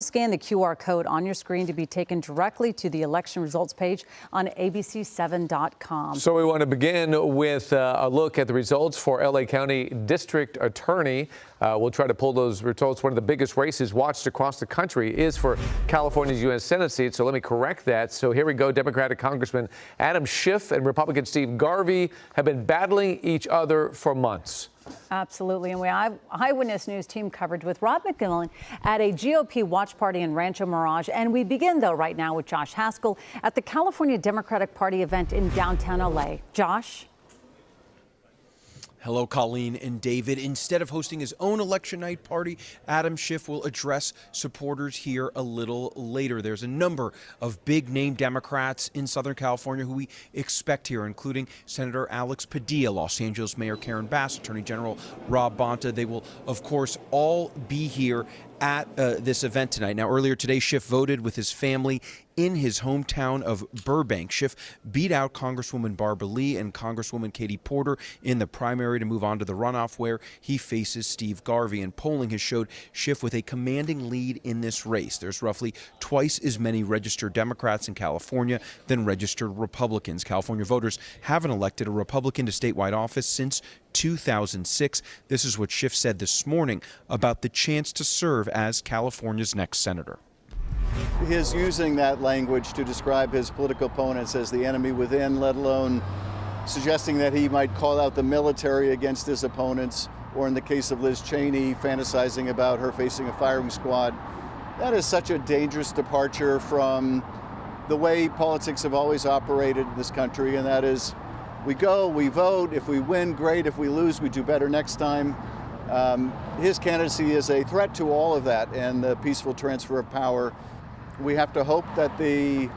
Scan the QR code on your screen to be taken directly to the election results page on ABC7.com. So we want to begin with a look at the results for LA County District Attorney. We'll try to pull those results. One of the biggest races watched across the country is for California's U.S. Senate seat. So let me correct that. So here we go. Democratic Congressman Adam Schiff and Republican Steve Garvey have been battling each other for months. Absolutely. And we have Eyewitness News team coverage with Rob McMillan at a GOP watch party in Rancho Mirage. And we begin, though, right now with Josh Haskell at the California Democratic Party event in downtown L.A. Josh? Hello, Colleen and David. Instead of hosting his own election night party, Adam Schiff will address supporters here a little later. There's a number of big-name Democrats in Southern California who we expect here, including Senator Alex Padilla, Los Angeles Mayor Karen Bass, Attorney General Rob Bonta. They will, of course, all be here at this event tonight. Now, earlier today, Schiff voted with his family in his hometown of Burbank. Schiff beat out Congresswoman Barbara Lee and Congresswoman Katie Porter in the primary to move on to the runoff, where he faces Steve Garvey. And polling has showed Schiff with a commanding lead in this race. There's roughly twice as many registered Democrats in California than registered Republicans. California voters haven't elected a Republican to statewide office since 2006. This is what Schiff said this morning about the chance to serve as California's next senator. His using that language to describe his political opponents as the enemy within, let alone suggesting that he might call out the military against his opponents, or in the case of Liz Cheney, fantasizing about her facing a firing squad. That is such a dangerous departure from the way politics have always operated in this country, and that is, we go, we vote, if we win, great, if we lose, we do better next time. His candidacy is a threat to all of that and the peaceful transfer of power. We have to hope that the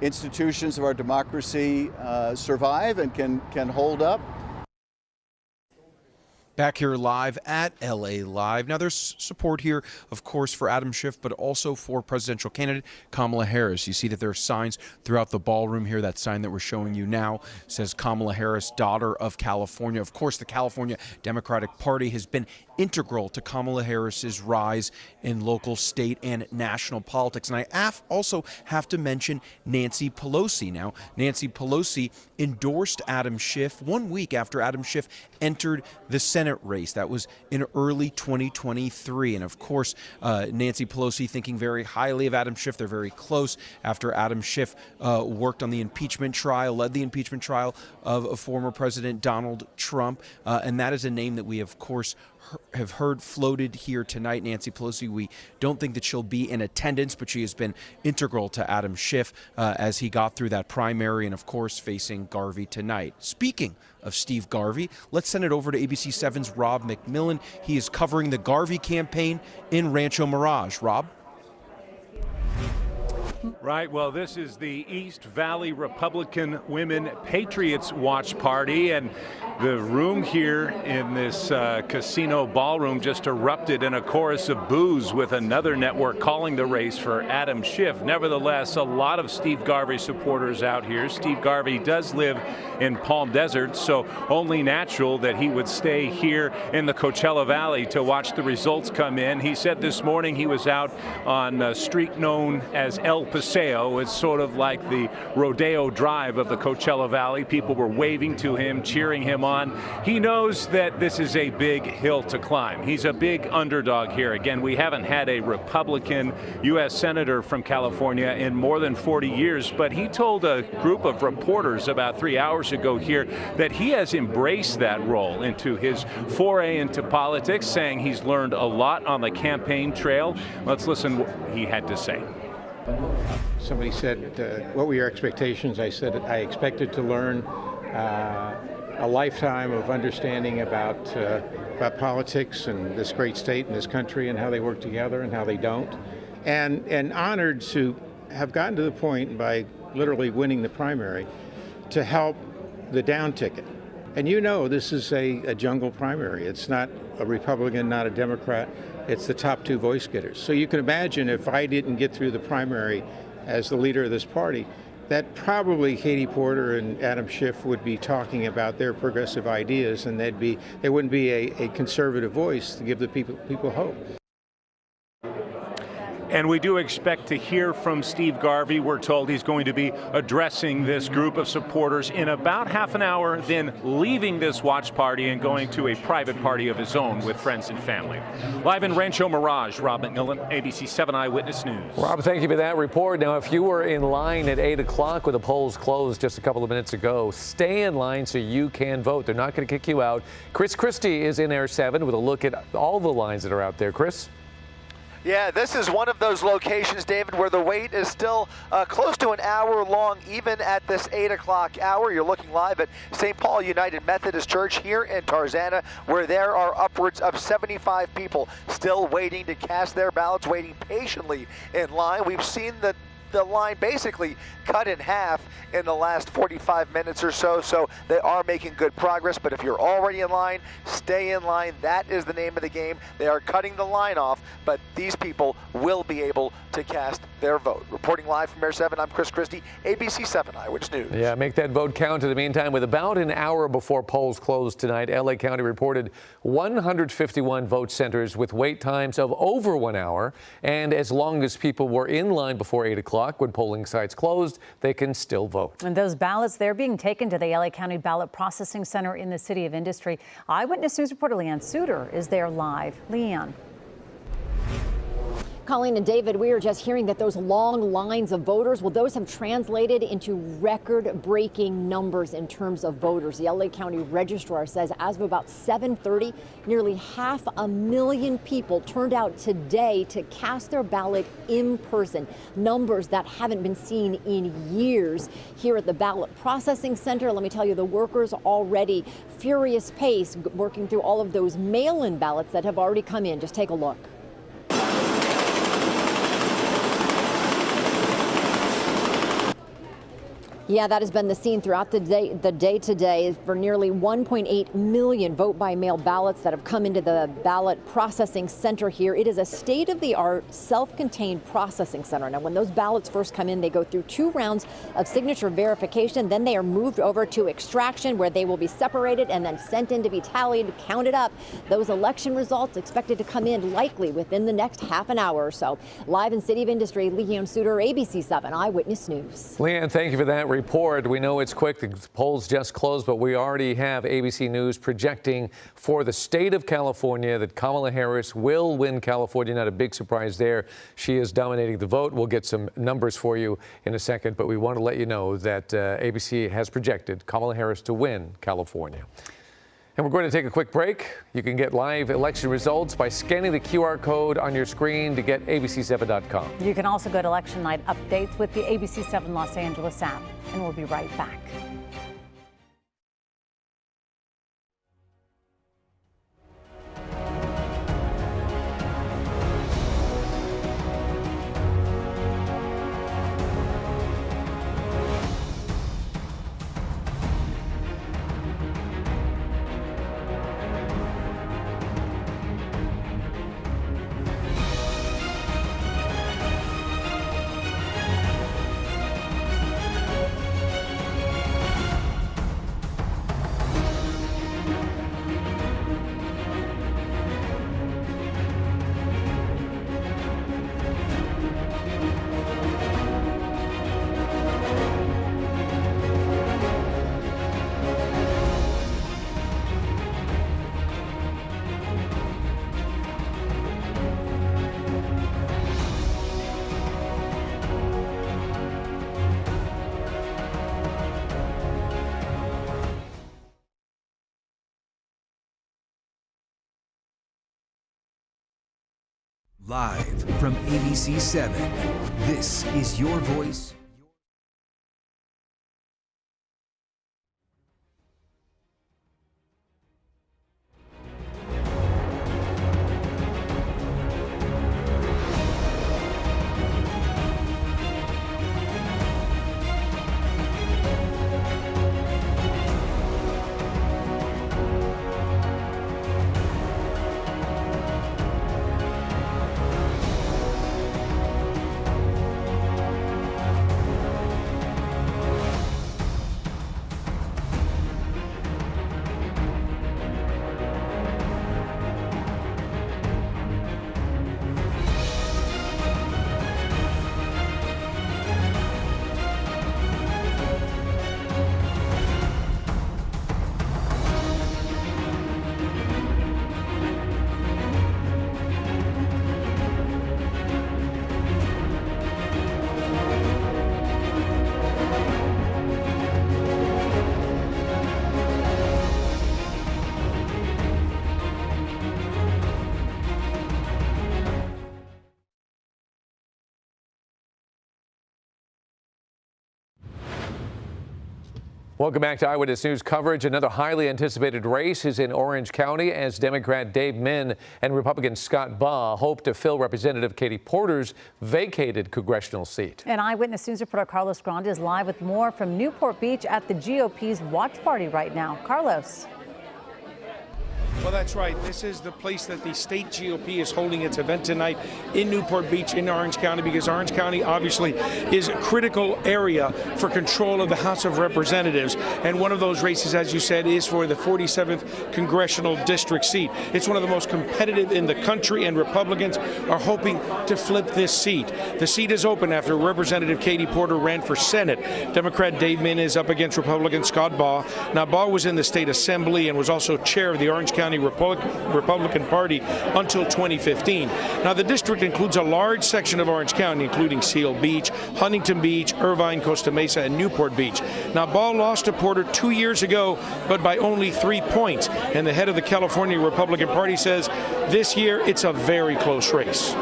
institutions of our democracy survive and can hold up. Back here live at LA Live. Now, there's support here, of course, for Adam Schiff, but also for presidential candidate Kamala Harris. You see that there are signs throughout the ballroom here. That sign that we're showing you now says Kamala Harris, daughter of California. Of course, the California Democratic Party has been integral to Kamala Harris's rise in local, state, and national politics. And I also have to mention Nancy Pelosi. Now, Nancy Pelosi endorsed Adam Schiff 1 week after Adam Schiff entered the Senate race. That was in early 2023. And of course, Nancy Pelosi thinking very highly of Adam Schiff. They're very close after Adam Schiff worked on the impeachment trial, led the impeachment trial of former President Donald Trump. And that is a name that we, of course, have heard floated here tonight. Nancy Pelosi, we don't think that she'll be in attendance, but she has been integral to Adam Schiff as he got through that primary and, of course, facing Garvey tonight. Speaking of Steve Garvey, let's send it over to ABC7's Rob McMillan. He is covering the Garvey campaign in Rancho Mirage. Rob? Right. Well, this is the East Valley Republican Women Patriots Watch Party, and the room here in this casino ballroom just erupted in a chorus of boos with another network calling the race for Adam Schiff. Nevertheless, a lot of Steve Garvey supporters out here. Steve Garvey does live in Palm Desert, so only natural that he would stay here in the Coachella Valley to watch the results come in. He said this morning he was out on a street known as El Paseo. It's sort of like the Rodeo Drive of the Coachella Valley. People were waving to him, cheering him on. He knows that this is a big hill to climb. He's a big underdog here. Again, we haven't had a Republican U.S. Senator from California in more than 40 years, but he told a group of reporters about 3 hours ago here that he has embraced that role into his foray into politics, saying he's learned a lot on the campaign trail. Let's listen what he had to say. Somebody said, what were your expectations? I said, I expected to learn a lifetime of understanding about politics and this great state and this country and how they work together and how they don't. And honored to have gotten to the point by literally winning the primary to help the down ticket. And you know this is a jungle primary. It's not a Republican, not a Democrat. It's the top two voice getters. So you can imagine if I didn't get through the primary as the leader of this party, that probably Katie Porter and Adam Schiff would be talking about their progressive ideas, and there wouldn't be a conservative voice to give the people hope. And we do expect to hear from Steve Garvey. We're told he's going to be addressing this group of supporters in about half an hour, then leaving this watch party and going to a private party of his own with friends and family. Live in Rancho Mirage, Rob McMillan, ABC7 Eyewitness News. Rob, thank you for that report. Now, if you were in line at 8 o'clock when the polls closed just a couple of minutes ago, stay in line so you can vote. They're not going to kick you out. Chris Christie is in Air 7 with a look at all the lines that are out there. Chris? Yeah, this is one of those locations, David, where the wait is still close to an hour long, even at this 8 o'clock hour. You're looking live at St. Paul United Methodist Church here in Tarzana, where there are upwards of 75 people still waiting to cast their ballots, waiting patiently in line. We've seen the line basically cut in half in the last 45 minutes or so, so they are making good progress. But if you're already in line, stay in line. That is the name of the game. They are cutting the line off, but these people will be able to cast their vote. Reporting live from Air 7, I'm Chris Christie, ABC7 Eyewitness News. Yeah, make that vote count. In the meantime, with about an hour before polls closed tonight, LA County reported 151 vote centers with wait times of over 1 hour. And as long as people were in line before 8 o'clock, when polling sites closed, they can still vote. And those ballots, they're being taken to the LA County Ballot Processing Center in the City of Industry. Eyewitness News reporter Leanne Suter is there live. Leanne. Colleen and David, we are just hearing that those long lines of voters, well, those have translated into record-breaking numbers in terms of voters. The LA County Registrar says as of about 7:30, nearly 500,000 people turned out today to cast their ballot in person. Numbers that haven't been seen in years. Here at the Ballot Processing Center, let me tell you, the workers already furious pace working through all of those mail-in ballots that have already come in. Just take a look. Yeah, that has been the scene throughout the day today for nearly 1.8 million vote-by-mail ballots that have come into the ballot processing center here. It is a state-of-the-art, self-contained processing center. Now, when those ballots first come in, they go through 2 rounds of signature verification. Then they are moved over to extraction, where they will be separated and then sent in to be tallied, counted up. Those election results expected to come in likely within the next half an hour or so. Live in City of Industry, Leanne Suter, ABC7 Eyewitness News. Leanne, thank you for that report. We know it's quick. The polls just closed, but we already have ABC News projecting for the state of California that Kamala Harris will win California. Not a big surprise there. She is dominating the vote. We'll get some numbers for you in a second, but we want to let you know that ABC has projected Kamala Harris to win California. And we're going to take a quick break. You can get live election results by scanning the QR code on your screen to get ABC7.com. You can also go to election night updates with the ABC7 Los Angeles app. And we'll be right back. Live from ABC7, this is Your Voice. Welcome back to Eyewitness News coverage. Another highly anticipated race is in Orange County as Democrat Dave Min and Republican Scott Baugh hope to fill Representative Katie Porter's vacated congressional seat. And Eyewitness News reporter Carlos Grande is live with more from Newport Beach at the GOP's watch party right now. Carlos. Well, that's right. This is the place that the state GOP is holding its event tonight in Newport Beach in Orange County, because Orange County obviously is a critical area for control of the House of Representatives. And one of those races, as you said, is for the 47th Congressional District seat. It's one of the most competitive in the country, and Republicans are hoping to flip this seat. The seat is open after Representative Katie Porter ran for Senate. Democrat Dave Min is up against Republican Scott Baugh. Now, Baugh was in the state assembly and was also chair of the Orange County Republican Party until 2015. Now, the district includes a large section of Orange County, including Seal Beach, Huntington Beach, Irvine, Costa Mesa, and Newport Beach. Now, Baugh lost to Porter 2 years ago, but by only 3 points. And the head of the California Republican Party says this year it's a very close race.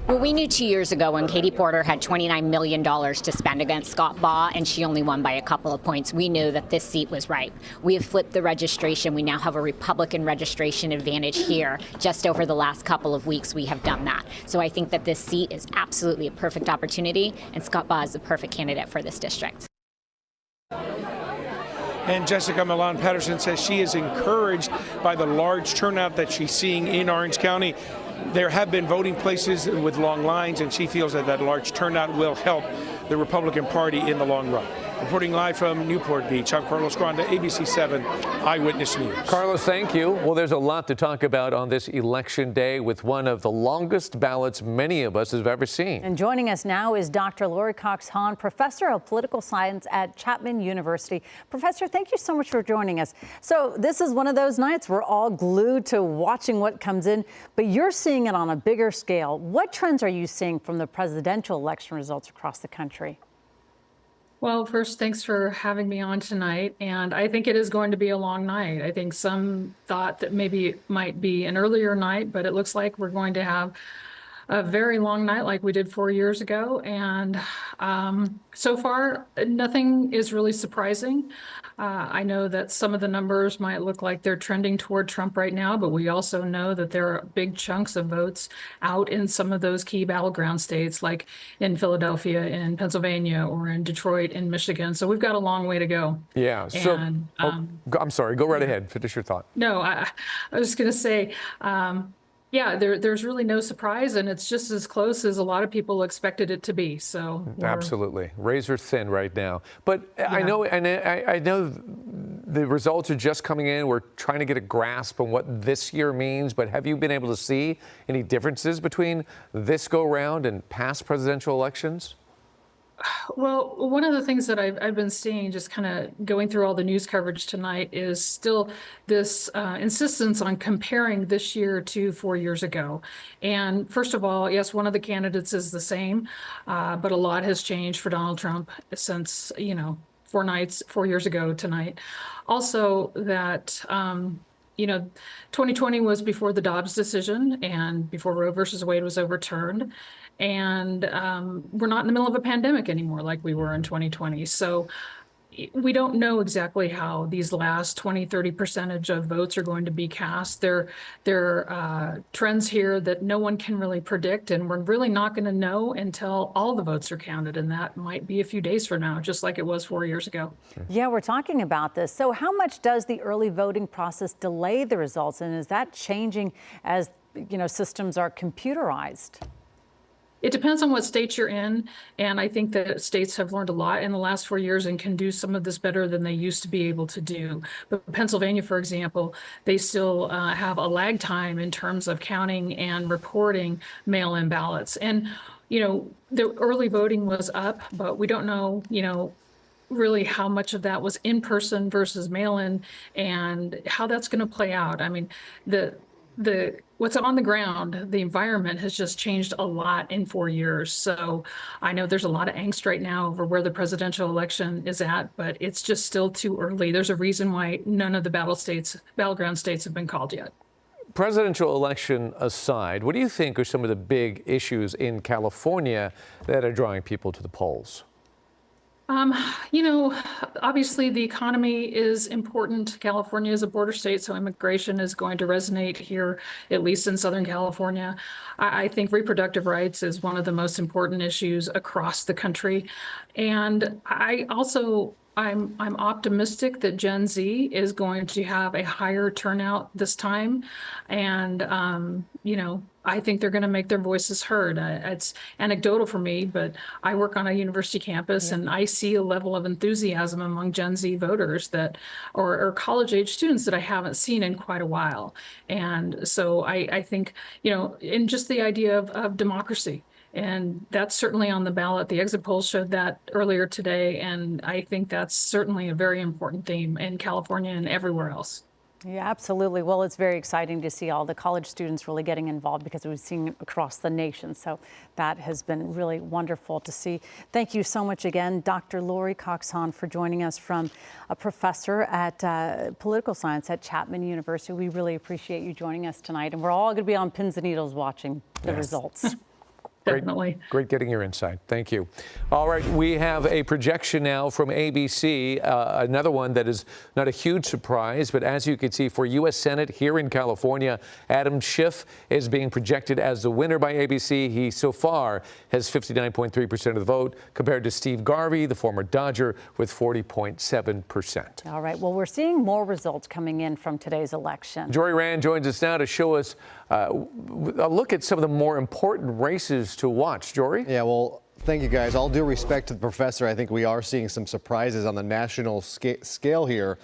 Well, we knew 2 years ago when Katie Porter had $29 million to spend against Scott Baugh, and she only won by a couple of points. We knew that this seat was ripe. We have flipped the registration. We now have a Republican registration advantage here. Just over the last couple of weeks, we have done that. So I think that this seat is absolutely a perfect opportunity, and Scott Baugh is the perfect candidate for this district. And Jessica Milan Patterson says she is encouraged by the large turnout that she's seeing in Orange County. There have been voting places with long lines, and she feels that that large turnout will help the Republican Party in the long run. Reporting live from Newport Beach, I'm Carlos Grande, ABC7 Eyewitness News. Carlos, thank you. Well, there's a lot to talk about on this election day with one of the longest ballots many of us have ever seen. And joining us now is Dr. Lori Cox-Hahn, professor of political science at Chapman University. Professor, thank you so much for joining us. So this is one of those nights we're all glued to watching what comes in, but you're seeing it on a bigger scale. What trends are you seeing from the presidential election results across the country? Well, first, thanks for having me on tonight. And I think it is going to be a long night. I think some thought that maybe it might be an earlier night, but it looks like we're going to have a very long night like we did 4 years ago. And so far, nothing is really surprising. I know that some of the numbers might look like they're trending toward Trump right now, but we also know that there are big chunks of votes out in some of those key battleground states, like in Philadelphia, in Pennsylvania, or in Detroit, in Michigan. So we've got a long way to go. Yeah. So, and, I'm sorry. Go right ahead. Finish your thought. No, I was going to say, yeah, there's really no surprise, and it's just as close as a lot of people expected it to be. So absolutely, razor thin right now. But yeah. I know the results are just coming in. We're trying to get a grasp on what this year means. But have you been able to see any differences between this go round and past presidential elections? Well, one of the things that I've been seeing, just kind of going through all the news coverage tonight, is still this insistence on comparing this year to 4 years ago. And first of all, yes, one of the candidates is the same, but a lot has changed for Donald Trump since, 4 years ago tonight. Also that, 2020 was before the Dobbs decision and before Roe versus Wade was overturned. And we're not in the middle of a pandemic anymore like we were in 2020. So we don't know exactly how these last 20-30% of votes are going to be cast. There are trends here that no one can really predict, and we're really not going to know until all the votes are counted, and that might be a few days from now, just like it was 4 years ago. Yeah, we're talking about this. So how much does the early voting process delay the results, and is that changing as systems are computerized? It depends on what state you're in, and I think that states have learned a lot in the last 4 years and can do some of this better than they used to be able to do. But Pennsylvania, for example, they still have a lag time in terms of counting and reporting mail-in ballots. And, the early voting was up, but we don't know, really how much of that was in person versus mail-in and how that's going to play out. I mean, what's on the ground, the environment has just changed a lot in 4 years. So I know there's a lot of angst right now over where the presidential election is at, but it's just still too early. There's a reason why none of the battleground states have been called yet. Presidential election aside, what do you think are some of the big issues in California that are drawing people to the polls? You know, obviously the economy is important. California is a border state, so immigration is going to resonate here, at least in Southern California. I think reproductive rights is one of the most important issues across the country. And I'm optimistic that Gen Z is going to have a higher turnout this time. And, you know, I think they're going to make their voices heard. It's anecdotal for me, but I work on a university campus and I see a level of enthusiasm among Gen Z voters or college age students that I haven't seen in quite a while. And so I think, you know, in just the idea of democracy. And that's certainly on the ballot. The exit polls showed that earlier today. And I think that's certainly a very important theme in California and everywhere else. Yeah, absolutely. Well, it's very exciting to see all the college students really getting involved because we've seen across the nation. So that has been really wonderful to see. Thank you so much again, Dr. Lori Cox-Hahn, for joining us, from a professor at political science at Chapman University. We really appreciate you joining us tonight. And we're all going to be on pins and needles watching the results. Definitely. Great getting your insight. Thank you. All right, we have a projection now from ABC, another one that is not a huge surprise, but as you can see, for U.S. Senate here in California, Adam Schiff is being projected as the winner by ABC. He so far has 59.3% of the vote, compared to Steve Garvey, the former Dodger, with 40.7%. All right, well, we're seeing more results coming in from today's election. Jory Rand joins us now to show us a look at some of the more important races to watch. Jory? Yeah, well, thank you, guys. All due respect to the professor, I think we are seeing some surprises on the national scale here.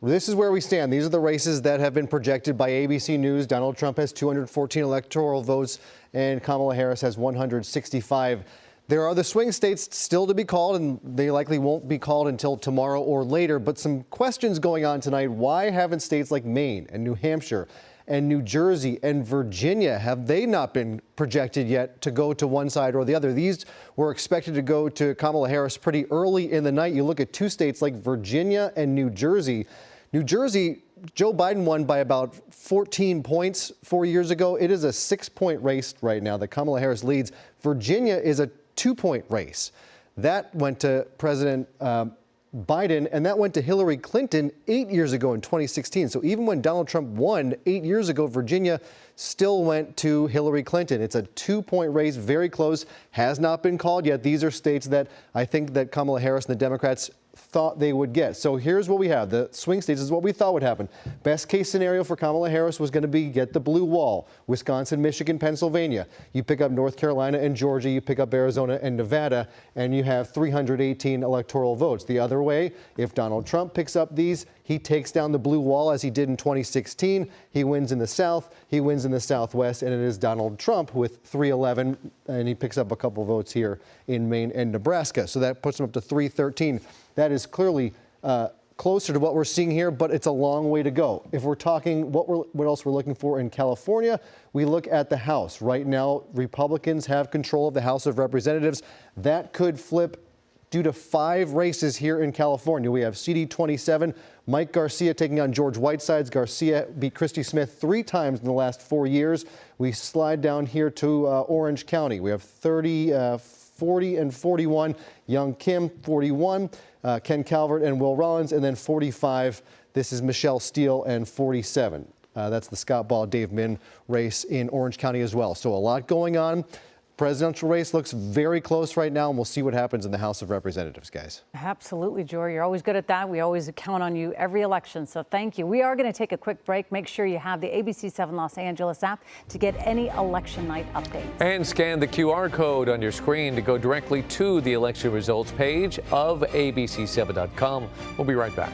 This is where we stand. These are the races that have been projected by ABC News. Donald Trump has 214 electoral votes and Kamala Harris has 165. There are the swing states still to be called, and they likely won't be called until tomorrow or later. But some questions going on tonight. Why haven't states like Maine and New Hampshire and New Jersey and Virginia, have they not been projected yet to go to one side or the other? These were expected to go to Kamala Harris pretty early in the night. You look at two states like Virginia and New Jersey. New Jersey, Joe Biden won by about 14 points 4 years ago. It is a 6-point race right now that Kamala Harris leads. Virginia is a 2-point race. That went to President Biden, and that went to Hillary Clinton 8 years ago in 2016. So even when Donald Trump won 8 years ago, Virginia still went to Hillary Clinton. It's a 2-point race, very close, has not been called yet. These are states that I think that Kamala Harris and the Democrats thought they would get. So here's what we have. The swing states is what we thought would happen. Best case scenario for Kamala Harris was going to be get the blue wall. Wisconsin, Michigan, Pennsylvania. You pick up North Carolina and Georgia. You pick up Arizona and Nevada, and you have 318 electoral votes. The other way, if Donald Trump picks up these, he takes down the blue wall as he did in 2016. He wins in the South. He wins in the Southwest, and it is Donald Trump with 311, and he picks up a couple votes here in Maine and Nebraska. So that puts him up to 313. That is clearly closer to what we're seeing here, but it's a long way to go. If we're talking what else we're looking for in California, we look at the House. Right now, Republicans have control of the House of Representatives. That could flip due to 5 races here in California. We have CD 27, Mike Garcia taking on George Whitesides. Garcia beat Christy Smith 3 times in the last 4 years. We slide down here to Orange County. We have 30, 40 and 41. Young Kim, 41. Ken Calvert and Will Rollins, and then 45. This is Michelle Steele, and 47. That's the Scott Ball, Dave Min race in Orange County as well. So a lot going on. Presidential race looks very close right now, and we'll see what happens in the House of Representatives, guys. Absolutely, Jory. You're always good at that. We always count on you every election, so thank you. We are going to take a quick break. Make sure you have the ABC7 Los Angeles app to get any election night updates. And scan the QR code on your screen to go directly to the election results page of ABC7.com. We'll be right back.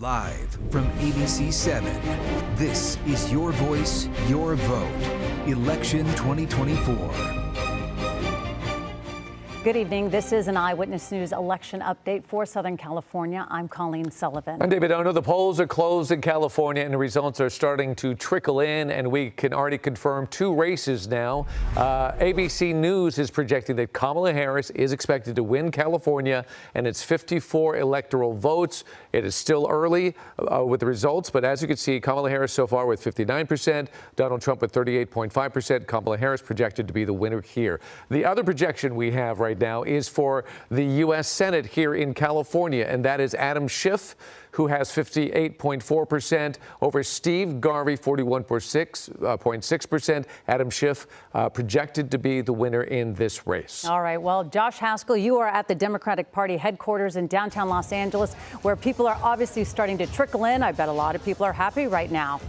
Live from ABC7, this is Your Voice, Your Vote. Election 2024. Good evening. This is an Eyewitness News election update for Southern California. I'm Colleen Sullivan. I'm David Ono. The polls are closed in California and the results are starting to trickle in, and we can already confirm two races now. ABC News is projecting that Kamala Harris is expected to win California and its 54 electoral votes. It is still early with the results, but as you can see, Kamala Harris so far with 59%, Donald Trump with 38.5%. Kamala Harris projected to be the winner here. The other projection we have right now is for the U.S. Senate here in California, and that is Adam Schiff, who has 58.4% over Steve Garvey, 41.6%. Adam Schiff projected to be the winner in this race. All right. Well, Josh Haskell, you are at the Democratic Party headquarters in downtown Los Angeles, where people are obviously starting to trickle in. I bet a lot of people are happy right now.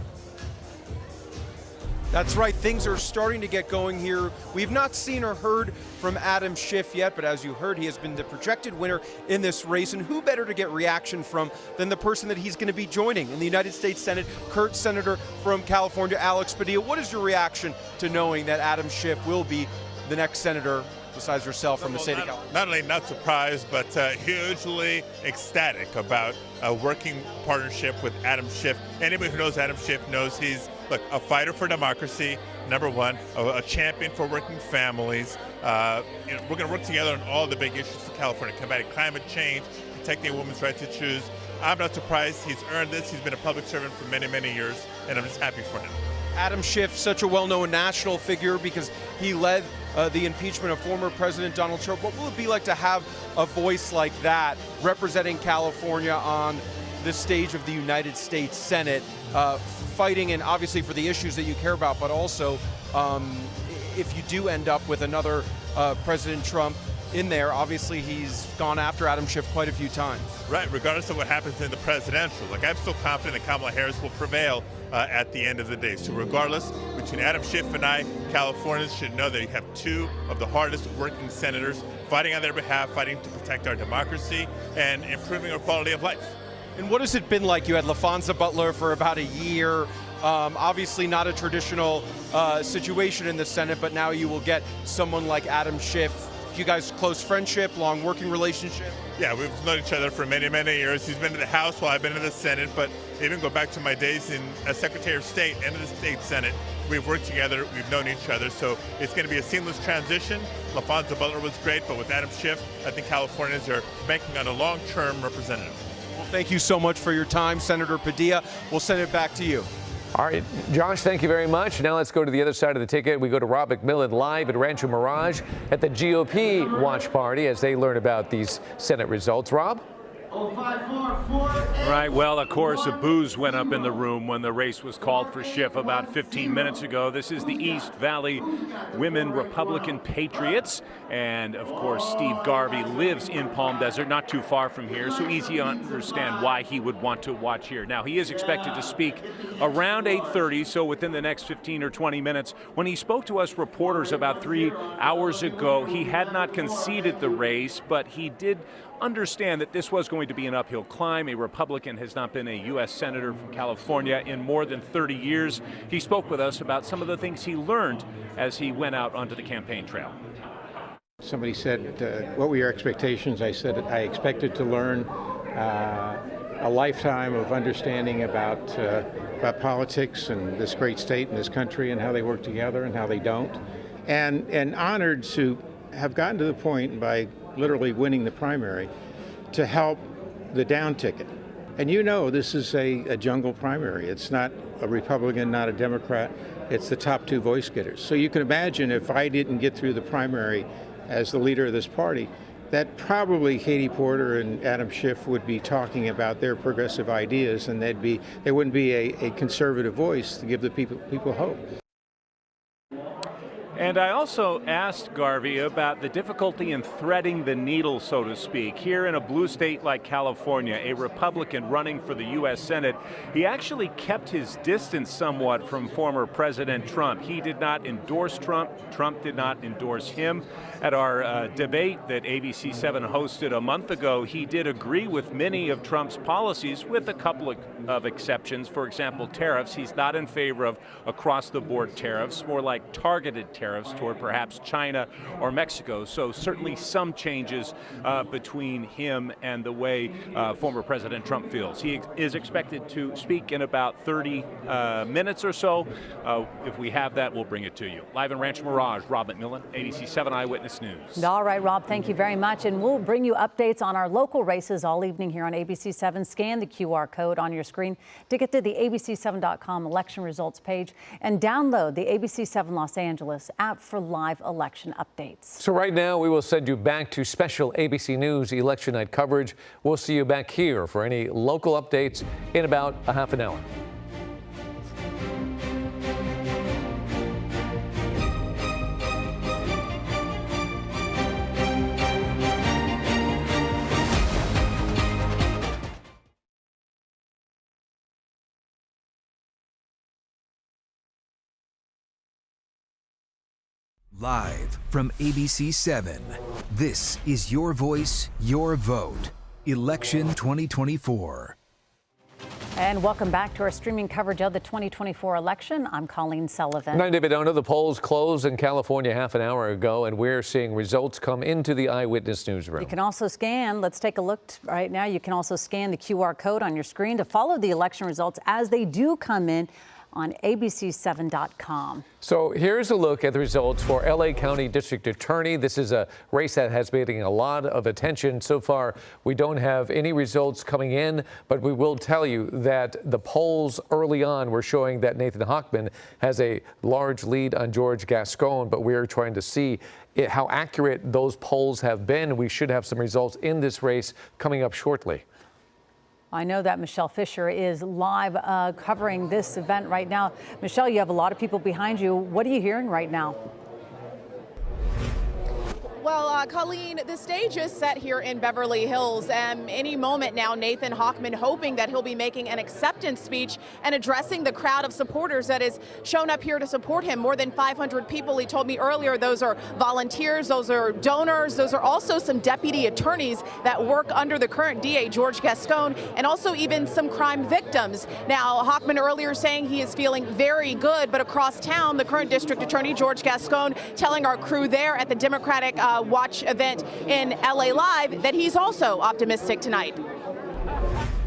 That's right. Things are starting to get going here. We've not seen or heard from Adam Schiff yet, but as you heard, he has been the projected winner in this race. And who better to get reaction from than the person that he's going to be joining in the United States Senate, Kurt Senator from California, Alex Padilla. What is your reaction to knowing that Adam Schiff will be the next senator besides yourself from the state of California? Not only not surprised, but hugely ecstatic about a working partnership with Adam Schiff. Anybody who knows Adam Schiff knows he's, look, a fighter for democracy, number one, a champion for working families. We're going to work together on all the big issues in California, combating climate change, protecting a woman's right to choose. I'm not surprised. He's earned this. He's been a public servant for many, many years, and I'm just happy for him. Adam Schiff, such a well-known national figure because he led the impeachment of former President Donald Trump. What will it be like to have a voice like that representing California on the stage of the United States Senate, fighting and obviously for the issues that you care about, but also if you do end up with another President Trump in there, obviously he's gone after Adam Schiff quite a few times. Right, regardless of what happens in the presidential. Like, I'm still confident that Kamala Harris will prevail at the end of the day. So regardless, between Adam Schiff and I, Californians should know that you have two of the hardest working senators fighting on their behalf, fighting to protect our democracy and improving our quality of life. And what has it been like? You had LaFonza Butler for about a year. Obviously not a traditional situation in the Senate, but now you will get someone like Adam Schiff. You guys close friendship, long working relationship? Yeah, we've known each other for many, many years. He's been in the House while I've been in the Senate, but even go back to my days as Secretary of State and in the State Senate. We've worked together, we've known each other, so it's going to be a seamless transition. LaFonza Butler was great, but with Adam Schiff, I think Californians are banking on a long-term representative. Well, thank you so much for your time, Senator Padilla. We'll send it back to you. All right, Josh, thank you very much. Now let's go to the other side of the ticket. We go to Rob McMillan live at Rancho Mirage at the GOP watch party as they learn about these Senate results. Rob? Right. Well, of course, a booze went up in the room when the race was called for Schiff about 15 minutes ago. This is the East Valley Women Republican Patriots. And, of course, Steve Garvey lives in Palm Desert, not too far from here, so easy to understand why he would want to watch here. Now, he is expected to speak around 8:30, so within the next 15 or 20 minutes. When he spoke to us reporters about 3 hours ago, he had not conceded the race, but he did understand that this was going to be an uphill climb. A Republican has not been a U.S. Senator from California in more than 30 years. He spoke with us about some of the things he learned as he went out onto the campaign trail. Somebody said, what were your expectations? I said, I expected to learn a lifetime of understanding about politics and this great state and this country and how they work together and how they don't. And honored to have gotten to the point by literally winning the primary to help the down ticket. And you know this is a jungle primary. It's not a Republican, not a Democrat. It's the top two voice getters. So you can imagine if I didn't get through the primary as the leader of this party, that probably Katie Porter and Adam Schiff would be talking about their progressive ideas, and there wouldn't be a conservative voice to give the people hope. And I also asked Garvey about the difficulty in threading the needle, so to speak. Here in a blue state like California, a Republican running for the U.S. Senate, he actually kept his distance somewhat from former President Trump. He did not endorse Trump. Trump did not endorse him. At our debate that ABC7 hosted a month ago, he did agree with many of Trump's policies, with a couple of exceptions. For example, tariffs. He's not in favor of across-the-board tariffs, more like targeted tariffs toward perhaps China or Mexico. So certainly some changes between him and the way former President Trump feels. He is expected to speak in about 30 minutes or so. If we have that, we'll bring it to you. Live in Rancho Mirage, Rob McMillan, ABC7 Eyewitness News. All right, Rob, thank you very much. And we'll bring you updates on our local races all evening here on ABC7. Scan the QR code on your screen to get to the ABC7.com election results page and download the ABC7 Los Angeles app for live election updates. So right now, we will send you back to special ABC News election night coverage. We'll see you back here for any local updates in about a half an hour. Live from ABC7, this is Your Voice, Your Vote, Election 2024. And welcome back to our streaming coverage of the 2024 election. I'm Colleen Sullivan. I'm David Ono. The polls closed in California half an hour ago, and we're seeing results come into the Eyewitness Newsroom. You can also scan, let's take a look right now. You can also scan the QR code on your screen to follow the election results as they do come in on ABC7.com. So here's a look at the results for LA County District Attorney. This is a race that has been getting a lot of attention. So far, we don't have any results coming in, but we will tell you that the polls early on were showing that Nathan Hochman has a large lead on George Gascon, but we're trying to see how accurate those polls have been. We should have some results in this race coming up shortly. I know that Michelle Fisher is live covering this event right now. Michelle, you have a lot of people behind you. What are you hearing right now? Well, Colleen, the stage is set here in Beverly Hills. Any moment now, Nathan Hochman hoping that he'll be making an acceptance speech and addressing the crowd of supporters that has shown up here to support him. More than 500 people, he told me earlier. Those are volunteers, those are donors, those are also some deputy attorneys that work under the current DA, George Gascon, and also even some crime victims. Now, Hochman earlier saying he is feeling very good, but across town, the current district attorney, George Gascon, telling our crew there at the Democratic Watch event in LA Live that he's also optimistic tonight.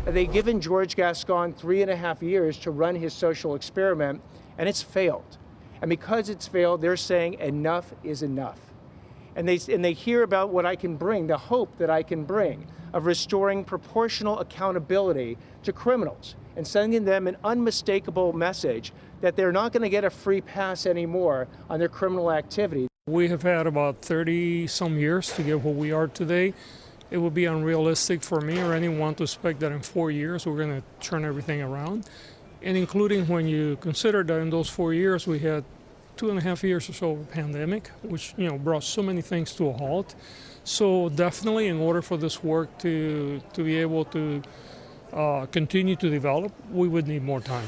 They've given George Gascon 3.5 years to run his social experiment, and it's failed. And because it's failed, they're saying enough is enough. And they hear about what I can bring, the hope that I can bring of restoring proportional accountability to criminals and sending them an unmistakable message that they're not going to get a free pass anymore on their criminal activity. We have had about 30-some years to get where we are today. It would be unrealistic for me or anyone to expect that in 4 years we're going to turn everything around. And including when you consider that in those 4 years we had 2.5 years or so of a pandemic, which brought so many things to a halt. So definitely, in order for this work to be able to continue to develop, we would need more time.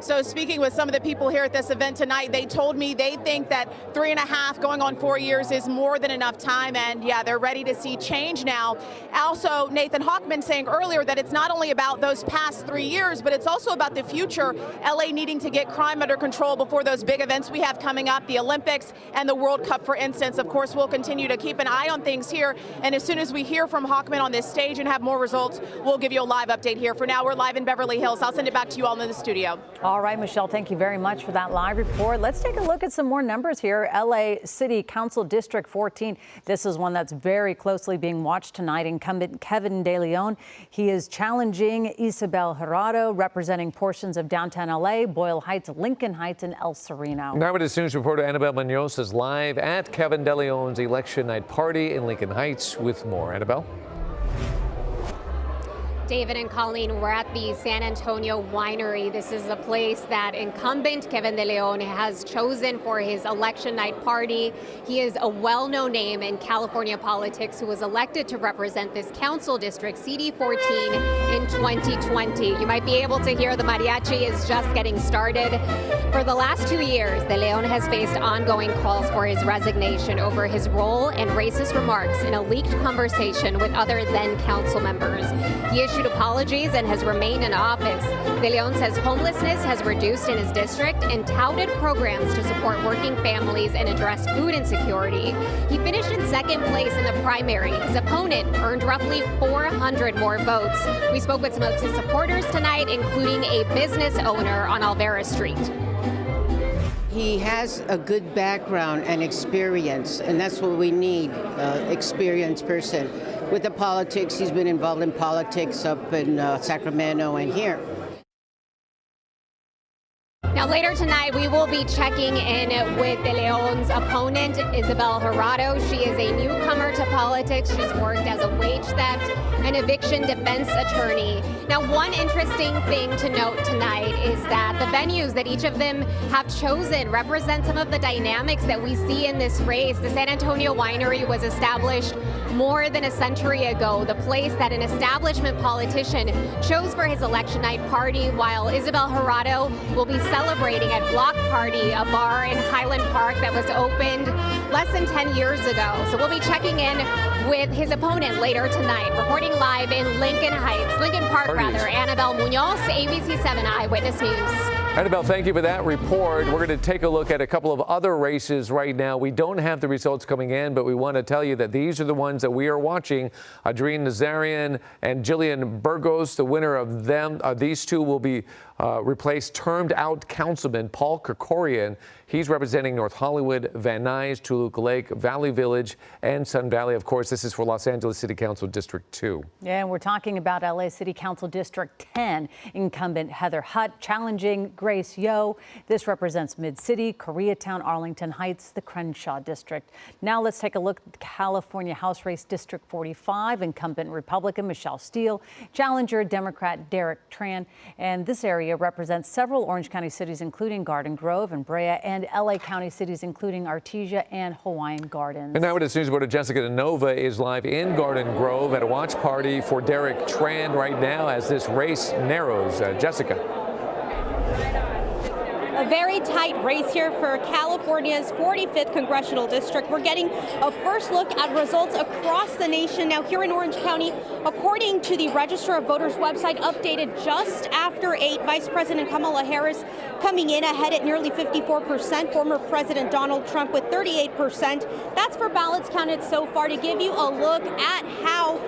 So speaking with some of the people here at this event tonight, they told me they think that 3.5 going on 4 years is more than enough time, and yeah, they're ready to see change now. Also, Nathan Hochman saying earlier that it's not only about those past 3 years, but it's also about the future. LA needing to get crime under control before those big events we have coming up, the Olympics and the World Cup, for instance. Of course, we'll continue to keep an eye on things here, and as soon as we hear from Hochman on this stage and have more results, we'll give you a live update here. For now, we're live in Beverly Hills. I'll send it back to you all in the studio. All right, Michelle, thank you very much for that live report. Let's take a look at some more numbers here. LA City Council District 14. This is one that's very closely being watched tonight. Incumbent Kevin De Leon. He is challenging Isabel Gerardo, representing portions of downtown LA, Boyle Heights, Lincoln Heights, and El Sereno. Now, Eyewitness News reporter Annabelle Munoz is live at Kevin De Leon's election night party in Lincoln Heights with more. Annabelle? David and Colleen, we're at the San Antonio Winery. This is the place that incumbent Kevin De Leon has chosen for his election night party. He is a well-known name in California politics who was elected to represent this council district, CD14, in 2020. You might be able to hear the mariachi is just getting started. For the last 2 years, De Leon has faced ongoing calls for his resignation over his role and racist remarks in a leaked conversation with other then council members. He issued apologies and has remained in office. De Leon says homelessness has reduced in his district and touted programs to support working families and address food insecurity. He finished in second place in the primary. His opponent earned roughly 400 more votes. We spoke with some of his supporters tonight, including a business owner on Alvera Street. He has a good background and experience, and that's what we need, experienced person. With the politics, he's been involved in politics up in Sacramento and here. Now later tonight, we will be checking in with De Leon's opponent, Isabel Jurado. She is a newcomer to politics. She's worked as a wage theft and eviction defense attorney. Now, one interesting thing to note tonight is that the venues that each of them have chosen represent some of the dynamics that we see in this race. The San Antonio Winery was established more than a century ago, the place that an establishment politician chose for his election night party, while Isabel Jurado will be celebrating at Block Party, a bar in Highland Park that was opened less than 10 years ago. So we'll be checking in with his opponent later tonight. Reporting live in Lincoln Park, Annabelle Munoz, ABC7 Eyewitness News. Annabelle, thank you for that report. We're going to take a look at a couple of other races right now. We don't have the results coming in, but we want to tell you that these are the ones that we are watching. Adrienne Nazarian and Jillian Burgos, the winner of them. These two will be replaced termed out councilman Paul Kerkorian. He's representing North Hollywood, Van Nuys, Toluca Lake, Valley Village, and Sun Valley. Of course, this is for Los Angeles City Council District 2. Yeah, and we're talking about LA City Council District 10. Incumbent Heather Hutt challenging Grace Yo. This represents Mid-City, Koreatown, Arlington Heights, the Crenshaw District. Now let's take a look at the California House race District 45. Incumbent Republican Michelle Steele, challenger Democrat Derek Tran. And this area represents several Orange County cities, including Garden Grove and Brea, and LA County cities, including Artesia and Hawaiian Gardens. And now Eyewitness News reporter Jessica DeNova is live in Garden Grove at a watch party for Derek Tran right now as this race narrows. Jessica. A very tight race here for California's 45th Congressional District. We're getting a first look at results across the nation. Now here in Orange County, according to the Register of Voters website, updated just after 8, Vice President Kamala Harris coming in ahead at nearly 54%, former President Donald Trump with 38%. That's for ballots counted so far. To give you a look at how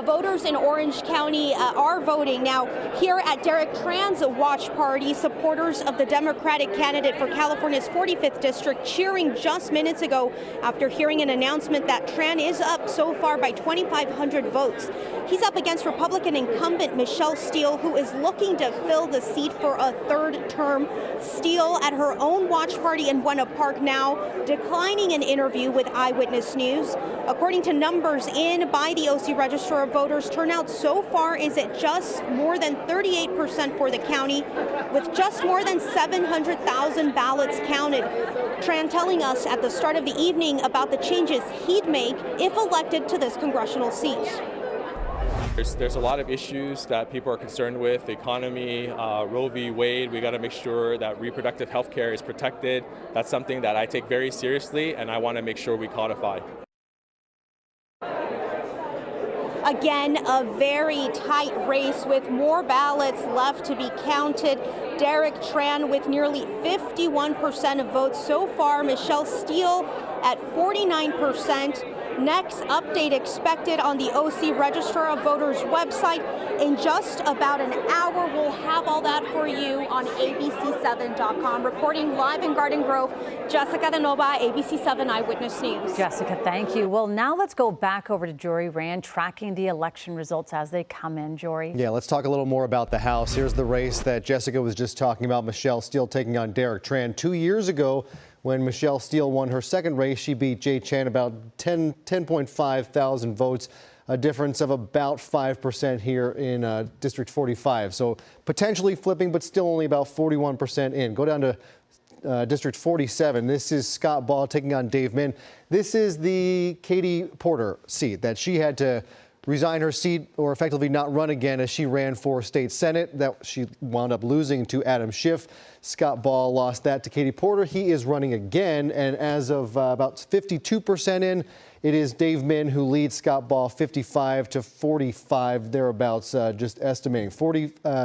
voters in Orange County are voting. Now, here at Derek Tran's watch party, supporters of the Democratic candidate for California's 45th district cheering just minutes ago after hearing an announcement that Tran is up so far by 2,500 votes. He's up against Republican incumbent Michelle Steele, who is looking to fill the seat for a third term. Steele at her own watch party in Buena Park now, declining an interview with Eyewitness News. According to numbers in by the OC Register of Voters, turnout so far is at just more than 38% for the county, with just more than 700,000 ballots counted. Tran telling us at the start of the evening about the changes he'd make if elected to this congressional seat. There's a lot of issues that people are concerned with, the economy, Roe v. Wade. We got to make sure that reproductive health care is protected. That's something that I take very seriously, and I want to make sure we codify. Again, a very tight race with more ballots left to be counted. Derek Tran with nearly 51% of votes so far. Michelle Steele at 49%. Next update expected on the OC Register of Voters website. In just about an hour, we'll have all that for you on ABC7.com. Reporting live in Garden Grove, Jessica DeNova, ABC7 Eyewitness News. Jessica, thank you. Well, now let's go back over to Jory Rand, tracking the election results as they come in. Jory. Yeah, let's talk a little more about the House. Here's the race that Jessica was just talking about. Michelle Steele taking on Derek Tran. 2 years ago, when Michelle Steele won her second race, she beat Jay Chan about 10.5 thousand votes. a difference of about 5% here in District 45. So potentially flipping, but still only about 41% in. Go down to District 47. This is Scott Ball taking on Dave Min. This is the Katie Porter seat that she had to resign her seat or effectively not run again as she ran for state senate. That she wound up losing to Adam Schiff. Scott Ball lost that to Katie Porter. He is running again, and as of about 52% in, it is Dave Min who leads Scott Ball 55 to 45 thereabouts, just estimating.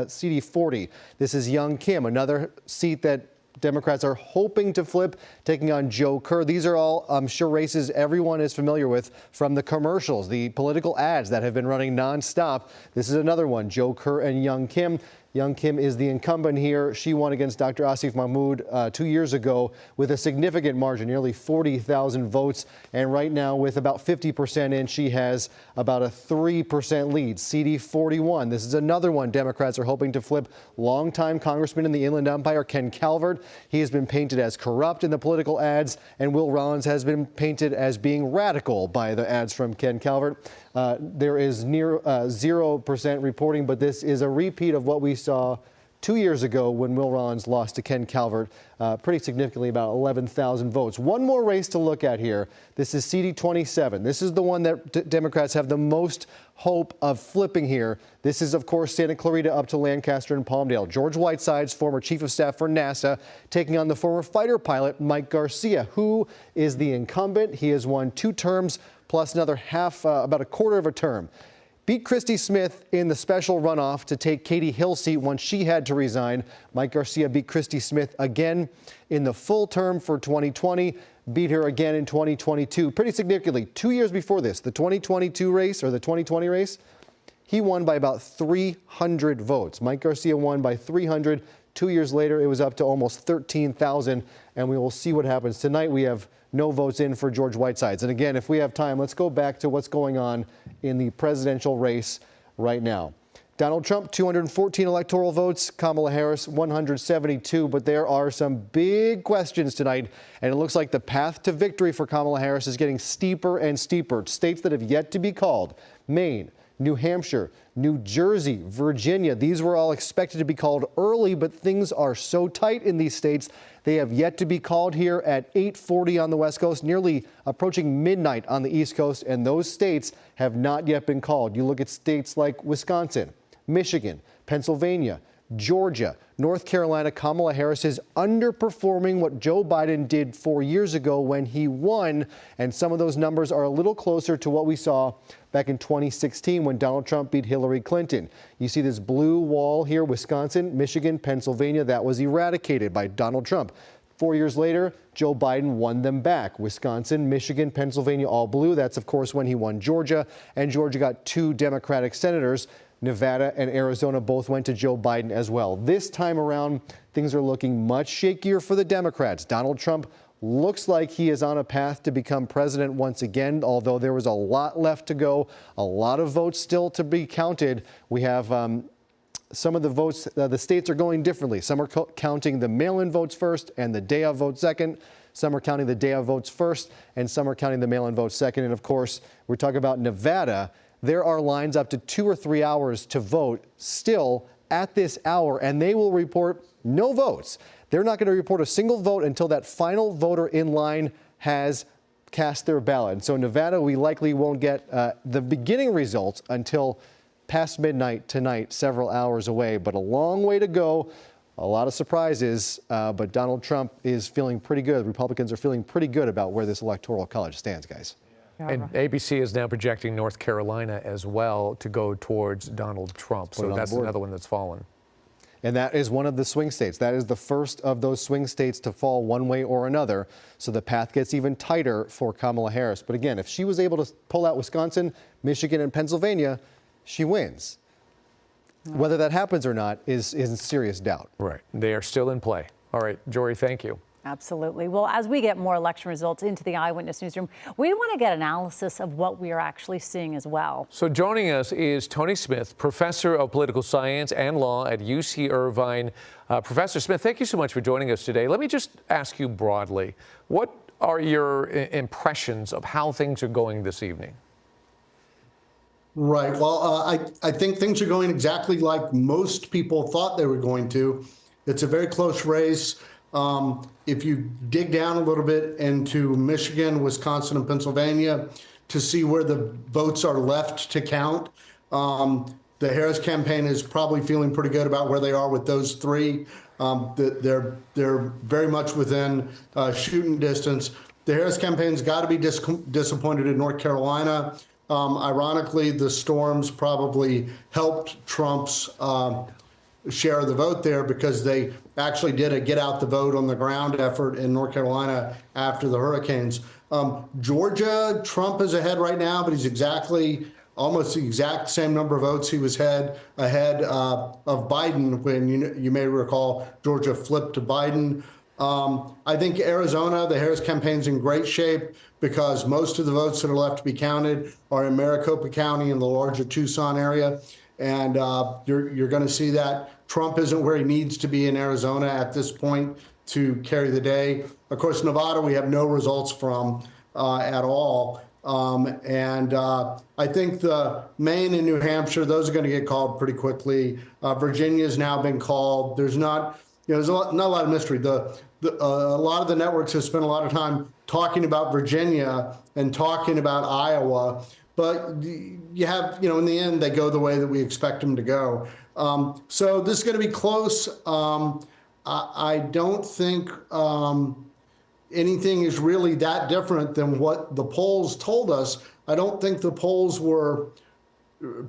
CD 40. This is Young Kim, another seat that Democrats are hoping to flip, taking on Joe Kerr. These are all, I'm sure, races everyone is familiar with from the commercials, the political ads that have been running nonstop. This is another one, Joe Kerr and Young Kim. Young Kim is the incumbent here. She won against Dr. Asif Mahmood 2 years ago with a significant margin, nearly 40,000 votes. And right now, with about 50% in, she has about a 3% lead. CD 41. This is another one Democrats are hoping to flip. Longtime congressman in the Inland Empire, Ken Calvert. He has been painted as corrupt in the political ads, and Will Rollins has been painted as being radical by the ads from Ken Calvert. There is near 0% reporting, but this is a repeat of what we saw 2 years ago when Will Rollins lost to Ken Calvert pretty significantly, about 11,000 votes. One more race to look at here. This is CD 27. This is the one that Democrats have the most hope of flipping here. This is, of course, Santa Clarita up to Lancaster and Palmdale. George Whitesides, former chief of staff for NASA, taking on the former fighter pilot Mike Garcia, who is the incumbent. He has won 2 terms plus another half, about a quarter of a term. Beat Christy Smith in the special runoff to take Katie Hill's seat once she had to resign. Mike Garcia beat Christy Smith again in the full term for 2020, beat her again in 2022, pretty significantly. 2 years before this, the 2022 race or the 2020 race, he won by about 300 votes. Mike Garcia won by 300. 2 years later, it was up to almost 13,000, and we will see what happens. Tonight, we have no votes in for George Whitesides. And again, if we have time, let's go back to what's going on in the presidential race right now. Donald Trump, 214 electoral votes. Kamala Harris, 172. But there are some big questions tonight, and it looks like the path to victory for Kamala Harris is getting steeper and steeper. States that have yet to be called: Maine, New Hampshire, New Jersey, Virginia. These were all expected to be called early, but things are so tight in these states. They have yet to be called here at 8:40 on the West Coast, nearly approaching midnight on the East Coast, and those states have not yet been called. You look at states like Wisconsin, Michigan, Pennsylvania, Georgia, North Carolina. Kamala Harris is underperforming what Joe Biden did 4 years ago when he won, and some of those numbers are a little closer to what we saw back in 2016 when Donald Trump beat Hillary Clinton. You see this blue wall here: Wisconsin, Michigan, Pennsylvania. That was eradicated by Donald Trump. 4 years later, Joe Biden won them back. Wisconsin, Michigan, Pennsylvania, all blue. That's, of course, when he won Georgia, and Georgia got 2 Democratic senators. Nevada and Arizona both went to Joe Biden as well. This time around, things are looking much shakier for the Democrats. Donald Trump looks like he is on a path to become president once again, although there was a lot left to go, a lot of votes still to be counted. We have some of the votes, the states are going differently. Some are counting the mail-in votes first and the day of vote second. Some are counting the day of votes first, and some are counting the mail-in votes second. And of course, we're talking about Nevada. There are lines up to 2 or 3 hours to vote still at this hour, and they will report no votes. They're not going to report a single vote until that final voter in line has cast their ballot. And so Nevada, we likely won't get the beginning results until past midnight tonight, several hours away, but a long way to go. A lot of surprises, but Donald Trump is feeling pretty good. Republicans are feeling pretty good about where this electoral college stands, guys. And ABC is now projecting North Carolina as well to go towards Donald Trump. So that's another one that's fallen. And that is one of the swing states. That is the first of those swing states to fall one way or another. So the path gets even tighter for Kamala Harris. But again, if she was able to pull out Wisconsin, Michigan, and Pennsylvania, she wins. Whether that happens or not is in serious doubt. Right. They are still in play. All right, Jory, thank you. Absolutely. Well, as we get more election results into the Eyewitness Newsroom, we want to get analysis of what we are actually seeing as well. So joining us is Tony Smith, professor of political science and law at UC Irvine. Professor Smith, thank you so much for joining us today. Let me just ask you broadly, what are your impressions of how things are going this evening? Right. Well, I think things are going exactly like most people thought they were going to. It's a very close race. If you dig down a little bit into Michigan, Wisconsin, and Pennsylvania to see where the votes are left to count, the Harris campaign is probably feeling pretty good about where they are with those three. They're very much within shooting distance. The Harris campaign's got to be disappointed in North Carolina. Ironically, the storms probably helped Trump's share of the vote there because they actually did a get out the vote on the ground effort in North Carolina after the hurricanes. Georgia, Trump is ahead right now, but he's almost the exact same number of votes he was ahead of Biden when you may recall Georgia flipped to Biden. I think Arizona, the Harris campaign's in great shape because most of the votes that are left to be counted are in Maricopa County in the larger Tucson area. And you're going to see that Trump isn't where he needs to be in Arizona at this point to carry the day. Of course, Nevada, we have no results from at all. I think the Maine and New Hampshire, those are going to get called pretty quickly. Virginia's now been called. There's not a lot of mystery. A lot of the networks have spent a lot of time talking about Virginia and talking about Iowa, but you have, in the end, they go the way that we expect them to go. So this is going to be close. I don't think anything is really that different than what the polls told us. I don't think the polls were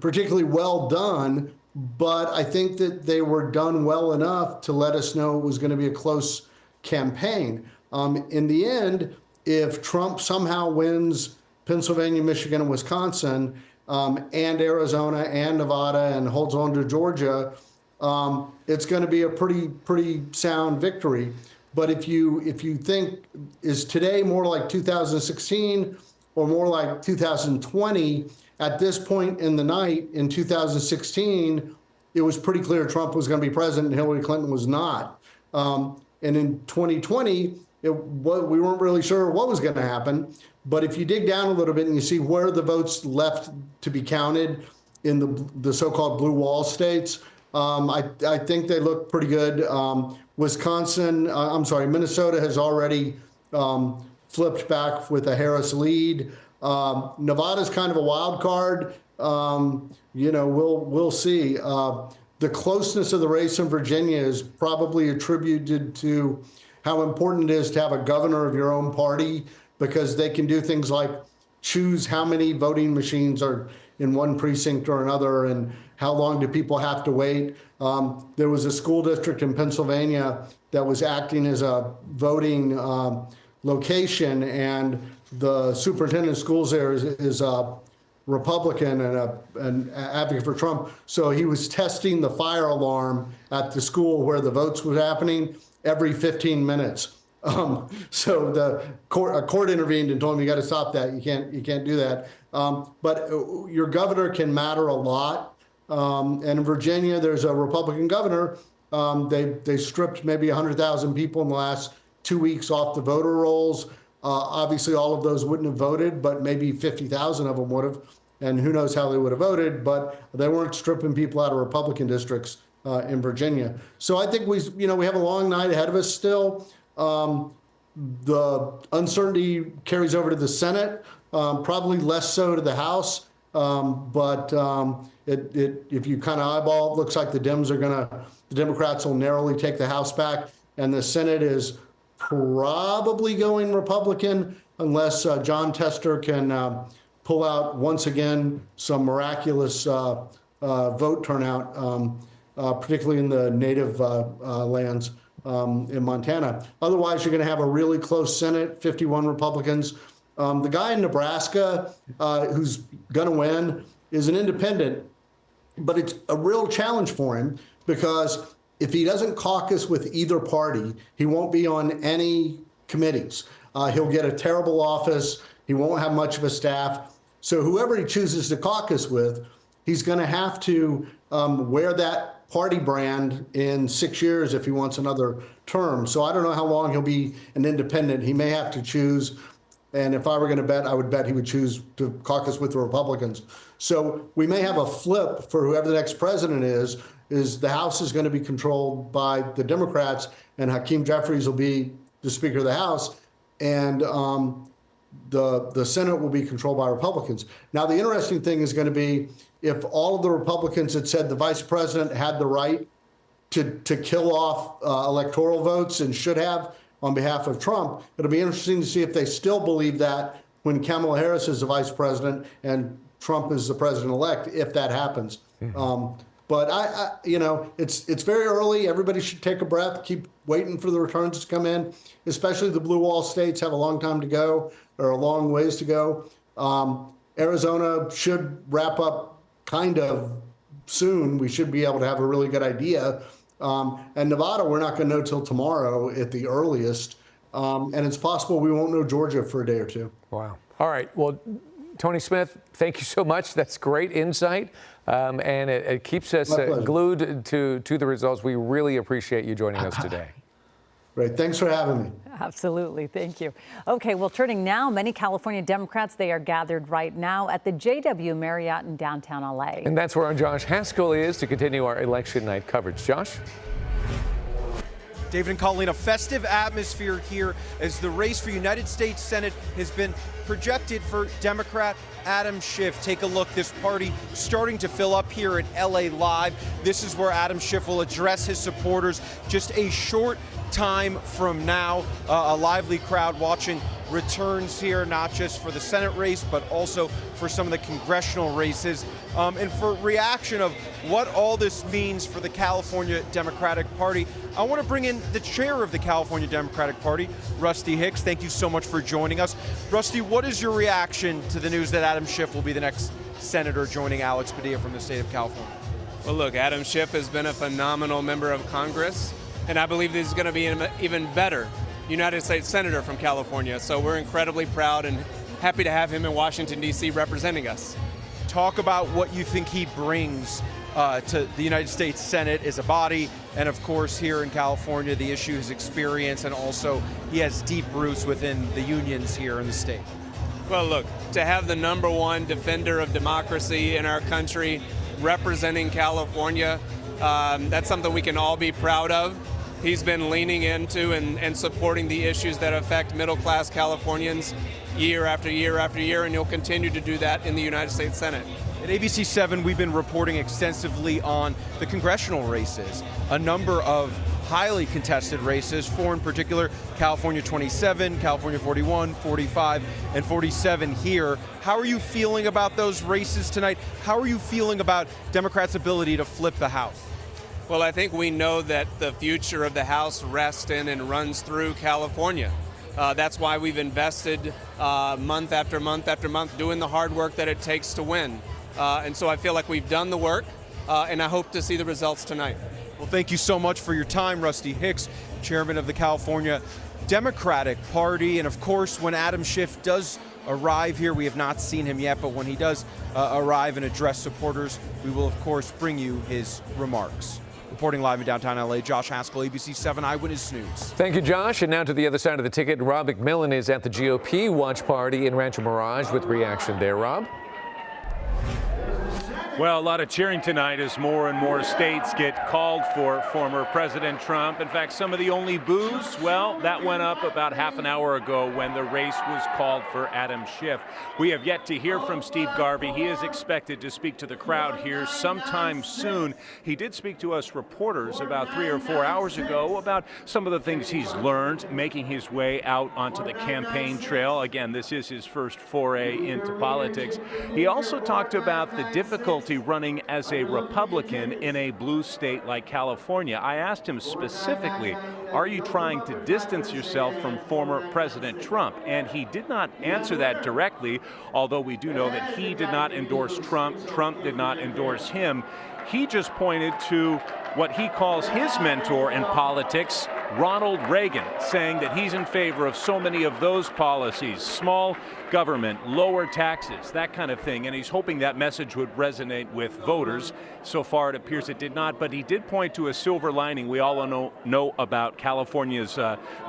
particularly well done, but I think that they were done well enough to let us know it was going to be a close campaign. In the end, if Trump somehow wins Pennsylvania, Michigan, and Wisconsin, and Arizona and Nevada and holds on to Georgia, it's going to be a pretty sound victory. But if you think, is today more like 2016 or more like 2020, at this point in the night in 2016, it was pretty clear Trump was going to be president and Hillary Clinton was not. And in 2020, we weren't really sure what was going to happen. But if you dig down a little bit and you see where the votes left to be counted in the so-called blue wall states, I think they look pretty good. Minnesota has already flipped back with a Harris lead. Nevada's kind of a wild card. We'll see. The closeness of the race in Virginia is probably attributed to how important it is to have a governor of your own party, because they can do things like choose how many voting machines are in one precinct or another and how long do people have to wait. There was a school district in Pennsylvania that was acting as a voting location, and the superintendent of schools there is a Republican and an advocate for Trump. So he was testing the fire alarm at the school where the votes were happening every 15 minutes. So a court intervened and told him, you got to stop that. You can't do that. But your governor can matter a lot. And in Virginia, there's a Republican governor. They stripped maybe 100,000 people in the last 2 weeks off the voter rolls. Obviously, all of those wouldn't have voted, but maybe 50,000 of them would have. And who knows how they would have voted, but they weren't stripping people out of Republican districts in Virginia. So I think we have a long night ahead of us still. The uncertainty carries over to the Senate, probably less so to the House. But if you kind of eyeball, it looks like the Democrats will narrowly take the House back, and the Senate is probably going Republican unless John Tester can pull out once again some miraculous vote turnout, particularly in the native lands in Montana. Otherwise, you're going to have a really close Senate, 51 Republicans. The guy in Nebraska who's going to win is an independent, but it's a real challenge for him because if he doesn't caucus with either party, he won't be on any committees. He'll get a terrible office. He won't have much of a staff. So whoever he chooses to caucus with, he's going to have to wear that party brand in 6 years if he wants another term. So I don't know how long he'll be an independent. He may have to choose And if I were going to bet, I would bet he would choose to caucus with the Republicans. So we may have a flip for whoever the next president is the House is going to be controlled by the Democrats, and Hakeem Jeffries will be the Speaker of the House, and the Senate will be controlled by Republicans. Now, the interesting thing is going to be if all of the Republicans had said the vice president had the right to kill off electoral votes and should have on behalf of Trump, it'll be interesting to see if they still believe that when Kamala Harris is the vice president and Trump is the president-elect, if that happens. But it's very early. Everybody should take a breath, keep waiting for the returns to come in, especially the blue wall states have a long time to go, or a long ways to go. Arizona should wrap up kind of soon. We should be able to have a really good idea. And Nevada, we're not going to know till tomorrow at the earliest. And it's possible we won't know Georgia for a day or two. Wow. All right. Well, Tony Smith, thank you so much. That's great insight. And it keeps us glued to the results. We really appreciate you joining us today. Great. Thanks for having me. Absolutely. Thank you. Okay, well, turning now, many California Democrats, they are gathered right now at the JW Marriott in downtown LA. And that's where our Josh Haskell is to continue our election night coverage. Josh? David and Colleen, a festive atmosphere here as the race for United States Senate has been projected for Democrat Adam Schiff. Take a look, this party starting to fill up here at LA Live. This is where Adam Schiff will address his supporters just a short time from now. A lively crowd watching returns here, not just for the Senate race, but also for some of the congressional races. And for reaction of what all this means for the California Democratic Party, I want to bring in the chair of the California Democratic Party, Rusty Hicks. Thank you so much for joining us. Rusty, what is your reaction to the news that Adam Schiff will be the next senator joining Alex Padilla from the state of California? Well, look, Adam Schiff has been a phenomenal member of Congress, and I believe he's going to be an even better United States Senator from California. So we're incredibly proud and happy to have him in Washington, D.C. representing us. Talk about what you think he brings to the United States Senate as a body, and of course here in California, the issue his experience, and also he has deep roots within the unions here in the state. Well, look, to have the #1 defender of democracy in our country representing California, that's something we can all be proud of. He's been leaning into and supporting the issues that affect middle-class Californians year after year after year, and he'll continue to do that in the United States Senate. At ABC7, we've been reporting extensively on the congressional races, a number of highly contested races, 4 in particular, California 27, California 41, 45, and 47 here. How are you feeling about those races tonight? How are you feeling about Democrats' ability to flip the House? Well, I think we know that the future of the House rests in and runs through California. That's why we've invested month after month after month doing the hard work that it takes to win. And so I feel like we've done the work, and I hope to see the results tonight. Well, thank you so much for your time, Rusty Hicks, chairman of the California Democratic Party. And of course, when Adam Schiff does arrive here, we have not seen him yet, but when he does arrive and address supporters, we will, of course, bring you his remarks. Reporting live in downtown LA, Josh Haskell, ABC7 Eyewitness News. Thank you, Josh. And now to the other side of the ticket, Rob McMillan is at the GOP watch party in Rancho Mirage with reaction there. Rob? Well, a lot of cheering tonight as more and more states get called for former President Trump. In fact, some of the only boos, well, that went up about half an hour ago when the race was called for Adam Schiff. We have yet to hear from Steve Garvey. He is expected to speak to the crowd here sometime soon. He did speak to us reporters about 3 or 4 hours ago about some of the things he's learned making his way out onto the campaign trail. Again, this is his first foray into politics. He also talked about the difficulty running as a Republican in a blue state like California. I asked him specifically, are you trying to distance yourself from former President Trump? And he did not answer that directly, although we do know that he did not endorse Trump. Trump did not endorse him. He just pointed to what he calls his mentor in politics, Ronald Reagan, saying that he's in favor of so many of those policies, small government, lower taxes, that kind of thing, and he's hoping that message would resonate with voters. So far, it appears it did not, but he did point to a silver lining. We all know about California's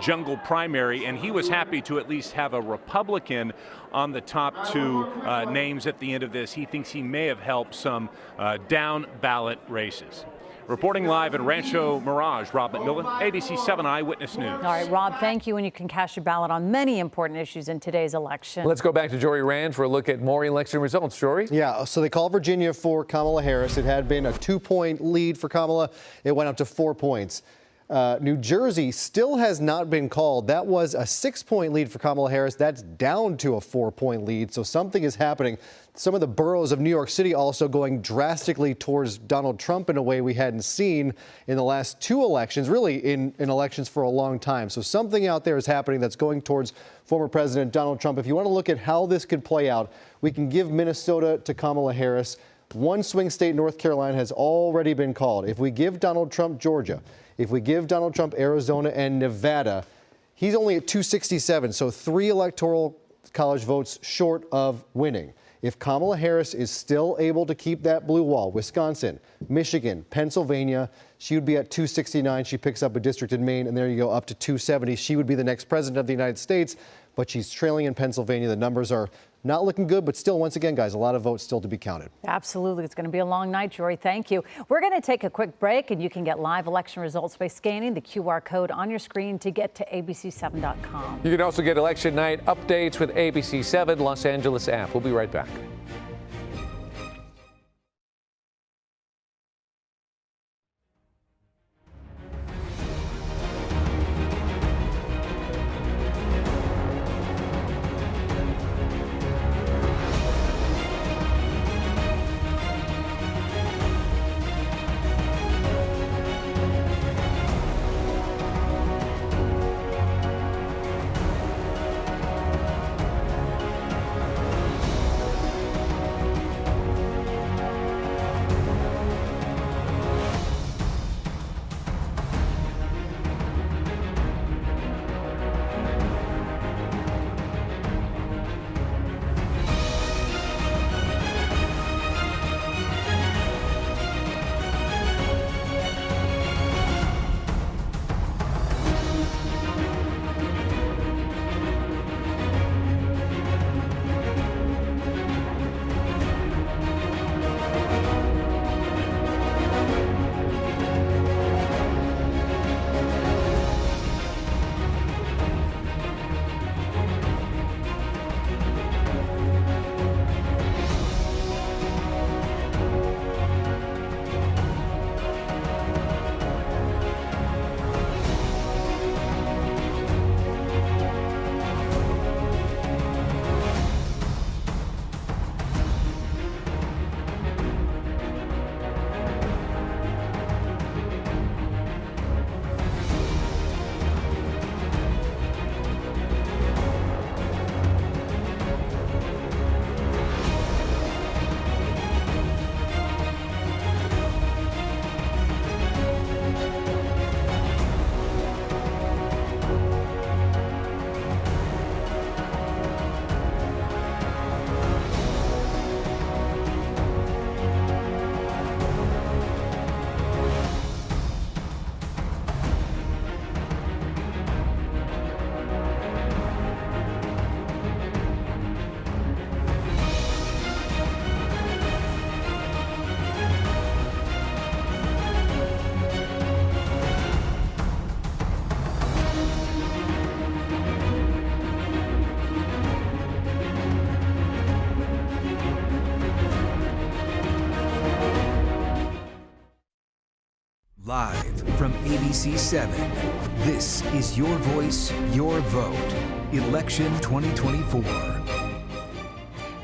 jungle primary, and he was happy to at least have a Republican on the top two names at the end of this. He thinks he may have helped some down ballot races. Reporting live in Rancho Mirage, Rob McMillan, ABC7 Eyewitness News. All right, Rob, thank you. And you can cast your ballot on many important issues in today's election. Let's go back to Jory Rand for a look at more election results. Jory? Yeah, so they called Virginia for Kamala Harris. It had been a 2-point lead for Kamala. It went up to 4 points. New Jersey still has not been called. That was a 6-point lead for Kamala Harris. That's down to a 4-point lead. So something is happening. Some of the boroughs of New York City also going drastically towards Donald Trump in a way we hadn't seen in the last 2 elections, really in elections for a long time. So something out there is happening that's going towards former President Donald Trump. If you want to look at how this could play out, we can give Minnesota to Kamala Harris. One swing state, North Carolina, has already been called. If we give Donald Trump Georgia, if we give Donald Trump Arizona and Nevada, he's only at 267, so 3 electoral college votes short of winning. If Kamala Harris is still able to keep that blue wall, Wisconsin, Michigan, Pennsylvania, she would be at 269. She picks up a district in Maine, and there you go, up to 270. She would be the next president of the United States, but she's trailing in Pennsylvania. The numbers are not looking good, but still, once again, guys, a lot of votes still to be counted. Absolutely. It's going to be a long night, Jory. Thank you. We're going to take a quick break, and you can get live election results by scanning the QR code on your screen to get to ABC7.com. You can also get election night updates with ABC7 Los Angeles app. We'll be right back. Live from ABC7, this is Your Voice, Your Vote, Election 2024.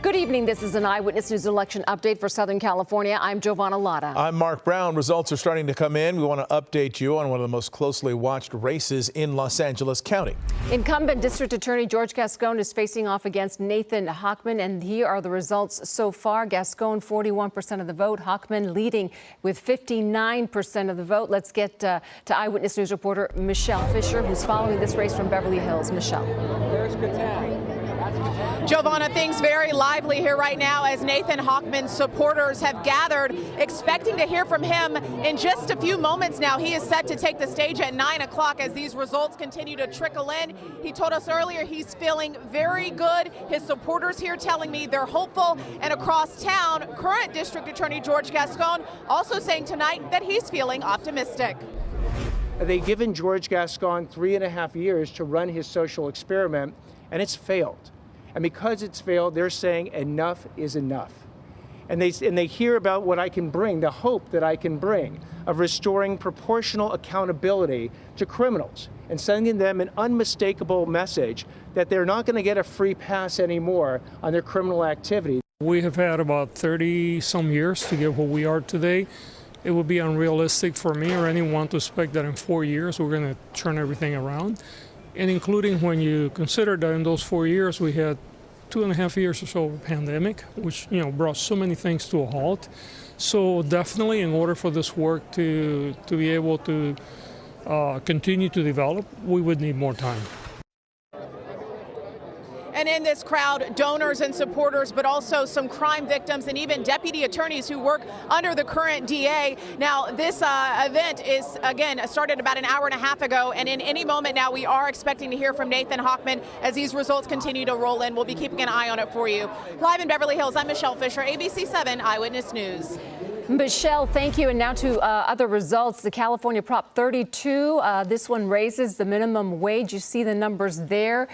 Good evening. This is an Eyewitness News election update for Southern California. I'm Giovanna Lotta. I'm Mark Brown. Results are starting to come in. We want to update you on one of the most closely watched races in Los Angeles County. Incumbent District Attorney George Gascon is facing off against Nathan Hochman, and here are the results so far. Gascon, 41% of the vote. Hochman leading with 59% of the vote. Let's get to Eyewitness News reporter Michelle Fisher, who's following this race from Beverly Hills. Michelle. There's Katal. Giovanna, things very lively here right now as Nathan Hochman's supporters have gathered, expecting to hear from him in just a few moments now. He is set to take the stage at 9 o'clock as these results continue to trickle in. He told us earlier he's feeling very good. His supporters here telling me they're hopeful. And across town, current District Attorney George Gascon also saying tonight that he's feeling optimistic. They've given George Gascon 3.5 years to run his social experiment, and it's failed. And because it's failed, they're saying enough is enough. And they hear about what I can bring, the hope that I can bring of restoring proportional accountability to criminals and sending them an unmistakable message that they're not going to get a free pass anymore on their criminal activity. We have had about 30 some years to get where we are today. It would be unrealistic for me or anyone to expect that in 4 years we're going to turn everything around. And including when you consider that in those 4 years we had 2.5 years or so of a pandemic, which brought so many things to a halt. So definitely, in order for this work to be able to continue to develop, we would need more time. And in this crowd, donors and supporters, but also some crime victims and even deputy attorneys who work under the current DA. Now, this event is, again, started about an hour and a half ago, and in any moment now we are expecting to hear from Nathan Hochman as these results continue to roll in. We'll be keeping an eye on it for you. Live in Beverly Hills, I'm Michelle Fisher, ABC7 Eyewitness News. Michelle, thank you. And now to other results. The California Prop 32, this one raises the minimum wage. You see the numbers there.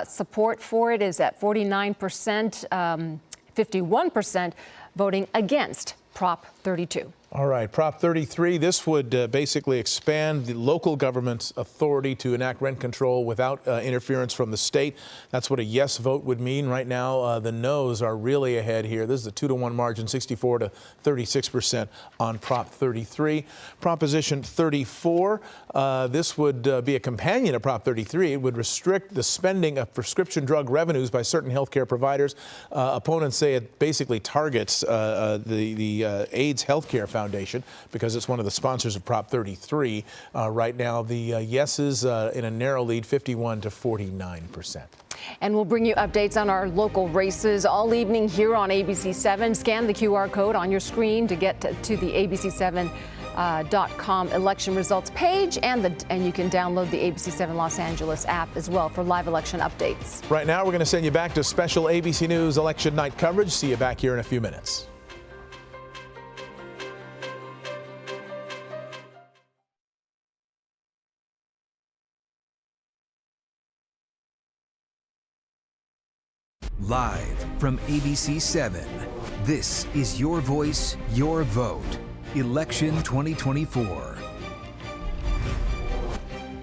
Support for it is at 49%, 51% voting against Prop 32. All right, Prop 33, this would basically expand the local government's authority to enact rent control without interference from the state. That's what a yes vote would mean. Right now, the no's are really ahead here. This is a 2-to-1 margin, 64 to 36% on Prop 33. Proposition 34, this would be a companion to Prop 33. It would restrict the spending of prescription drug revenues by certain healthcare providers. Opponents say it basically targets the AIDS Healthcare Foundation because it's one of the sponsors of Prop 33. Right now, the yeses in a narrow lead, 51 to 49%. And we'll bring you updates on our local races all evening here on ABC7. Scan the QR code on your screen to get to the ABC7.com election results page, and you can download the ABC7 Los Angeles app as well for live election updates. Right now, we're going to send you back to special ABC News election night coverage. See you back here in a few minutes. Live from ABC7, this is Your Voice, Your Vote, Election 2024.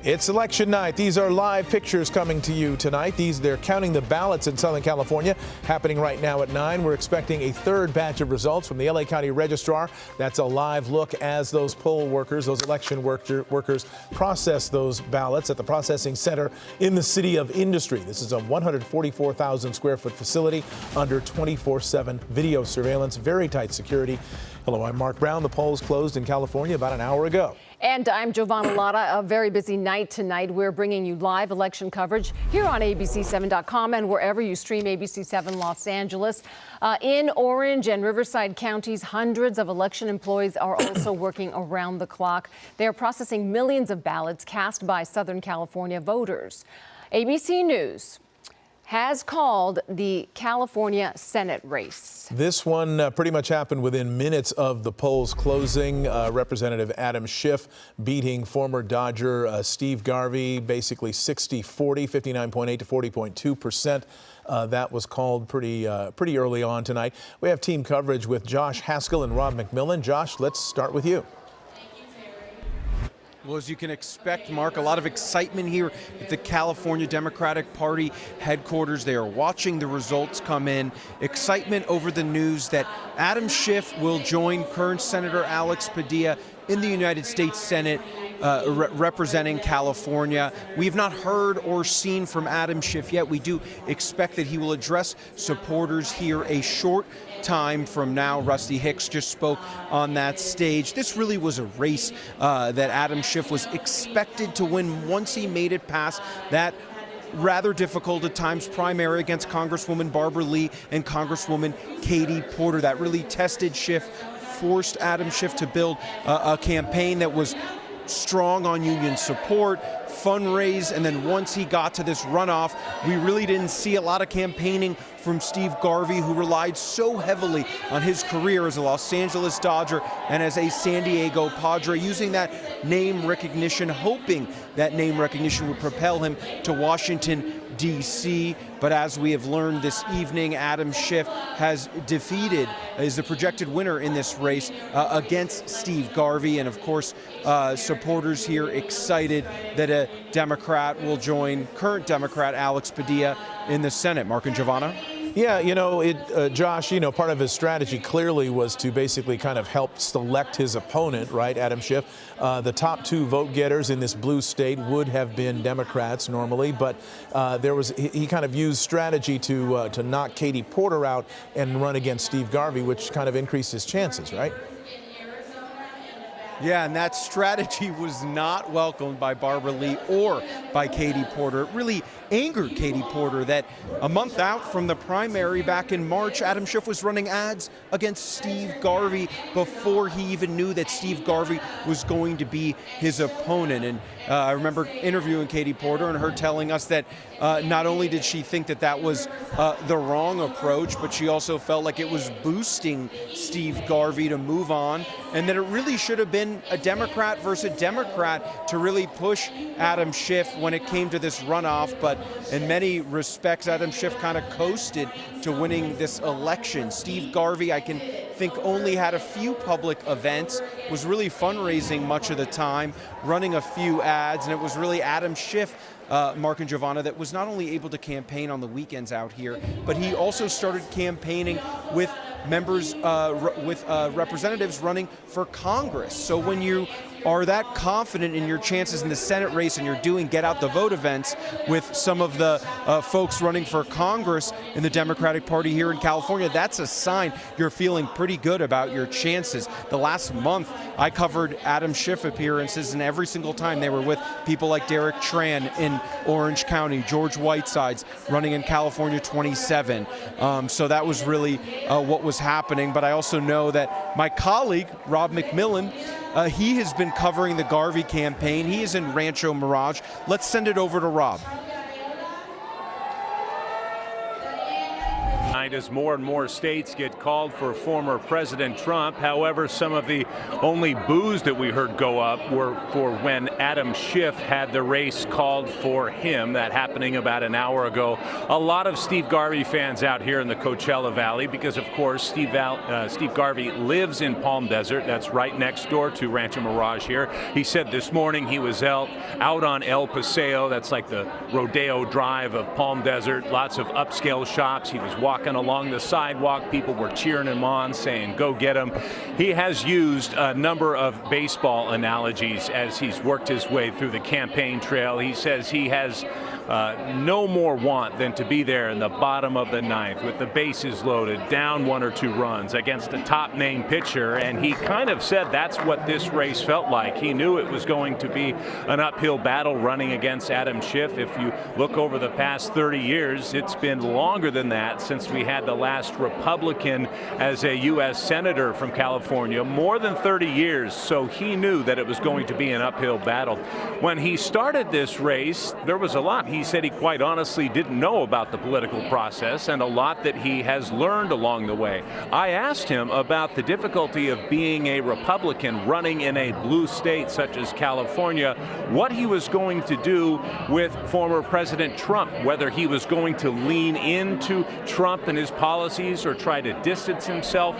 It's election night. These are live pictures coming to you tonight. They're counting the ballots in Southern California, happening right now at 9. We're expecting a third batch of results from the LA County Registrar. That's a live look as those poll workers, those election workers process those ballots at the processing center in the City of Industry. This is a 144,000 square foot facility under 24/7 video surveillance, very tight security. Hello, I'm Mark Brown. The polls closed in California about an hour ago. And I'm Giovanna Lotta. A very busy night tonight. We're bringing you live election coverage here on ABC7.com and wherever you stream ABC7 Los Angeles. In Orange and Riverside counties, hundreds of election employees are also working around the clock. They are processing millions of ballots cast by Southern California voters. ABC News has called the California Senate race. This one pretty much happened within minutes of the polls closing. Representative Adam Schiff beating former Dodger Steve Garvey, basically 60-40, 59.8 to 40.2%. That was called pretty early on tonight. We have team coverage with Josh Haskell and Rob McMillan. Josh, let's start with you. Well, as you can expect, Mark, a lot of excitement here at the California Democratic Party headquarters. They are watching the results come in. Excitement over the news that Adam Schiff will join current Senator Alex Padilla in the United States Senate, representing California. We have not heard or seen from Adam Schiff yet. We do expect that he will address supporters here a short time from now. Rusty Hicks just spoke on that stage. This really was a race that Adam Schiff was expected to win once he made it past that rather difficult at times primary against Congresswoman Barbara Lee and Congresswoman Katie Porter. That really tested Schiff, forced Adam Schiff to build a campaign that was strong on union support, fundraise, and then once he got to this runoff, we really didn't see a lot of campaigning from Steve Garvey, who relied so heavily on his career as a Los Angeles Dodger and as a San Diego Padre, using that name recognition, hoping that name recognition would propel him to Washington, D.C. But as we have learned this evening, Adam Schiff is the projected winner in this race against Steve Garvey. And of course, supporters here excited that a Democrat will join current Democrat Alex Padilla in the Senate. Mark and Giovanna? Yeah, Josh, part of his strategy clearly was to basically kind of help select his opponent, right, Adam Schiff. The top two vote getters in this blue state would have been Democrats normally, but he kind of used strategy to knock Katie Porter out and run against Steve Garvey, which kind of increased his chances, right? Yeah, and that strategy was not welcomed by Barbara Lee or by Katie Porter. It really angered Katie Porter that a month out from the primary back in March, Adam Schiff was running ads against Steve Garvey before he even knew that Steve Garvey was going to be his opponent. And I remember interviewing Katie Porter and her telling us that not only did she think that that was the wrong approach, but she also felt like it was boosting Steve Garvey to move on, and that it really should have been a Democrat versus a Democrat to really push Adam Schiff when it came to this runoff. But in many respects, Adam Schiff kind of coasted to winning this election. Steve Garvey, I can think, only had a few public events, was really fundraising much of the time, running a few ads, and it was really Adam Schiff, Mark and Giovanna, that was not only able to campaign on the weekends out here, but he also started campaigning with members, representatives running for Congress. So when you are that confident in your chances in the Senate race and you're doing get out the vote events with some of the folks running for Congress in the Democratic Party here in California, that's a sign you're feeling pretty good about your chances. The last month, I covered Adam Schiff appearances, and every single time they were with people like Derek Tran in Orange County, George Whitesides running in California 27. So that was really what was happening. But I also know that my colleague, Rob McMillan, he has been covering the Garvey campaign. He is in Rancho Mirage. Let's send it over to Rob. As more and more states get called for former President Trump. However, some of the only boos that we heard go up were for when Adam Schiff had the race called for him. That happening about an hour ago. A lot of Steve Garvey fans out here in the Coachella Valley because, of course, Steve Garvey lives in Palm Desert. That's right next door to Rancho Mirage here. He said this morning he was out on El Paseo. That's like the Rodeo Drive of Palm Desert. Lots of upscale shops. He was walking along the sidewalk. People were cheering him on, saying, go get him. He has used a number of baseball analogies as he's worked his way through the campaign trail. He says he has no more want than to be there in the bottom of the ninth with the bases loaded, down 1 or 2 runs against a top name pitcher. And he kind of said that's what this race felt like. He knew it was going to be an uphill battle running against Adam Schiff. If you look over the past 30 years, it's been longer than that since we had the last Republican as a U.S. Senator from California, more than 30 years. So he knew that it was going to be an uphill battle. When he started this race, there was a lot. he said he quite honestly didn't know about the political process and a lot that he has learned along the way. I asked him about the difficulty of being a Republican running in a blue state such as California, what he was going to do with former President Trump, whether he was going to lean into Trump and his policies or try to distance himself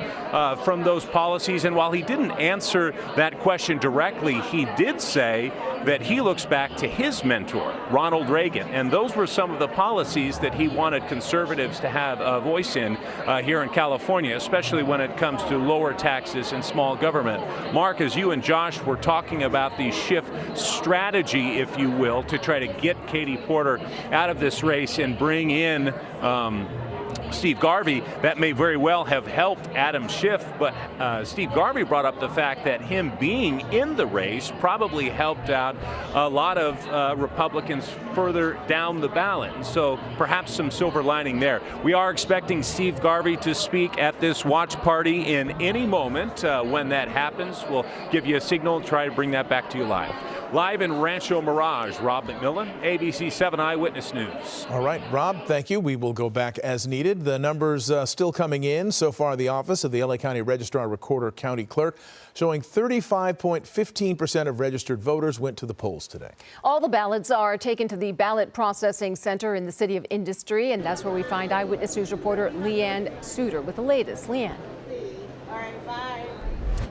from those policies. And while he didn't answer that question directly, he did say that he looks back to his mentor, Ronald Reagan, and those were some of the policies that he wanted conservatives to have a voice in here in California, especially when it comes to lower taxes and small government. Mark, as you and Josh were talking about the shift strategy, if you will, to try to get Katie Porter out of this race and bring in Steve Garvey, that may very well have helped Adam Schiff, but Steve Garvey brought up the fact that him being in the race probably helped out a lot of Republicans further down the ballot. So perhaps some silver lining there. We are expecting Steve Garvey to speak at this watch party in any moment. When that happens, we'll give you a signal and try to bring that back to you live. Live in Rancho Mirage, Rob McMillan, ABC7 Eyewitness News. All right, Rob, thank you. We will go back as needed. The numbers still coming in. So far, the office of the LA County Registrar, Recorder, County Clerk showing 35.15% of registered voters went to the polls today. All the ballots are taken to the Ballot Processing Center in the City of Industry, and that's where we find Eyewitness News reporter Leanne Suter with the latest. Leanne. All right, bye.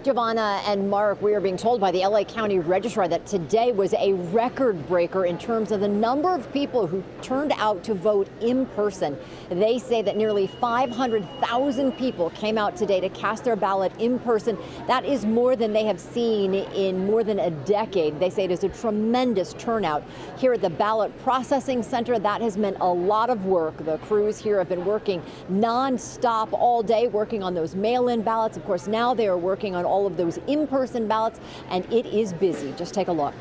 Giovanna and Mark, we are being told by the LA County Registrar that today was a record breaker in terms of the number of people who turned out to vote in person. They say that nearly 500,000 people came out today to cast their ballot in person. That is more than they have seen in more than a decade. They say it is a tremendous turnout. Here at the Ballot Processing Center, that has meant a lot of work. The crews here have been working non-stop all day, working on those mail-in ballots. Of course, now they are working on all of those in-person ballots, and it is busy. Just take a look.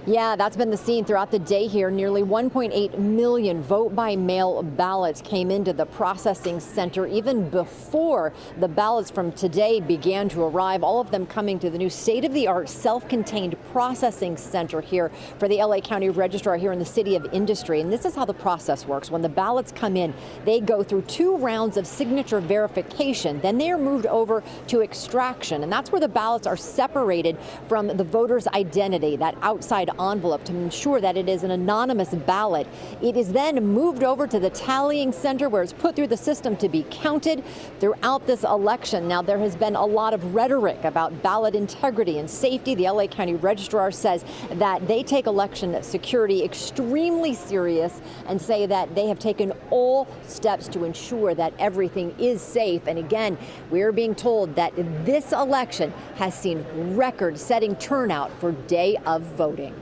Yeah, that's been the scene throughout the day here. Nearly 1.8 million vote-by-mail ballots came into the processing center even before the ballots from today began to arrive, all of them coming to the new state-of-the-art self-contained processing center here for the LA County Registrar here in the City of Industry. And this is how the process works. When the ballots come in, they go through 2 rounds of signature verification. Then they are moved over to extraction, and that's where the ballots are separated from the voter's identity, that outside envelope, to ensure that it is an anonymous ballot. It is then moved over to the tallying center where it's put through the system to be counted throughout this election. Now, there has been a lot of rhetoric about ballot integrity and safety. The LA County Registrar says that they take election security extremely serious and say that they have taken all steps to ensure that everything is safe. And again, we are being told that this election has seen record-setting turnout for day of voting.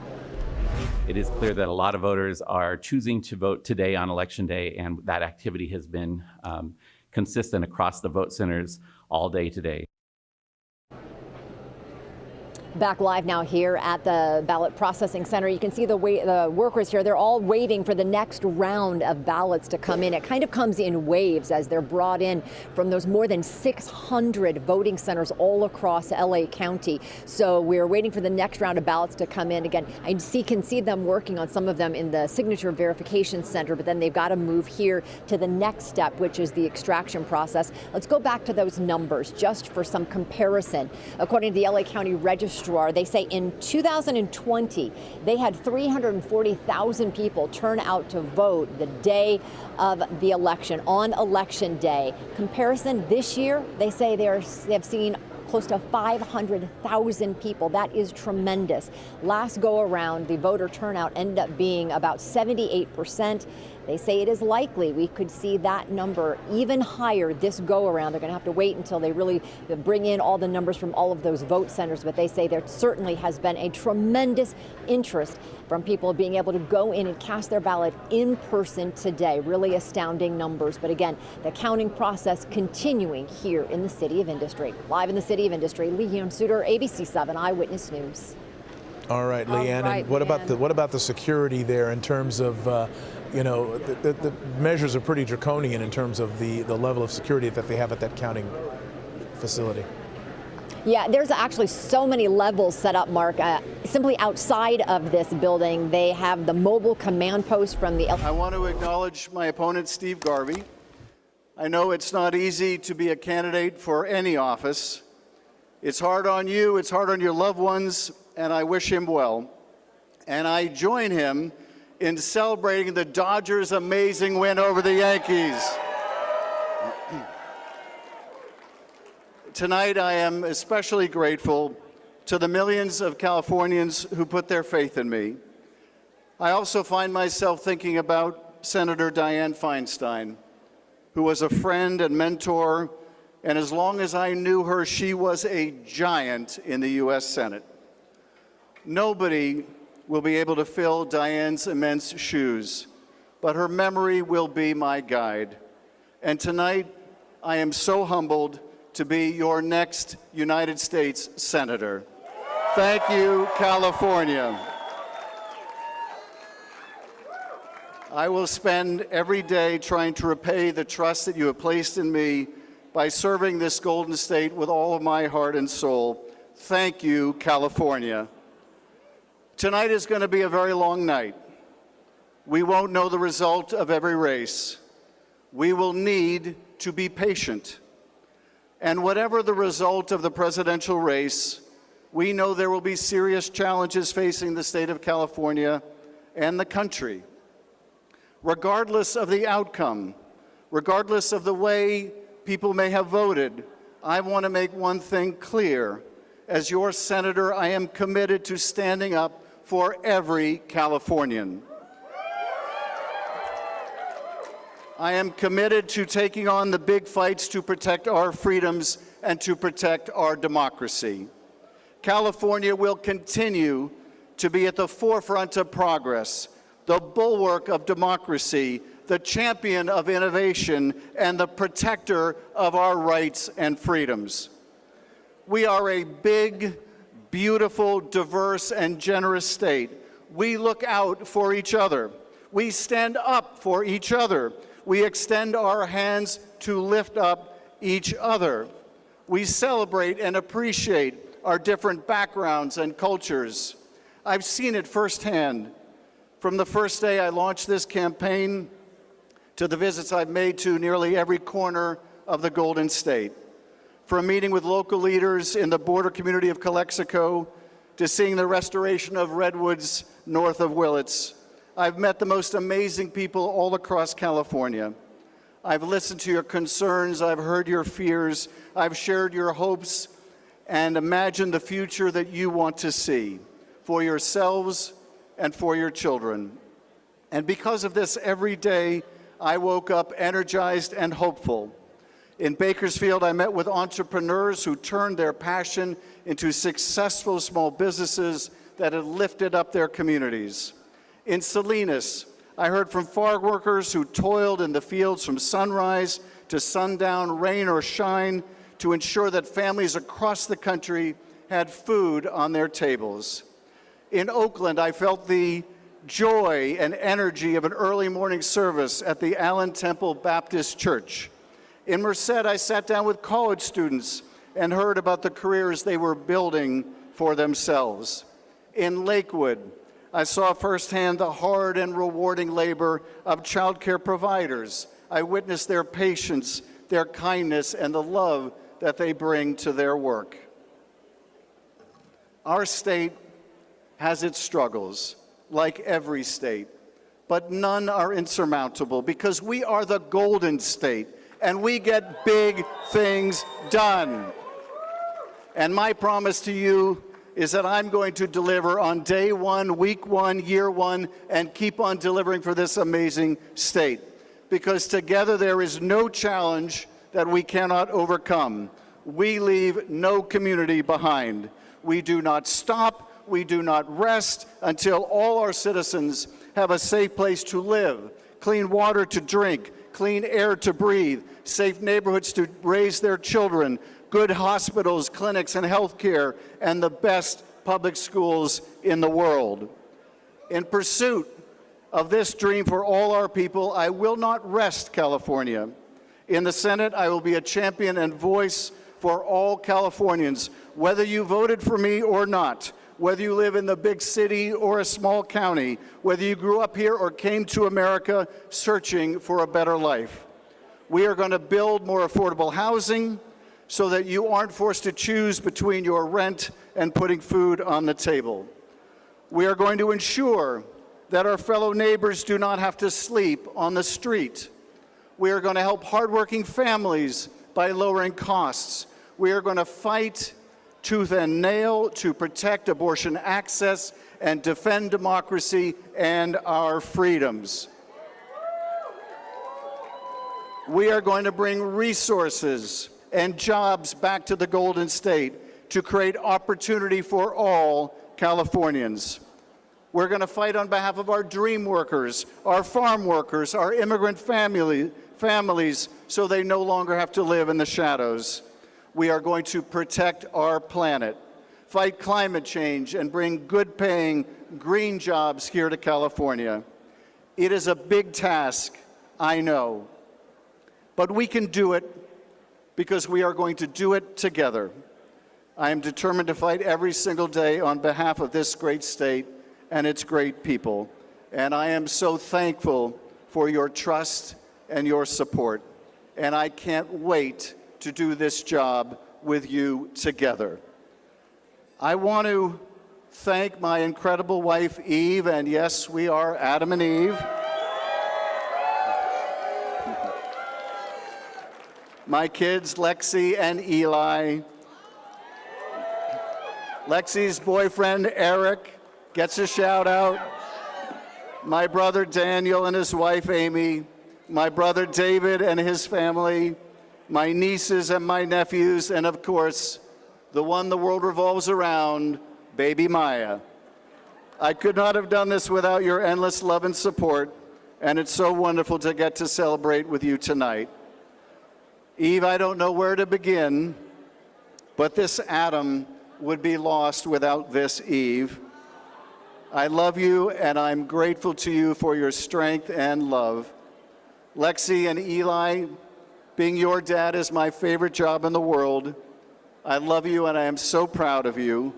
It is clear that a lot of voters are choosing to vote today on Election Day, and that activity has been consistent across the vote centers all day today. Back live now here at the Ballot Processing Center. You can see the workers here. They're all waiting for the next round of ballots to come in. It kind of comes in waves as they're brought in from those more than 600 voting centers all across LA County. So we're waiting for the next round of ballots to come in. Again, I can see them working on some of them in the signature verification center, but then they've got to move here to the next step, which is the extraction process. Let's go back to those numbers just for some comparison. According to the LA County Registrar, they say in 2020, they had 340,000 people turn out to vote the day of the election, on Election Day. Comparison this year, they say they have seen close to 500,000 people. That is tremendous. Last go around, the voter turnout ended up being about 78%. They say it is likely we could see that number even higher this go around. They're going to have to wait until they really bring in all the numbers from all of those vote centers. But they say there certainly has been a tremendous interest from people being able to go in and cast their ballot in person today. Really astounding numbers. But again, the counting process continuing here in the City of Industry. Live in the City of Industry, Leanne Suter, ABC7 Eyewitness News. All right, Leanne. And what about the security there in terms of you know, the measures are pretty draconian in terms of the level of security that they have at that counting facility? Yeah, there's actually so many levels set up, Mark. Simply outside of this building, they have the mobile command post from the... I want to acknowledge my opponent, Steve Garvey. I know it's not easy to be a candidate for any office. It's hard on you, it's hard on your loved ones, and I wish him well. And I join him in celebrating the Dodgers' amazing win over the Yankees. Tonight, I am especially grateful to the millions of Californians who put their faith in me. I also find myself thinking about Senator Dianne Feinstein, who was a friend and mentor, and as long as I knew her, she was a giant in the U.S. Senate. Nobody will be able to fill Dianne's immense shoes, but her memory will be my guide. And tonight, I am so humbled to be your next United States Senator. Thank you, California. I will spend every day trying to repay the trust that you have placed in me by serving this golden state with all of my heart and soul. Thank you, California. Tonight is going to be a very long night. We won't know the result of every race. We will need to be patient. And whatever the result of the presidential race, we know there will be serious challenges facing the state of California and the country. Regardless of the outcome, regardless of the way people may have voted, I want to make one thing clear. As your senator, I am committed to standing up for every Californian. I am committed to taking on the big fights to protect our freedoms and to protect our democracy. California will continue to be at the forefront of progress, the bulwark of democracy, the champion of innovation, and the protector of our rights and freedoms. We are a big, beautiful, diverse, and generous state. We look out for each other. We stand up for each other. We extend our hands to lift up each other. We celebrate and appreciate our different backgrounds and cultures. I've seen it firsthand. From the first day I launched this campaign to the visits I've made to nearly every corner of the Golden State. From meeting with local leaders in the border community of Calexico to seeing the restoration of redwoods north of Willits, I've met the most amazing people all across California. I've listened to your concerns, I've heard your fears, I've shared your hopes, and imagined the future that you want to see for yourselves and for your children. And because of this, every day I woke up energized and hopeful. In Bakersfield, I met with entrepreneurs who turned their passion into successful small businesses that had lifted up their communities. In Salinas, I heard from farm workers who toiled in the fields from sunrise to sundown, rain or shine, to ensure that families across the country had food on their tables. In Oakland, I felt the joy and energy of an early morning service at the Allen Temple Baptist Church. In Merced, I sat down with college students and heard about the careers they were building for themselves. In Lakewood, I saw firsthand the hard and rewarding labor of child care providers. I witnessed their patience, their kindness, and the love that they bring to their work. Our state has its struggles, like every state, but none are insurmountable because we are the Golden State and we get big things done. And my promise to you is that I'm going to deliver on day one, week one, year one, and keep on delivering for this amazing state. Because together there is no challenge that we cannot overcome. We leave no community behind. We do not stop, we do not rest until all our citizens have a safe place to live, clean water to drink, clean air to breathe, safe neighborhoods to raise their children, good hospitals, clinics, and health care, and the best public schools in the world. In pursuit of this dream for all our people, I will not rest, California. In the Senate, I will be a champion and voice for all Californians, whether you voted for me or not, whether you live in the big city or a small county, whether you grew up here or came to America searching for a better life. We are going to build more affordable housing so that you aren't forced to choose between your rent and putting food on the table. We are going to ensure that our fellow neighbors do not have to sleep on the street. We are going to help hardworking families by lowering costs. We are going to fight tooth and nail to protect abortion access and defend democracy and our freedoms. We are going to bring resources and jobs back to the Golden State to create opportunity for all Californians. We're going to fight on behalf of our dream workers, our farm workers, our immigrant families, so they no longer have to live in the shadows. We are going to protect our planet, fight climate change, and bring good-paying green jobs here to California. It is a big task, I know, but we can do it because we are going to do it together. I am determined to fight every single day on behalf of this great state and its great people, and I am so thankful for your trust and your support, and I can't wait to do this job with you together. I want to thank my incredible wife, Eve, and yes, we are Adam and Eve. My kids, Lexi and Eli. Lexi's boyfriend, Eric, gets a shout out. My brother, Daniel, and his wife, Amy. My brother, David, and his family. My nieces and my nephews, and of course, the one the world revolves around, baby Maya. I could not have done this without your endless love and support, and it's so wonderful to get to celebrate with you tonight. Eve, I don't know where to begin, but this Adam would be lost without this Eve. I love you, and I'm grateful to you for your strength and love. Lexi and Eli, being your dad is my favorite job in the world. I love you, and I am so proud of you.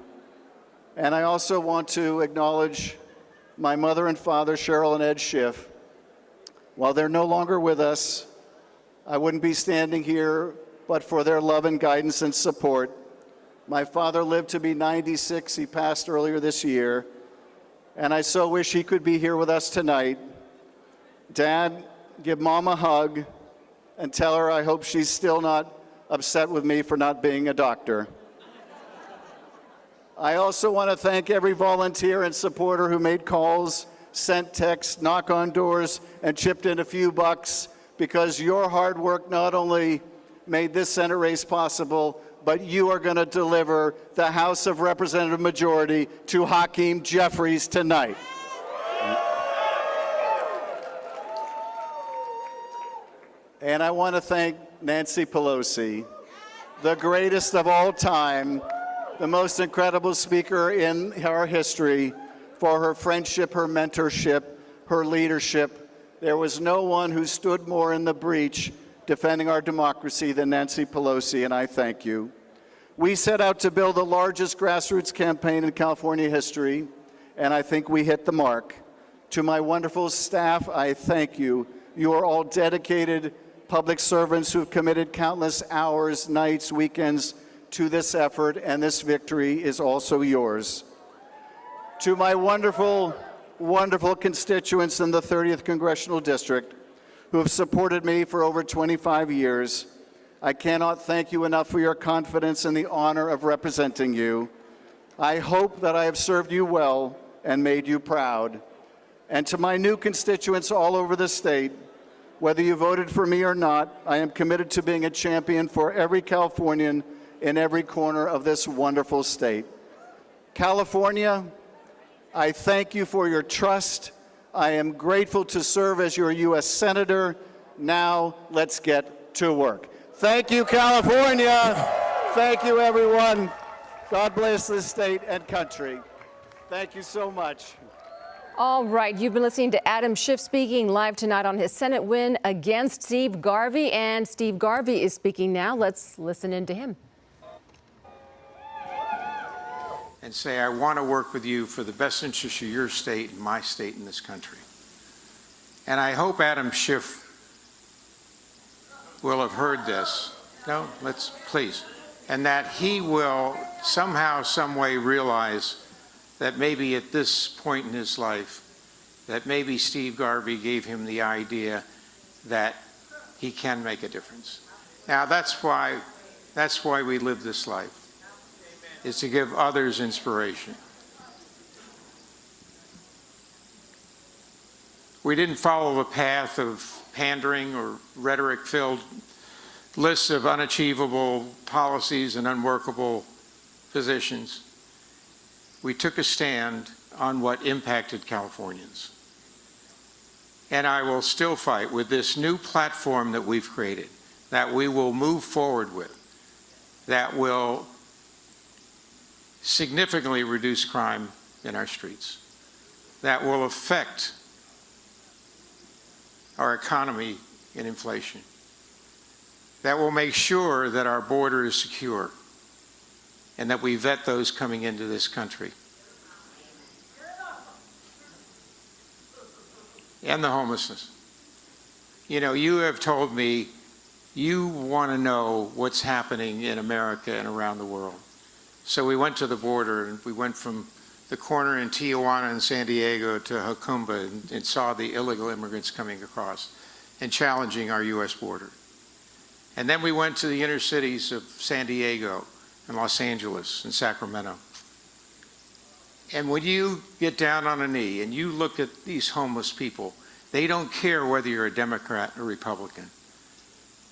And I also want to acknowledge my mother and father, Cheryl and Ed Schiff. While they're no longer with us, I wouldn't be standing here but for their love and guidance and support. My father lived to be 96. He passed earlier this year. And I so wish he could be here with us tonight. Dad, give Mom a hug and tell her I hope she's still not upset with me for not being a doctor. I also want to thank every volunteer and supporter who made calls, sent texts, knocked on doors, and chipped in a few bucks, because your hard work not only made this Senate race possible, but you are going to deliver the House of Representative majority to Hakeem Jeffries tonight. And I want to thank Nancy Pelosi, the greatest of all time, the most incredible speaker in our history, for her friendship, her mentorship, her leadership. There was no one who stood more in the breach defending our democracy than Nancy Pelosi, and I thank you. We set out to build the largest grassroots campaign in California history, and I think we hit the mark. To my wonderful staff, I thank you. You are all dedicated public servants who have committed countless hours, nights, weekends to this effort, and this victory is also yours. To my wonderful, wonderful constituents in the 30th Congressional District who have supported me for over 25 years, I cannot thank you enough for your confidence and the honor of representing you. I hope that I have served you well and made you proud. And to my new constituents all over the state, whether you voted for me or not, I am committed to being a champion for every Californian in every corner of this wonderful state. California, I thank you for your trust. I am grateful to serve as your U.S. Senator. Now, let's get to work. Thank you, California. Thank you, everyone. God bless this state and country. Thank you so much. All right, you've been listening to Adam Schiff speaking live tonight on his Senate win against Steve Garvey, and Steve Garvey is speaking now. Let's listen in to him. and say, I want to work with you for the best interest of your state and my state in this country. And I hope Adam Schiff will have heard this. No, please. And that he will somehow, some way realize that maybe at this point in his life, that maybe Steve Garvey gave him the idea that he can make a difference. Now, that's why we live this life, is to give others inspiration. We didn't follow the path of pandering or rhetoric-filled lists of unachievable policies and unworkable positions. We took a stand on what impacted Californians. And I will still fight with this new platform that we've created, that we will move forward with, that will significantly reduce crime in our streets, that will affect our economy and inflation, that will make sure that our border is secure and that we vet those coming into this country. And the homelessness. You know, you have told me you want to know what's happening in America and around the world. So we went to the border, and we went from the corner in Tijuana and San Diego to Jacumba and saw the illegal immigrants coming across and challenging our U.S. border. And then we went to the inner cities of San Diego and Los Angeles and Sacramento. And when you get down on a knee and you look at these homeless people, they don't care whether you're a Democrat or Republican.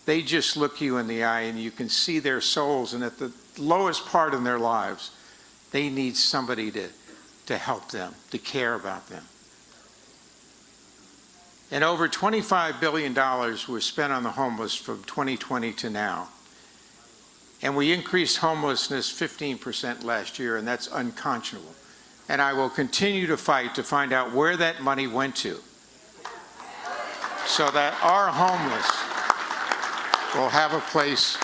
They just look you in the eye and you can see their souls, and at the lowest part in their lives, they need somebody to help them, to care about them. And over $25 billion was spent on the homeless from 2020 to now. And we increased homelessness 15% last year, and that's unconscionable. And I will continue to fight to find out where that money went to, so that our homeless will have a place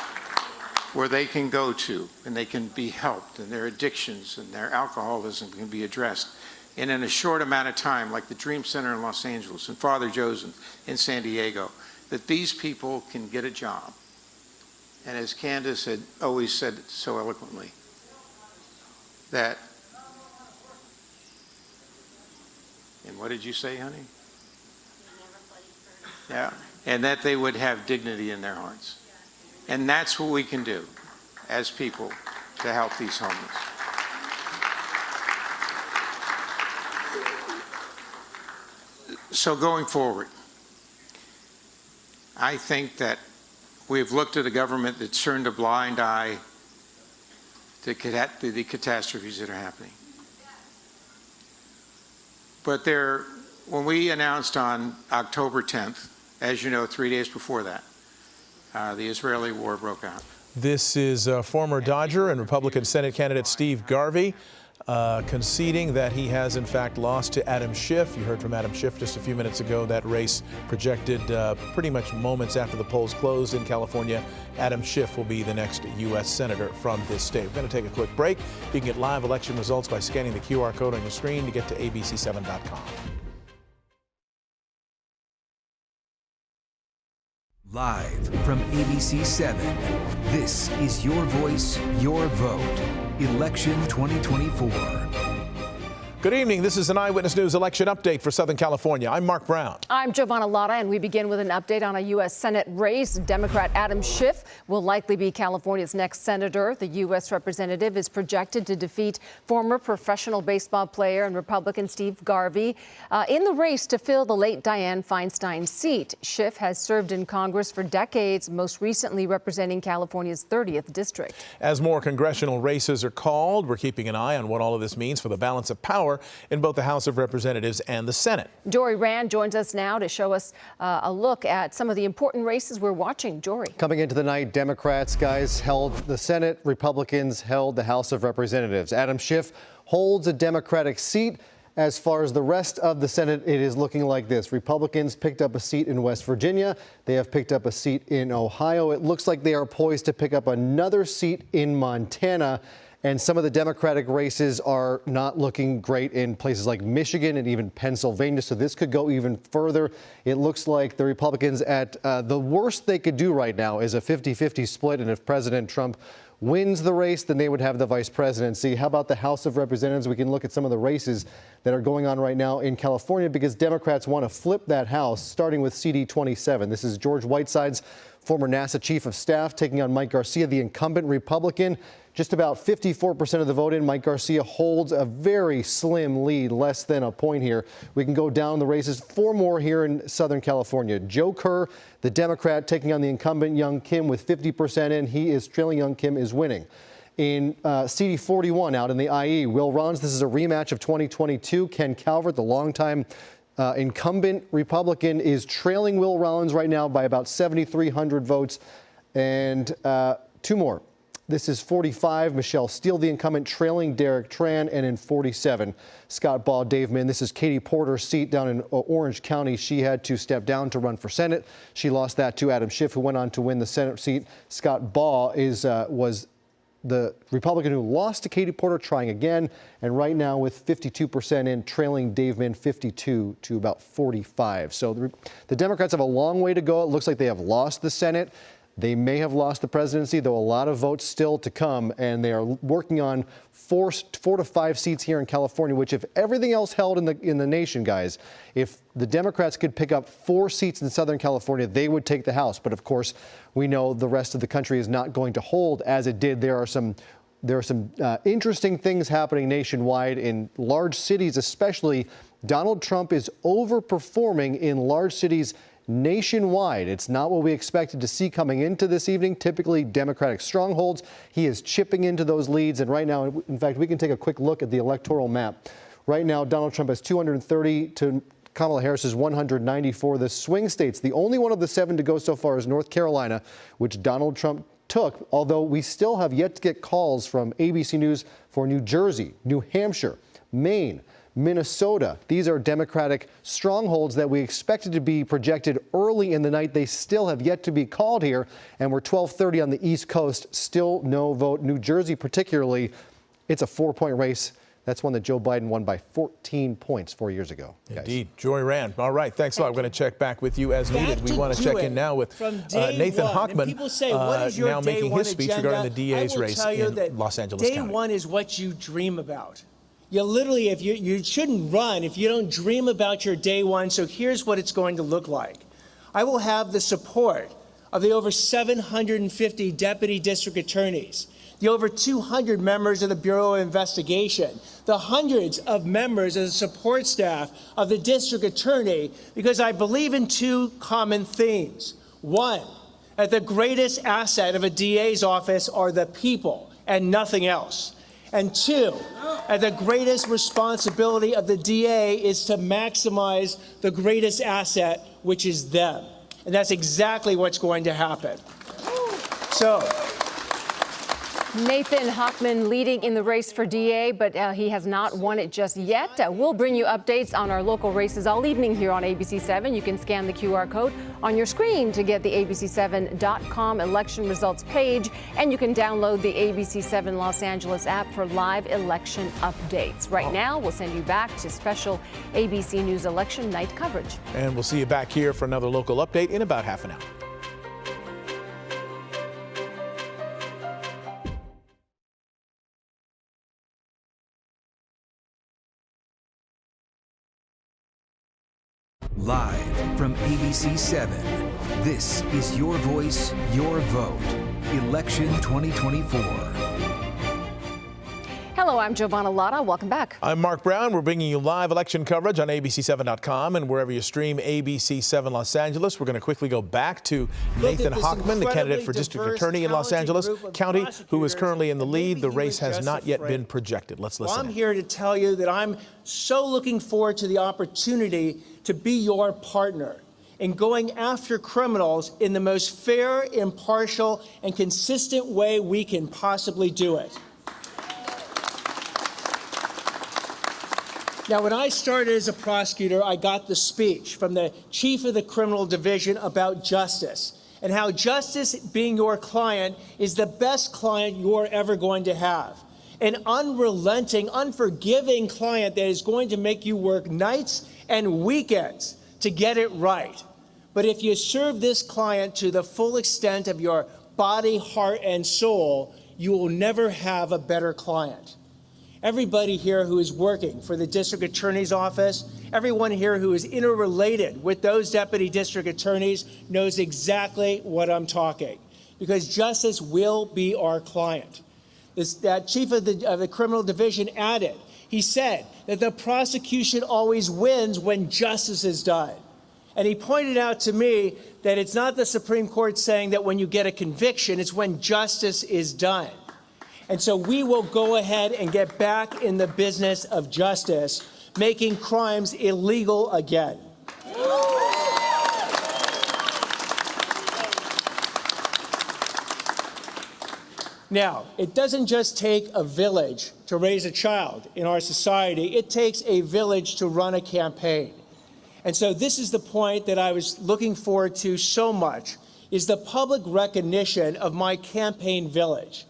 where they can go to and they can be helped, and their addictions and their alcoholism can be addressed. And in a short amount of time, like the Dream Center in Los Angeles and Father Joe's in San Diego, that these people can get a job. And as Candace had always said so eloquently, that, and what did you say, honey? Yeah, and that they would have dignity in their hearts. And that's what we can do as people to help these homeless. So going forward, I think that we've looked at a government that's turned a blind eye to the catastrophes that are happening. But when we announced on October 10th, as you know, 3 days before that, the Israeli war broke out. This is former Dodger and Republican Senate candidate Steve Garvey conceding that he has in fact lost to Adam Schiff. You heard from Adam Schiff just a few minutes ago. That race projected pretty much moments after the polls closed in California. Adam Schiff will be the next U.S. Senator from this state. We're going to take a quick break. You can get live election results by scanning the QR code on your screen to get to ABC7.com. Live from ABC7, this is Your Voice, Your Vote. Election 2024. Good evening. This is an Eyewitness News election update for Southern California. I'm Mark Brown. I'm Giovanna Lotta, and we begin with an update on a U.S. Senate race. Democrat Adam Schiff will likely be California's next senator. The U.S. representative is projected to defeat former professional baseball player and Republican Steve Garvey in the race to fill the late Dianne Feinstein seat. Schiff has served in Congress for decades, most recently representing California's 30th district. As more congressional races are called, we're keeping an eye on what all of this means for the balance of power in both the House of Representatives and the Senate. Jory Rand joins us now to show us a look at some of the important races we're watching. Jory. Coming into the night, Democrats, held the Senate. Republicans held the House of Representatives. Adam Schiff holds a Democratic seat. As far as the rest of the Senate, it is looking like this. Republicans picked up a seat in West Virginia. They have picked up a seat in Ohio. It looks like they are poised to pick up another seat in Montana. And some of the Democratic races are not looking great in places like Michigan and even Pennsylvania. So this could go even further. It looks like the Republicans at the worst they could do right now is a 50-50 split. And if President Trump wins the race, then they would have the vice presidency. How about the House of Representatives? We can look at some of the races that are going on right now in California because Democrats want to flip that House, starting with CD 27. This is George Whiteside's former NASA chief of staff taking on Mike Garcia, the incumbent Republican. Just about 54% of the vote in. Mike Garcia holds a very slim lead, less than a point here. We can go down the races. 4 more here in Southern California. Joe Kerr, the Democrat, taking on the incumbent Young Kim with 50% in. He is trailing. Young Kim is winning. In CD 41 out in the IE, Will Rollins, this is a rematch of 2022. Ken Calvert, the longtime incumbent Republican, is trailing Will Rollins right now by about 7,300 votes. And 2 more. This is 45, Michelle Steele, the incumbent, trailing Derek Tran. And in 47, Scott Baugh, Dave Min. This is Katie Porter's seat down in Orange County. She had to step down to run for Senate. She lost that to Adam Schiff, who went on to win the Senate seat. Scott Baugh was the Republican who lost to Katie Porter, trying again. And right now with 52% in, trailing Dave Min 52 to about 45. So the Democrats have a long way to go. It looks like they have lost the Senate. They may have lost the presidency, though a lot of votes still to come, and they are working on 4 to 5 seats here in California, which if everything else held in the nation, guys, if the Democrats could pick up 4 seats in Southern California, they would take the House. But of course, we know the rest of the country is not going to hold as it did. There are some interesting things happening nationwide in large cities, especially. Donald Trump is overperforming in large cities nationwide. It's not what we expected to see coming into this evening. Typically Democratic strongholds. He is chipping into those leads. And right now, in fact, we can take a quick look at the electoral map. Right now, Donald Trump has 230 to Kamala Harris is 194. The swing states, the only one of the 7 to go so far is North Carolina, which Donald Trump took, although we still have yet to get calls from ABC News for New Jersey, New Hampshire, Maine, Minnesota. These are Democratic strongholds that we expected to be projected early in the night. They still have yet to be called here, and we're 12:30 on the East Coast. Still no vote. New Jersey particularly, it's a 4-point race. That's one that Joe Biden won by 14 points 4 years ago. Indeed. Joy Rand. All right. Thanks a lot. We're going to check back with you as needed. We want to check in now with Nathan Hochman, people say, what is your now making his speech agenda? regarding the DA's race in Los Angeles County. Day one is what you dream about. You literally, if you shouldn't run if you don't dream about your day one. So here's what it's going to look like. I will have the support of the over 750 deputy district attorneys, the over 200 members of the Bureau of Investigation, the hundreds of members of the support staff of the district attorney, because I believe in 2 common themes. One, that the greatest asset of a DA's office are the people and nothing else. And 2, that the greatest responsibility of the DA is to maximize the greatest asset, which is them. And that's exactly what's going to happen. So, Nathan Hochman leading in the race for DA, but he has not won it just yet. We'll bring you updates on our local races all evening here on ABC7. You can scan the QR code on your screen to get the ABC7.com election results page, and you can download the ABC7 Los Angeles app for live election updates. Right now, we'll send you back to special ABC News election night coverage. And we'll see you back here for another local update in about half an hour. Live from ABC7, this is Your Voice, Your Vote, Election 2024. Hello, I'm Giovanna Lotta. Welcome back. I'm Mark Brown. We're bringing you live election coverage on ABC7.com and wherever you stream ABC7 Los Angeles. We're going to quickly go back to Nathan Hochman, the candidate for district attorney in Los Angeles County, who is currently in the lead. The race has not yet been projected. Let's listen. Well, I'm here to tell you that I'm so looking forward to the opportunity to be your partner in going after criminals in the most fair, impartial, and consistent way we can possibly do it. Now, when I started as a prosecutor, I got the speech from the chief of the criminal division about justice and how justice, being your client, is the best client you're ever going to have. an unrelenting, unforgiving client that is going to make you work nights and weekends to get it right. But if you serve this client to the full extent of your body, heart, and soul, you will never have a better client. Everybody here who is working for the district attorney's office, everyone here who is interrelated with those deputy district attorneys knows exactly what I'm talking, because justice will be our client. That chief of the criminal division added, he said that the prosecution always wins when justice is done. And he pointed out to me that it's not the Supreme Court saying that when you get a conviction, it's when justice is done. And so we will go ahead and get back in the business of justice, making crimes illegal again. Now, it doesn't just take a village to raise a child in our society. It takes a village to run a campaign. And so this is the point that I was looking forward to so much, is the public recognition of my campaign village.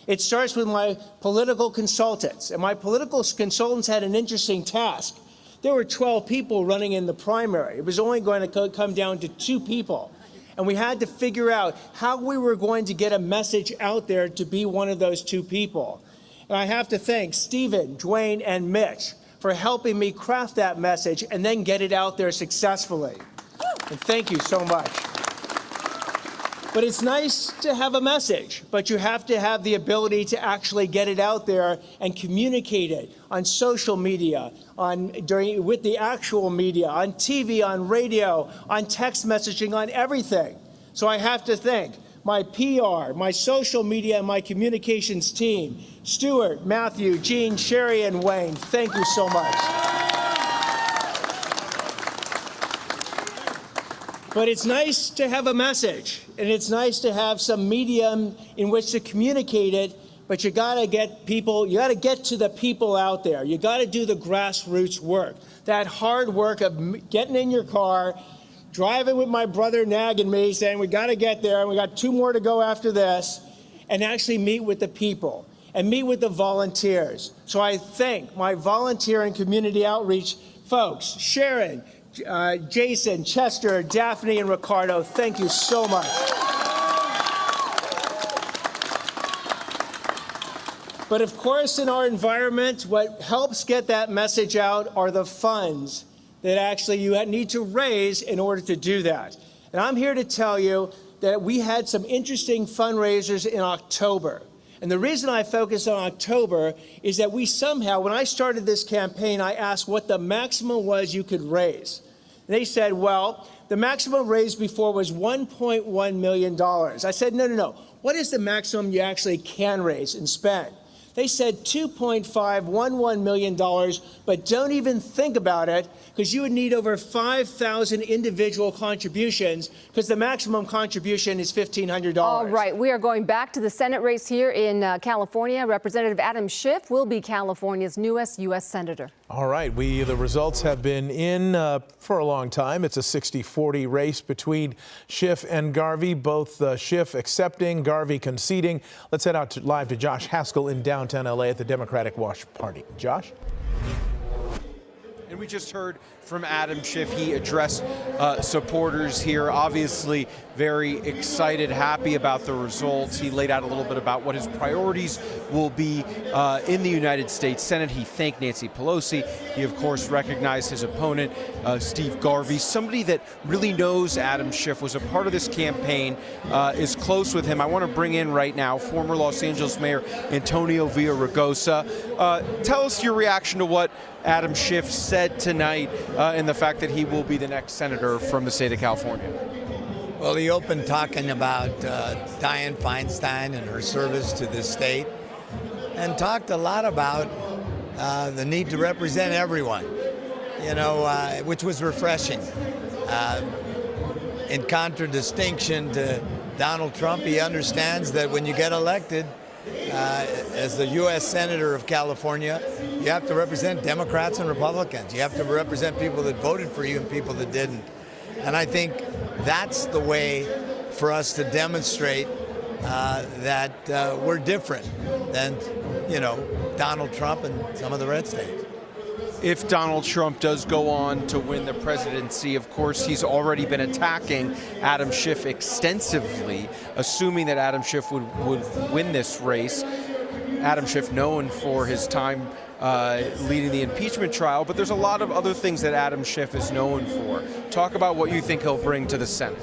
It starts with my political consultants, and my political consultants had an interesting task. There were 12 people running in the primary. It was only going to come down to 2 people. And we had to figure out how we were going to get a message out there to be one of those 2 people. And I have to thank Stephen, Dwayne, and Mitch for helping me craft that message and then get it out there successfully. And thank you so much. But it's nice to have a message, but you have to have the ability to actually get it out there and communicate it on social media, with the actual media, on TV, on radio, on text messaging, on everything. So I have to thank my PR, my social media, and my communications team, Stuart, Matthew, Jean, Sherry, and Wayne. Thank you so much. But it's nice to have a message, and it's nice to have some medium in which to communicate it, but you gotta get to the people out there. You gotta do the grassroots work, that hard work of getting in your car, driving with my brother nagging me, saying we gotta get there, and we got 2 more to go after this, and actually meet with the people and meet with the volunteers. So I thank my volunteer and community outreach folks, Sharon, Jason, Chester, Daphne, and Ricardo. Thank you so much. But of course, in our environment, what helps get that message out are the funds that actually you need to raise in order to do that. And I'm here to tell you that we had some interesting fundraisers in October. And the reason I focus on October is that we somehow, when I started this campaign, I asked what the maximum was you could raise. And they said, well, the maximum raised before was $1.1 million. I said, no. What is the maximum you actually can raise and spend? They said $2.511 million, but don't even think about it, because you would need over 5,000 individual contributions, because the maximum contribution is $1,500. All right, we are going back to the Senate race here in California. Representative Adam Schiff will be California's newest U.S. Senator. All right, the results have been in for a long time. It's a 60-40 race between Schiff and Garvey, both Schiff accepting, Garvey conceding. Let's head out live to Josh Haskell in downtown L.A. at the Democratic Watch Party. Josh? And we just heard from Adam Schiff. He addressed supporters here, obviously very excited, happy about the results. He laid out a little bit about what his priorities will be in the United States Senate. He thanked Nancy Pelosi. He, of course, recognized his opponent, Steve Garvey, somebody that really knows Adam Schiff, was a part of this campaign, is close with him. I want to bring in right now former Los Angeles Mayor Antonio Villaraigosa. Tell us your reaction to what Adam Schiff said tonight and the fact that he will be the next senator from the state of California. Well, he opened talking about Dianne Feinstein and her service to the state, and talked a lot about the need to represent everyone, which was refreshing. In contradistinction to Donald Trump, he understands that when you get elected as the U.S. Senator of California, you have to represent Democrats and Republicans. You have to represent people that voted for you and people that didn't. And I think that's the way for us to demonstrate that were different than, Donald Trump and some of the red states. If Donald Trump does go on to win the presidency, of course, he's already been attacking Adam Schiff extensively, assuming that Adam Schiff would win this race. Adam Schiff known for his time leading the impeachment trial, but there's a lot of other things that Adam Schiff is known for. Talk about what you think he'll bring to the Senate.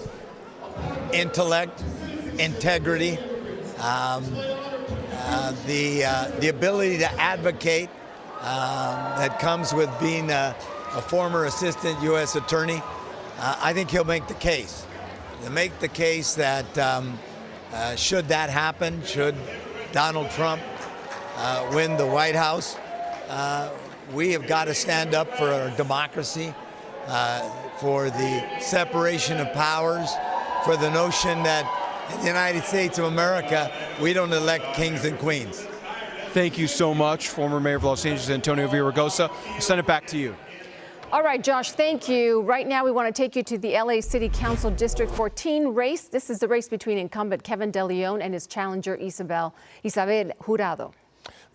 Intellect, integrity, the ability to advocate that comes with being a former assistant U.S. attorney. I think he'll make the case. He'll make the case that should that happen, should Donald Trump win the White House, we have got to stand up for our democracy, for the separation of powers, for the notion that in the United States of America, we don't elect kings and queens. Thank you so much, former Mayor of Los Angeles, Antonio Villaraigosa. I'll send it back to you. All right, Josh, thank you. Right now, we want to take you to the LA City Council District 14 race. This is the race between incumbent Kevin De Leon and his challenger, Isabel Jurado.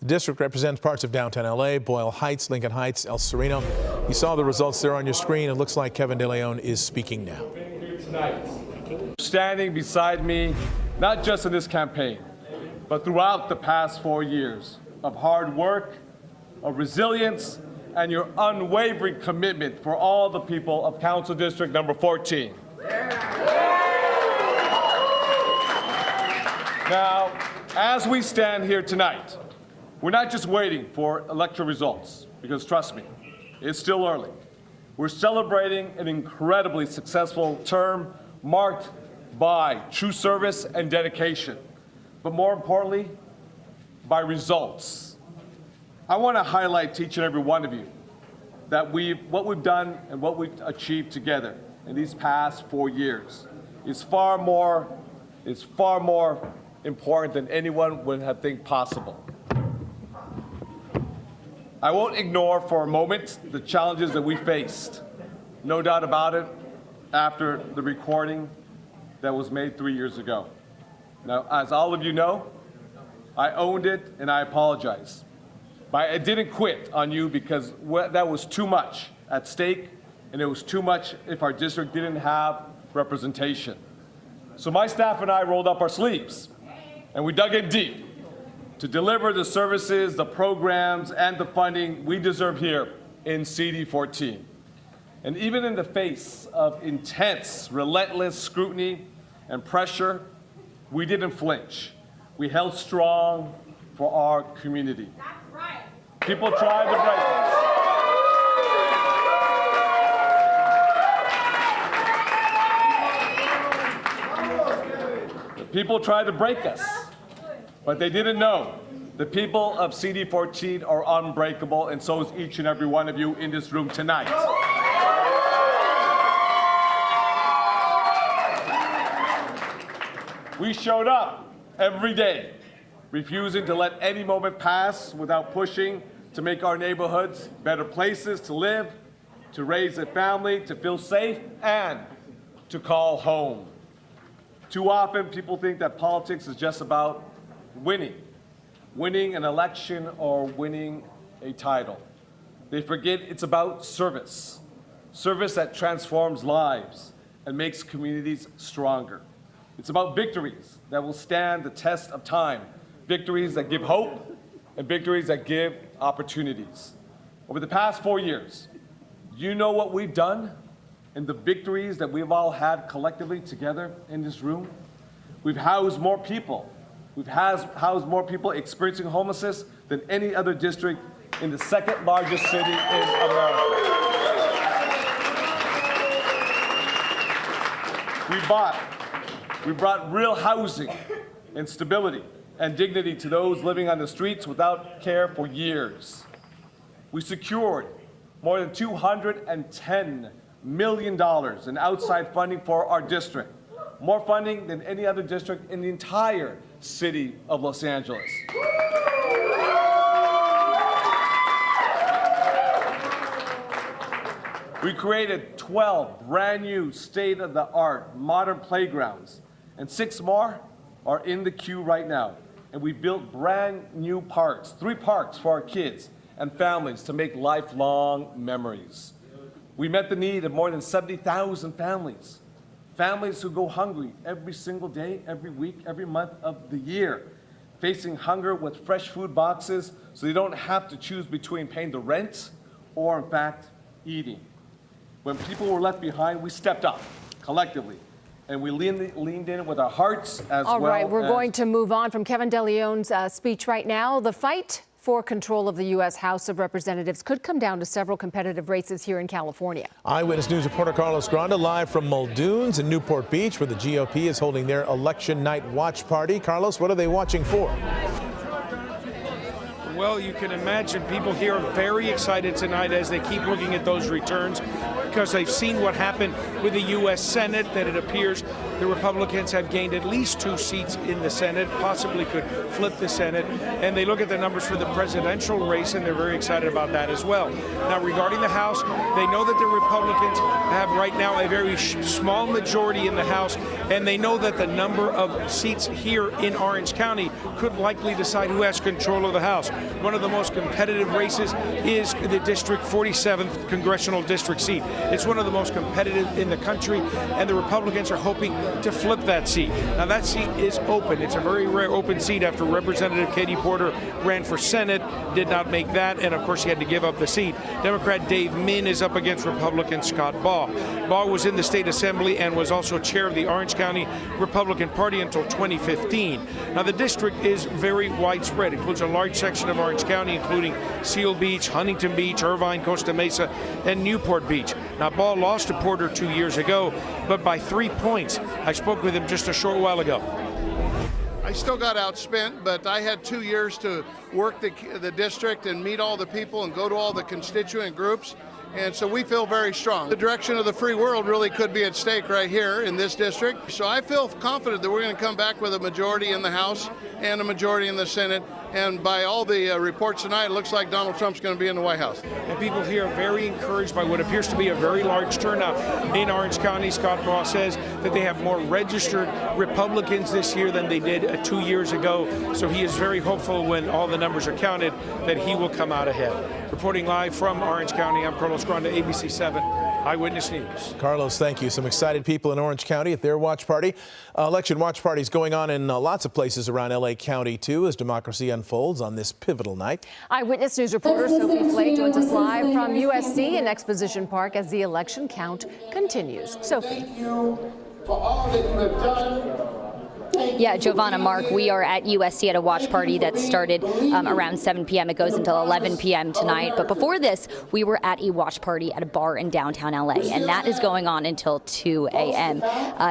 The district represents parts of downtown LA, Boyle Heights, Lincoln Heights, El Sereno. You saw the results there on your screen. It looks like Kevin De Leon is speaking now. Standing beside me, not just in this campaign, but throughout the past 4 years of hard work, of resilience, and your unwavering commitment for all the people of Council District number 14. Now, as we stand here tonight, we're not just waiting for electoral results, because trust me, it's still early. We're celebrating an incredibly successful term marked by true service and dedication, but more importantly, by results. I want to highlight to each and every one of you that what we've done and what we've achieved together in these past 4 years is far more important than anyone would have think possible. I won't ignore for a moment the challenges that we faced. No doubt about it, after the recording that was made 3 years ago. Now, as all of you know, I owned it and I apologize. But I didn't quit on you because that was too much at stake, and it was too much if our district didn't have representation. So my staff and I rolled up our sleeves and we dug in deep to deliver the services, the programs, and the funding we deserve here in CD14. And even in the face of intense, relentless scrutiny and pressure, we didn't flinch. We held strong for our community. That's right. People tried to break us. People tried to break us, but they didn't know. The people of CD14 are unbreakable, and so is each and every one of you in this room tonight. We showed up every day, refusing to let any moment pass without pushing to make our neighborhoods better places to live, to raise a family, to feel safe, and to call home. Too often, people think that politics is just about winning an election or winning a title. They forget it's about service that transforms lives and makes communities stronger. It's about victories that will stand the test of time, victories that give hope, and victories that give opportunities. Over the past 4 years, you know what we've done and the victories that we've all had collectively together in this room? We've housed more people. We've housed more people experiencing homelessness than any other district in the second largest city in America. We brought real housing and stability and dignity to those living on the streets without care for years. We secured more than $210 million in outside funding for our district, more funding than any other district in the entire city of Los Angeles. We created 12 brand new state-of-the-art modern playgrounds and 6 more are in the queue right now. And we built brand new parks, 3 parks for our kids and families to make lifelong memories. We met the need of more than 70,000 families. Families who go hungry every single day, every week, every month of the year, facing hunger with fresh food boxes so they don't have to choose between paying the rent or, in fact, eating. When people were left behind, we stepped up collectively, and we leaned in with our hearts as well. All right, we're going to move on from Kevin De Leon's speech right now. The fight for control of the U.S. House of Representatives could come down to several competitive races here in California. Eyewitness News reporter Carlos Granda live from Muldoon's in Newport Beach, where the GOP is holding their election night watch party. Carlos, what are they watching for? Well, you can imagine people here are very excited tonight as they keep looking at those returns, because they've seen what happened with the U.S. Senate, that it appears the Republicans have gained at least 2 seats in the Senate, possibly could flip the Senate, and they look at the numbers for the presidential race, and they're very excited about that as well. Now, regarding the House, they know that the Republicans have right now a very small majority in the House, and they know that the number of seats here in Orange County could likely decide who has control of the House. One of the most competitive races is the District 47th Congressional District seat. It's one of the most competitive in the country, and the Republicans are hoping to flip that seat. Now, that seat is open. It's a very rare open seat after Representative Katie Porter ran for Senate, did not make that, and of course he had to give up the seat. Democrat Dave Min is up against Republican Scott Baugh. Baugh was in the state assembly and was also chair of the Orange County Republican Party until 2015. Now, the district is very widespread. It includes a large section of Orange County, including Seal Beach, Huntington Beach, Irvine, Costa Mesa, and Newport Beach. Now, Baugh lost to Porter 2 years ago, but by 3 points. I spoke with him just a short while ago. I still got outspent, but I had 2 years to work the district and meet all the people and go to all the constituent groups. And so we feel very strong. The direction of the free world really could be at stake right here in this district. So I feel confident that we're going to come back with a majority in the House and a majority in the Senate. And by all the reports tonight, it looks like Donald Trump's going to be in the White House. And people here are very encouraged by what appears to be a very large turnout in Orange County. Scott Baugh says that they have more registered Republicans this year than they did 2 years ago. So he is very hopeful when all the numbers are counted that he will come out ahead. Reporting live from Orange County, I'm Carlos Granda, ABC7. Eyewitness News. Carlos, thank you. Some excited people in Orange County at their watch party. Election watch parties going on in lots of places around L.A. County, too, as democracy unfolds on this pivotal night. Eyewitness News reporter Sophie Flay joins us live from USC in Exposition Park as the election count continues. Sophie. Thank you for all that you have done. Yeah, Giovanna, Mark, we are at USC at a watch party that started around 7 p.m. It goes until 11 p.m. tonight. But before this, we were at a watch party at a bar in downtown LA, and that is going on until 2 a.m.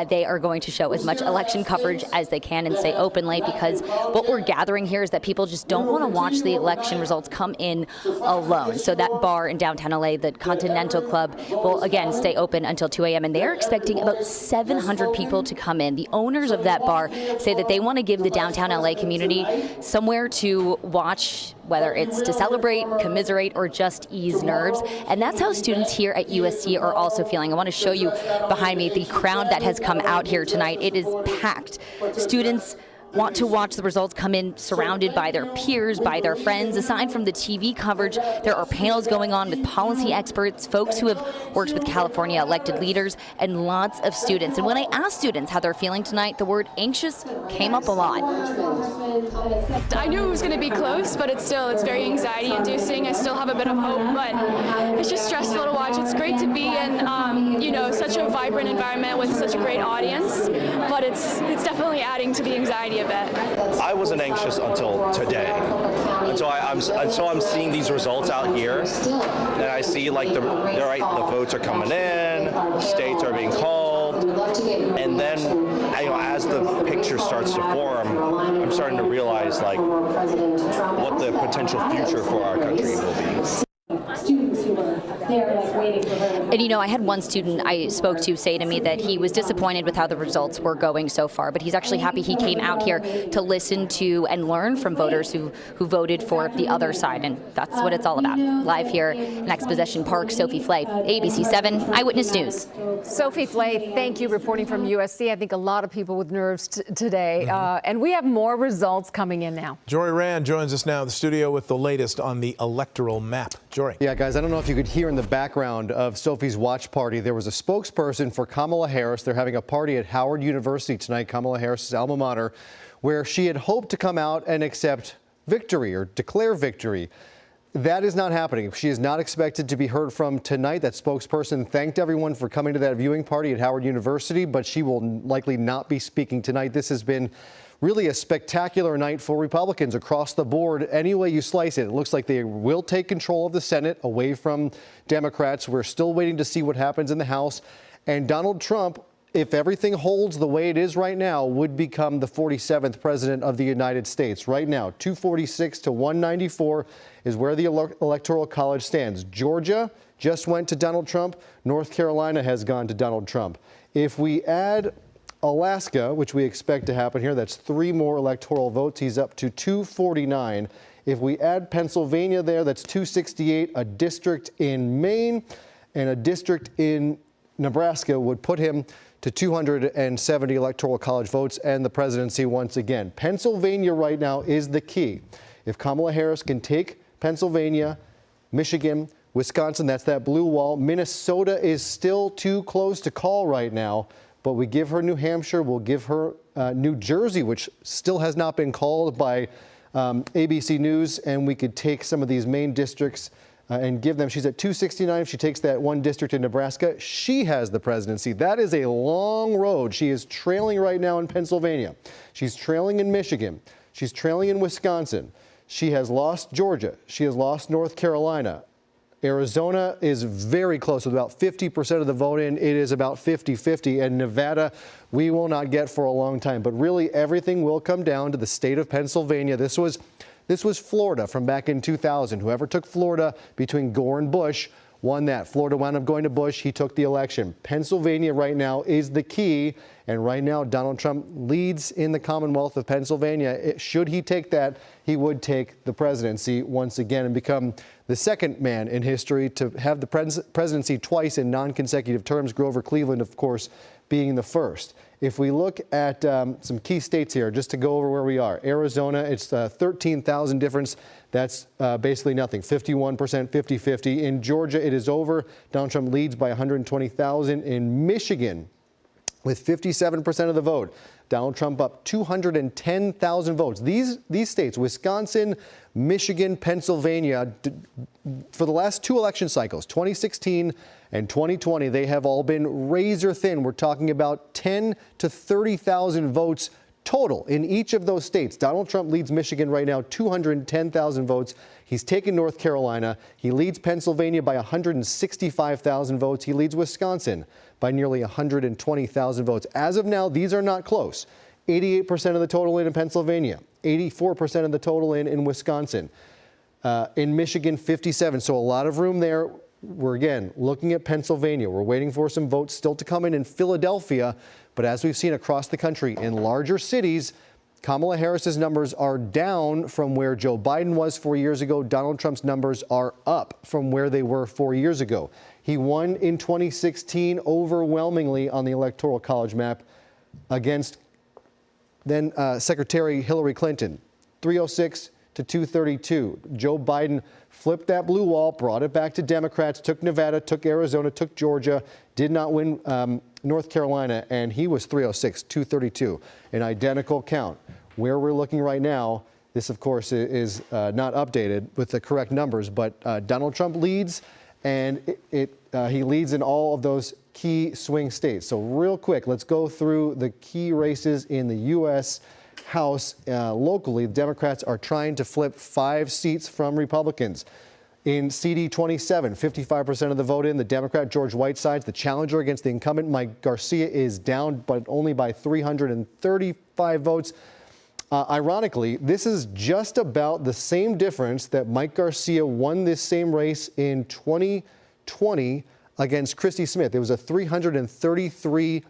They are going to show as much election coverage as they can and stay open late, because what we're gathering here is that people just don't want to watch the election results come in alone. So that bar in downtown LA, the Continental Club, will again stay open until 2 a.m. and they're expecting about 700 people to come in. The owners of that bar say that they want to give the downtown LA community somewhere to watch, whether it's to celebrate, commiserate, or just ease nerves. And that's how students here at USC are also feeling. I want to show you behind me the crowd that has come out here tonight. It is packed. Students want to watch the results come in surrounded by their peers, by their friends. Aside from the TV coverage, there are panels going on with policy experts, folks who have worked with California elected leaders, and lots of students. And when I asked students how they're feeling tonight, the word anxious came up a lot. I knew it was going to be close, but it's very anxiety-inducing. I still have a bit of hope, but it's just stressful to watch. It's great to be in, such a vibrant environment with such a great audience, but it's definitely adding to the anxiety a bit. I wasn't anxious until today, until I'm seeing these results out here, and I see like the votes are coming in, states are being called, and then as the picture starts to form, I'm starting to realize like what the potential future for our country will be. Students who were there, like And you know, I had one student I spoke to say to me that he was disappointed with how the results were going so far, but he's actually happy he came out here to listen to and learn from voters who voted for the other side, and that's what it's all about. Live here in Exposition Park, Sophie Flay, ABC7 Eyewitness News. Sophie Flay, thank you, reporting from USC. I think a lot of people with nerves today, and we have more results coming in now. Jory Rand joins us now in the studio with the latest on the electoral map. Jory. Yeah, guys, I don't know if you could hear in the background of Sophie's watch party, there was a spokesperson for Kamala Harris. They're having a party at Howard University tonight, Kamala Harris's alma mater, where she had hoped to come out and accept victory or declare victory. That is not happening. She is not expected to be heard from tonight. That spokesperson thanked everyone for coming to that viewing party at Howard University, but she will likely not be speaking tonight. This has been really a spectacular night for Republicans across the board. Any way you slice it, it looks like they will take control of the Senate away from Democrats. We're still waiting to see what happens in the House. And Donald Trump, if everything holds the way it is right now, would become the 47th president of the United States. Right now, 246 to 194 is where the Electoral College stands. Georgia just went to Donald Trump. North Carolina has gone to Donald Trump. If we add Alaska, which we expect to happen here, that's 3 more electoral votes. He's up to 249. If we add Pennsylvania there, that's 268. A district in Maine and a district in Nebraska would put him to 270 Electoral College votes and the presidency once again. Pennsylvania right now is the key. If Kamala Harris can take Pennsylvania, Michigan, Wisconsin, that's that blue wall. Minnesota is still too close to call right now, but we give her New Hampshire, we'll give her New Jersey, which still has not been called by ABC News, and we could take some of these main districts and give them. She's at 269. If she takes that one district in Nebraska, she has the presidency. That is a long road. She is trailing right now in Pennsylvania. She's trailing in Michigan. She's trailing in Wisconsin. She has lost Georgia. She has lost North Carolina. Arizona is very close with about 50% of the vote in. It is about 50-50. And Nevada, we will not get for a long time. But really, everything will come down to the state of Pennsylvania. This was Florida from back in 2000. Whoever took Florida between Gore and Bush won that. Florida wound up going to Bush. He took the election. Pennsylvania right now is the key. And right now, Donald Trump leads in the Commonwealth of Pennsylvania. Should he take that, he would take the presidency once again and become the second man in history to have the presidency twice in non-consecutive terms. Grover Cleveland, of course, being the first. If we look at some key states here, just to go over where we are. Arizona, it's 13,000 difference. That's basically nothing. 51%, 50-50. In Georgia, it is over. Donald Trump leads by 120,000. In Michigan, with 57% of the vote, Donald Trump up 210,000 votes. These states, Wisconsin, Michigan, Pennsylvania, for the last 2 election cycles, 2016 and 2020, they have all been razor thin. We're talking about 10 to 30,000 votes total in each of those states. Donald Trump leads Michigan right now, 210,000 votes. He's taken North Carolina. He leads Pennsylvania by 165,000 votes. He leads Wisconsin by nearly 120,000 votes. As of now, these are not close. 88% of the total in Pennsylvania, 84% of the total in Wisconsin. In Michigan, 57. So a lot of room there. We're again looking at Pennsylvania. We're waiting for some votes still to come in Philadelphia. But as we've seen across the country in larger cities, Kamala Harris's numbers are down from where Joe Biden was 4 years ago. Donald Trump's numbers are up from where they were 4 years ago. He won in 2016 overwhelmingly on the Electoral College map against then Secretary Hillary Clinton, 306 to 232. Joe Biden flipped that blue wall, brought it back to Democrats, took Nevada, took Arizona, took Georgia, did not win North Carolina, and he was 306, 232, an identical count. Where we're looking right now, this, of course, is not updated with the correct numbers, but Donald Trump leads, and he leads in all of those key swing states. So real quick, let's go through the key races in the U.S. House. Locally, Democrats are trying to flip 5 seats from Republicans. In CD 27, 55% of the vote in. The Democrat George Whitesides, the challenger against the incumbent Mike Garcia, is down, but only by 335 votes. Ironically, this is just about the same difference that Mike Garcia won this same race in 2020 20 against Christy Smith. It was a 333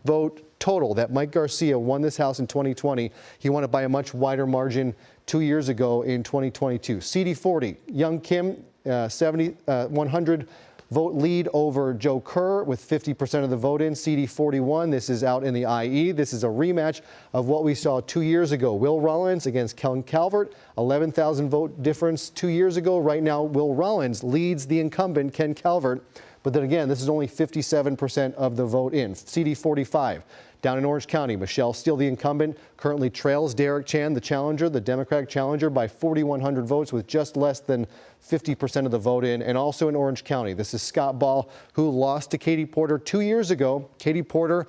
vote total that Mike Garcia won this House in 2020. He won it by a much wider margin 2 years ago in 2022. CD40, Young Kim, 100 vote lead over Joe Kerr with 50% of the vote in. CD41, this is out in the IE. This is a rematch of what we saw 2 years ago. Will Rollins against Ken Calvert, 11,000 vote difference 2 years ago. Right now, Will Rollins leads the incumbent, Ken Calvert. But then again, this is only 57% of the vote in. CD45, down in Orange County, Michelle Steele, the incumbent, currently trails Derek Chan, the challenger, the Democratic challenger, by 4,100 votes with just less than 50% of the vote in. And also in Orange County, this is Scott Ball, who lost to Katie Porter 2 years ago. Katie Porter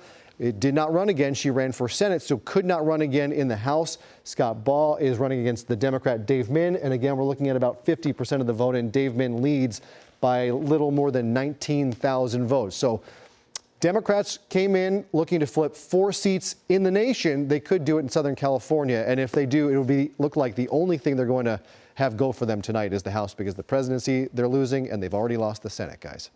did not run again. She ran for Senate, so could not run again in the House. Scott Ball is running against the Democrat Dave Min. And again, we're looking at about 50% of the vote in. Dave Min leads by a little more than 19,000 votes. So Democrats came in looking to flip 4 seats in the nation. They could do it in Southern California. And if they do, it will look like the only thing they're going to have go for them tonight is the House, because the presidency they're losing and they've already lost the Senate, guys.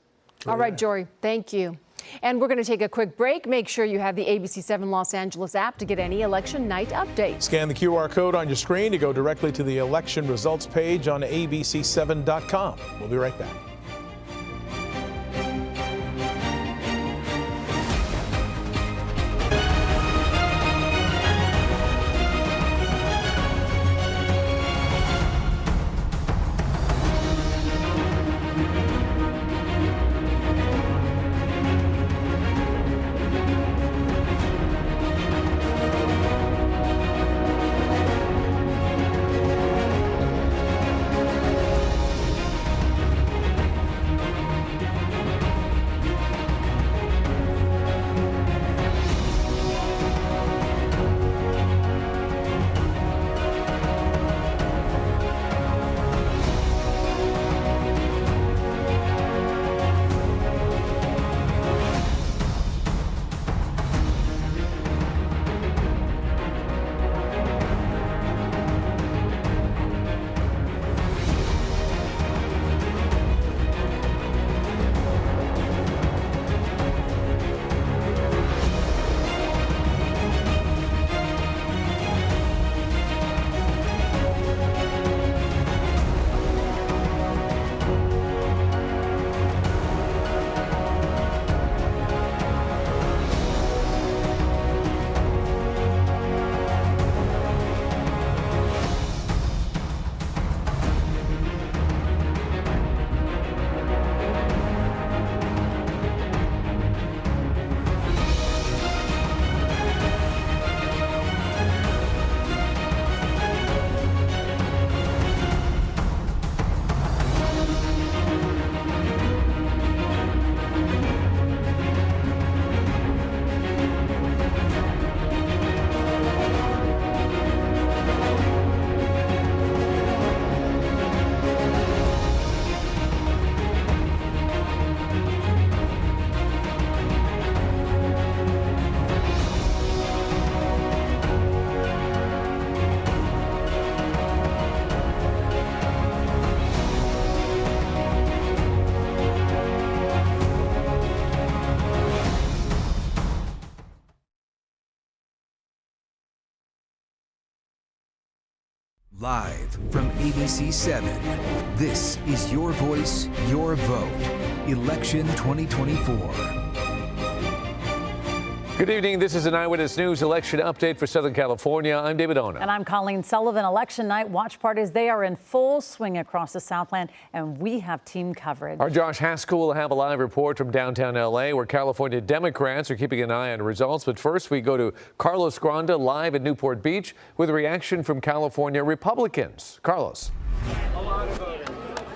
All right, Jory, thank you. And we're going to take a quick break. Make sure you have the ABC7 Los Angeles app to get any election night updates. Scan the QR code on your screen to go directly to the election results page on ABC7.com. We'll be right back. Live from ABC7, this is Your Voice, Your Vote, Election 2024. Good evening. This is an Eyewitness News election update for Southern California. I'm David Ona. And I'm Colleen Sullivan. Election night watch parties, they are in full swing across the Southland, and we have team coverage. Our Josh Haskell will have a live report from downtown L.A., where California Democrats are keeping an eye on results. But first, we go to Carlos Granda live at Newport Beach with a reaction from California Republicans. Carlos.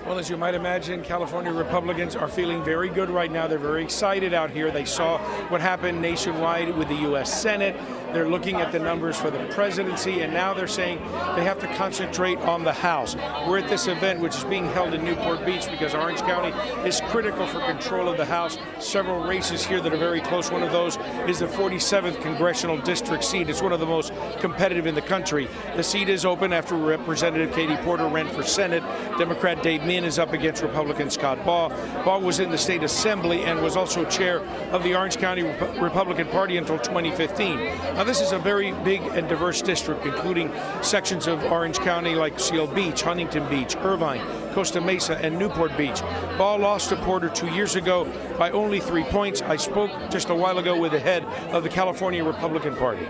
Well, as you might imagine, California Republicans are feeling very good right now. They're very excited out here. They saw what happened nationwide with the U.S. Senate. They're looking at the numbers for the presidency, and now they're saying they have to concentrate on the House. We're at this event, which is being held in Newport Beach, because Orange County is critical for control of the House. Several races here that are very close. One of those is the 47th Congressional District seat. It's one of the most competitive in the country. The seat is open after Representative Katie Porter ran for Senate. Democrat Dave Min in is up against Republican Scott Baugh. Baugh was in the state assembly and was also chair of the Orange County Republican Party until 2015. Now, this is a very big and diverse district, including sections of Orange County like Seal Beach, Huntington Beach, Irvine, Costa Mesa, and Newport Beach. Baugh lost to Porter 2 years ago by only 3 points. I spoke just a while ago with the head of the California Republican Party.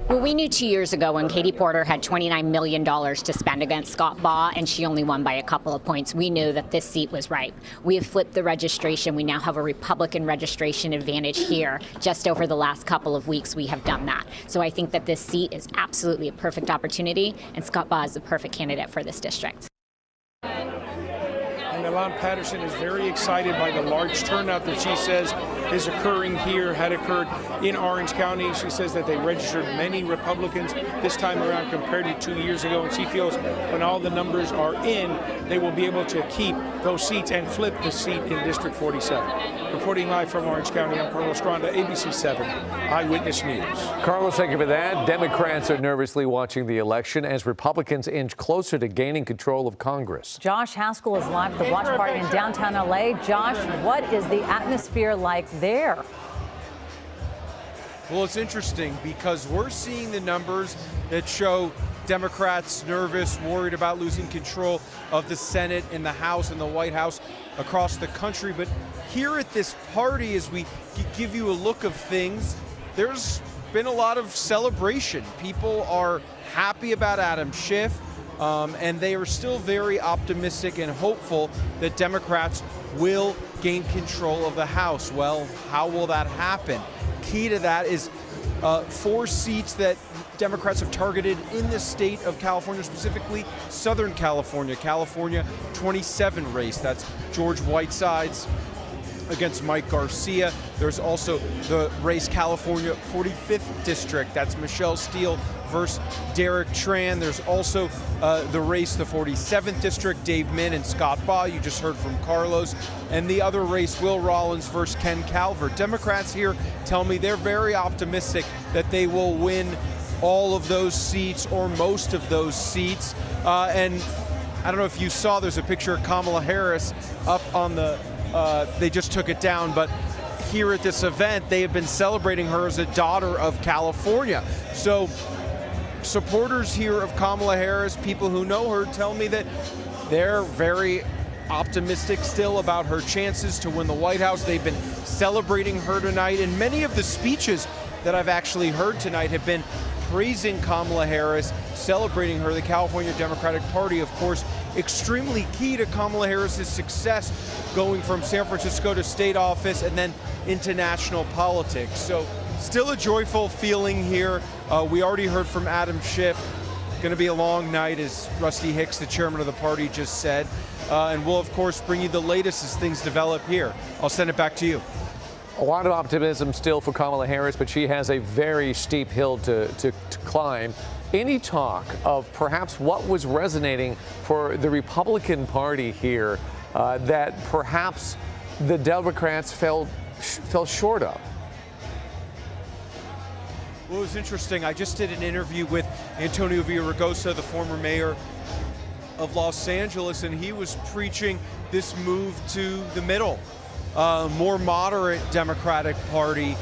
Well, we knew 2 years ago when Katie Porter had $29 million to spend against Scott Baugh, and she only won by a couple of points. We knew that this seat was ripe. We have flipped the registration. We now have a Republican registration advantage here. Just over the last couple of weeks, we have done that. So I think that this seat is absolutely a perfect opportunity, and Scott Baugh is the perfect candidate for this district. And Alon Patterson is very excited by the large turnout that she says is occurring here, had occurred in Orange County. She says that they registered many Republicans this time around compared to 2 years ago, and she feels when all the numbers are in, they will be able to keep those seats and flip the seat in District 47. Reporting live from Orange County, I'm Carlos Granda, ABC7 Eyewitness News. Carlos, thank you for that. Democrats are nervously watching the election as Republicans inch closer to gaining control of Congress. Josh Haskell is live at the watch party in downtown LA. Josh, what is the atmosphere like there? Well, it's interesting because we're seeing the numbers that show Democrats nervous, worried about losing control of the Senate and the House and the White House across the country. But here at this party, as we give you a look of things, there's been a lot of celebration. People are happy about Adam Schiff, and they are still very optimistic and hopeful that Democrats will gain control of the House. Well, how will that happen? Key to that is 4 seats that Democrats have targeted in the state of California, specifically Southern California. California 27 race. That's George Whiteside's against Mike Garcia. There's also the race California 45th District. That's Michelle Steele versus Derek Tran. There's also the race, the 47th District, Dave Min and Scott Baugh. You just heard from Carlos. And the other race, Will Rollins versus Ken Calvert. Democrats here tell me they're very optimistic that they will win all of those seats or most of those seats. And I don't know if you saw, there's a picture of Kamala Harris up on the they just took it down, but here at this event, they have been celebrating her as a daughter of California. So supporters here of Kamala Harris, people who know her, tell me that they're very optimistic still about her chances to win the White House. They've been celebrating her tonight, and many of the speeches that I've actually heard tonight have been praising Kamala Harris, celebrating her. The California Democratic Party, of course, extremely key to Kamala Harris's success going from San Francisco to state office and then into national politics. So still a joyful feeling here. We already heard from Adam Schiff. Going to be a long night, as Rusty Hicks, the chairman of the party, just said. And we'll, of course, bring you the latest as things develop here. I'll send it back to you. A lot of optimism still for Kamala Harris, but she has a very steep hill to climb. Any talk of perhaps what was resonating for the Republican Party here that perhaps the Democrats fell short of? Well, it was interesting. I just did an interview with Antonio Villaraigosa, the former mayor of Los Angeles, and he was preaching this move to the middle, more moderate Democratic Party.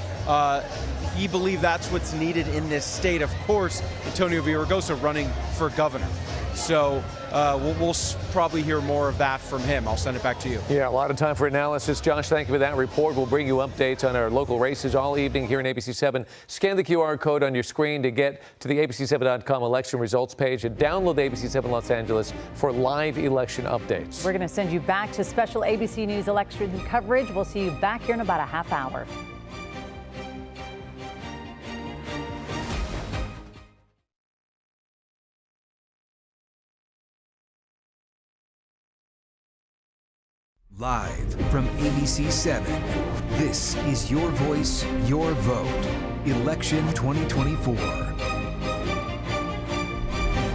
He believed that's what's needed in this state. Of course, Antonio Villaraigosa running for governor. So we'll probably hear more of that from him. I'll send it back to you. Yeah, a lot of time for analysis. Josh, thank you for that report. We'll bring you updates on our local races all evening here in ABC7. Scan the QR code on your screen to get to the ABC7.com election results page and download the ABC7 Los Angeles for live election updates. We're going to send you back to special ABC News election coverage. We'll see you back here in about a half hour. Live from ABC7, this is Your Voice, Your Vote, Election 2024.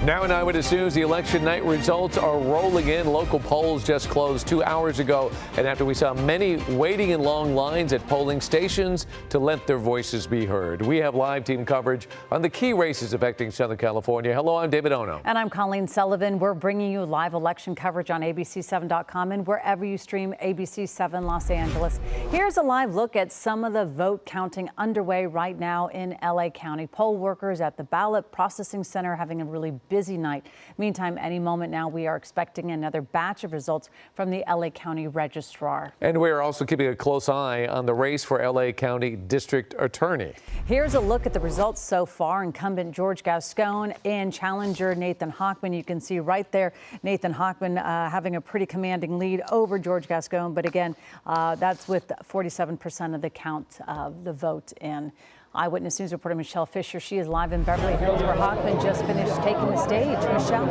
Now in Eyewitness News, the election night results are rolling in. Local polls just closed 2 hours ago, and after we saw many waiting in long lines at polling stations to let their voices be heard. We have live team coverage on the key races affecting Southern California. Hello, I'm David Ono. And I'm Colleen Sullivan. We're bringing you live election coverage on ABC7.com and wherever you stream ABC7 Los Angeles. Here's a live look at some of the vote counting underway right now in LA County. Poll workers at the Ballot Processing Center having a really busy night. Meantime, any moment now, we are expecting another batch of results from the LA County Registrar. And we're also keeping a close eye on the race for LA County District Attorney. Here's a look at the results so far. Incumbent George Gascon and challenger Nathan Hochman. You can see right there Nathan Hochman having a pretty commanding lead over George Gascon. But again, that's with 47% of the count of the vote in. Eyewitness News reporter Michelle Fisher. She is live in Beverly Hills, where Hochman just finished taking the stage. Michelle.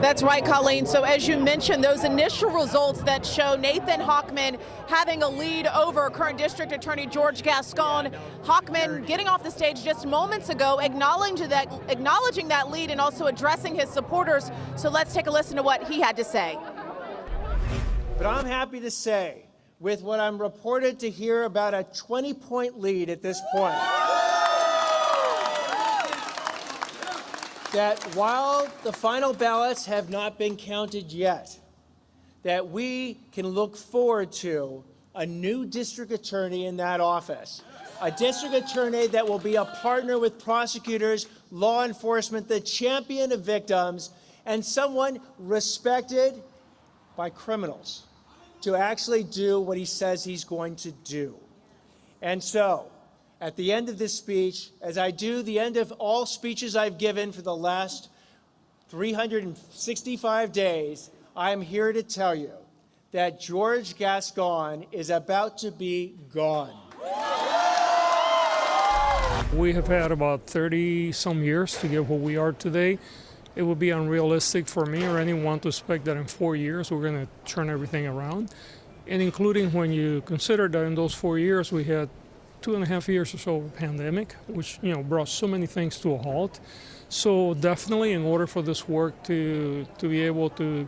That's right, Colleen. So as you mentioned, those initial results that show Nathan Hochman having a lead over current District Attorney George Gascon. Hochman getting off the stage just moments ago, acknowledging that lead and also addressing his supporters. So let's take a listen to what he had to say. But I'm happy to say, with what I'm reported to hear about a 20-point lead at this point, that while the final ballots have not been counted yet, that we can look forward to a new district attorney in that office. A district attorney that will be a partner with prosecutors, law enforcement, the champion of victims, and someone respected by criminals to actually do what he says he's going to do. And so, at the end of this speech, as I do the end of all speeches I've given for the last 365 days, I am here to tell you that George Gascon is about to be gone. We have had about 30-some years to get where we are today. It would be unrealistic for me or anyone to expect that in 4 years we're going to turn everything around. And including when you consider that in those 4 years we had 2.5 years or so of a pandemic, which brought so many things to a halt. So definitely, in order for this work to be able to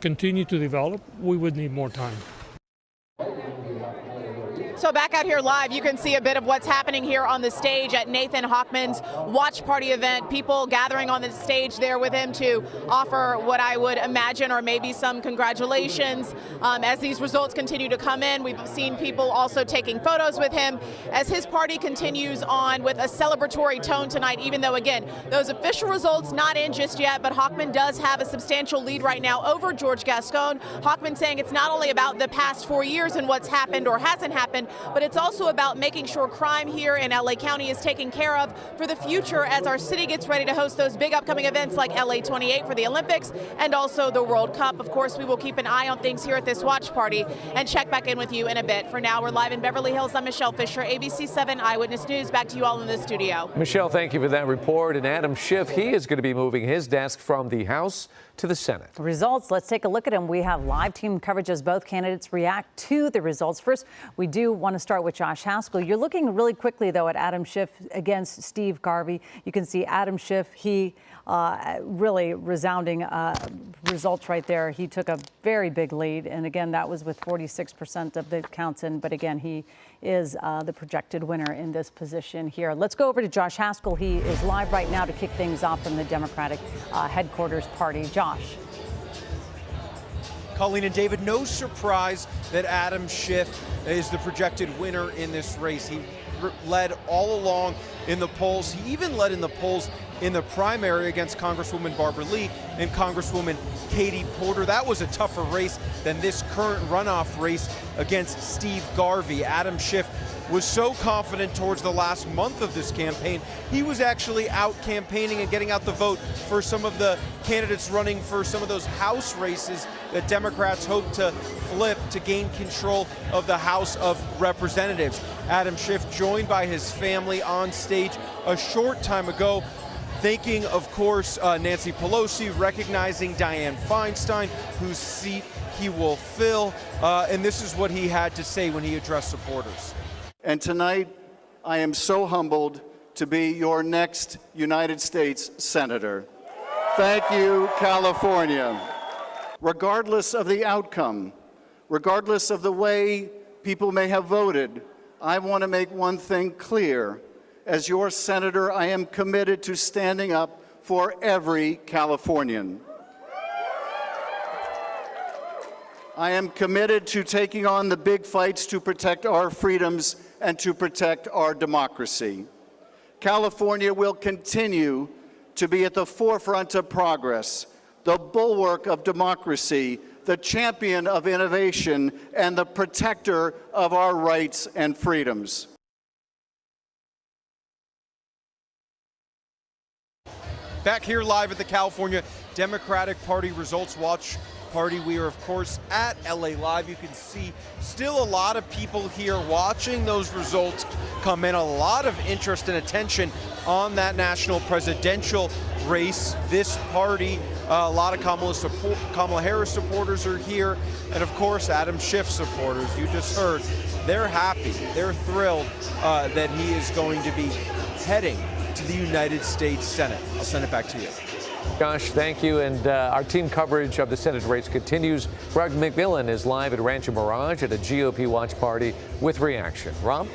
continue to develop, we would need more time. So back out here live, you can see a bit of what's happening here on the stage at Nathan Hochman's watch party event. People gathering on the stage there with him to offer what I would imagine are maybe some congratulations. As these results continue to come in, we've seen people also taking photos with him as his party continues on with a celebratory tone tonight, even though, again, those official results not in just yet, but Hochman does have a substantial lead right now over George Gascon. Hochman saying it's not only about the past 4 years and what's happened or hasn't happened, but it's also about making sure crime here in LA County is taken care of for the future as our city gets ready to host those big upcoming events like LA 28 for the Olympics and also the World Cup. Of course, we will keep an eye on things here at this watch party and check back in with you in a bit. For now, we're live in Beverly Hills. I'm Michelle Fisher, ABC7 Eyewitness News. Back to you all in the studio. Michelle, thank you for that report. And Adam Schiff, he is going to be moving his desk from the House to the Senate. Results, let's take a look at them. We have live team coverage as both candidates react to the results. First, we do want to start with Josh Haskell. You're looking really quickly, though, at Adam Schiff against Steve Garvey. You can see Adam Schiff, he really resounding results right there. He took a very big lead. And again, that was with 46% of the counts in. But again, he is the projected winner in this position here. Let's go over to Josh Haskell. He is live right now to kick things off from the Democratic headquarters party. Josh. Colleen and David, no surprise that Adam Schiff is the projected winner in this race. He led all along in the polls. He even led in the polls in the primary against Congresswoman Barbara Lee and Congresswoman Katie Porter. That was a tougher race than this current runoff race against Steve Garvey. Adam Schiff was so confident towards the last month of this campaign. He was actually out campaigning and getting out the vote for some of the candidates running for some of those House races that Democrats hope to flip to gain control of the House of Representatives. Adam Schiff joined by his family on stage a short time ago, thanking, of course, Nancy Pelosi, recognizing Dianne Feinstein, whose seat he will fill. And this is what he had to say when he addressed supporters. And tonight, I am so humbled to be your next United States Senator. Thank you, California. Regardless of the outcome, regardless of the way people may have voted, I want to make one thing clear. As your senator, I am committed to standing up for every Californian. I am committed to taking on the big fights to protect our freedoms and to protect our democracy. California will continue to be at the forefront of progress, the bulwark of democracy, the champion of innovation, and the protector of our rights and freedoms. Back here live at the California Democratic Party Results Watch Party. We are, of course, at LA Live. You can see still a lot of people here watching those results come in. A lot of interest and attention on that national presidential race. This party, a lot of Kamala Harris supporters are here. And, of course, Adam Schiff supporters. You just heard. They're happy. They're thrilled that he is going to be heading to the United States Senate. I'll send it back to you. Josh, thank you. And our team coverage of the Senate race continues. Rob McMillan is live at Rancho Mirage at a GOP watch party with reaction. Rob?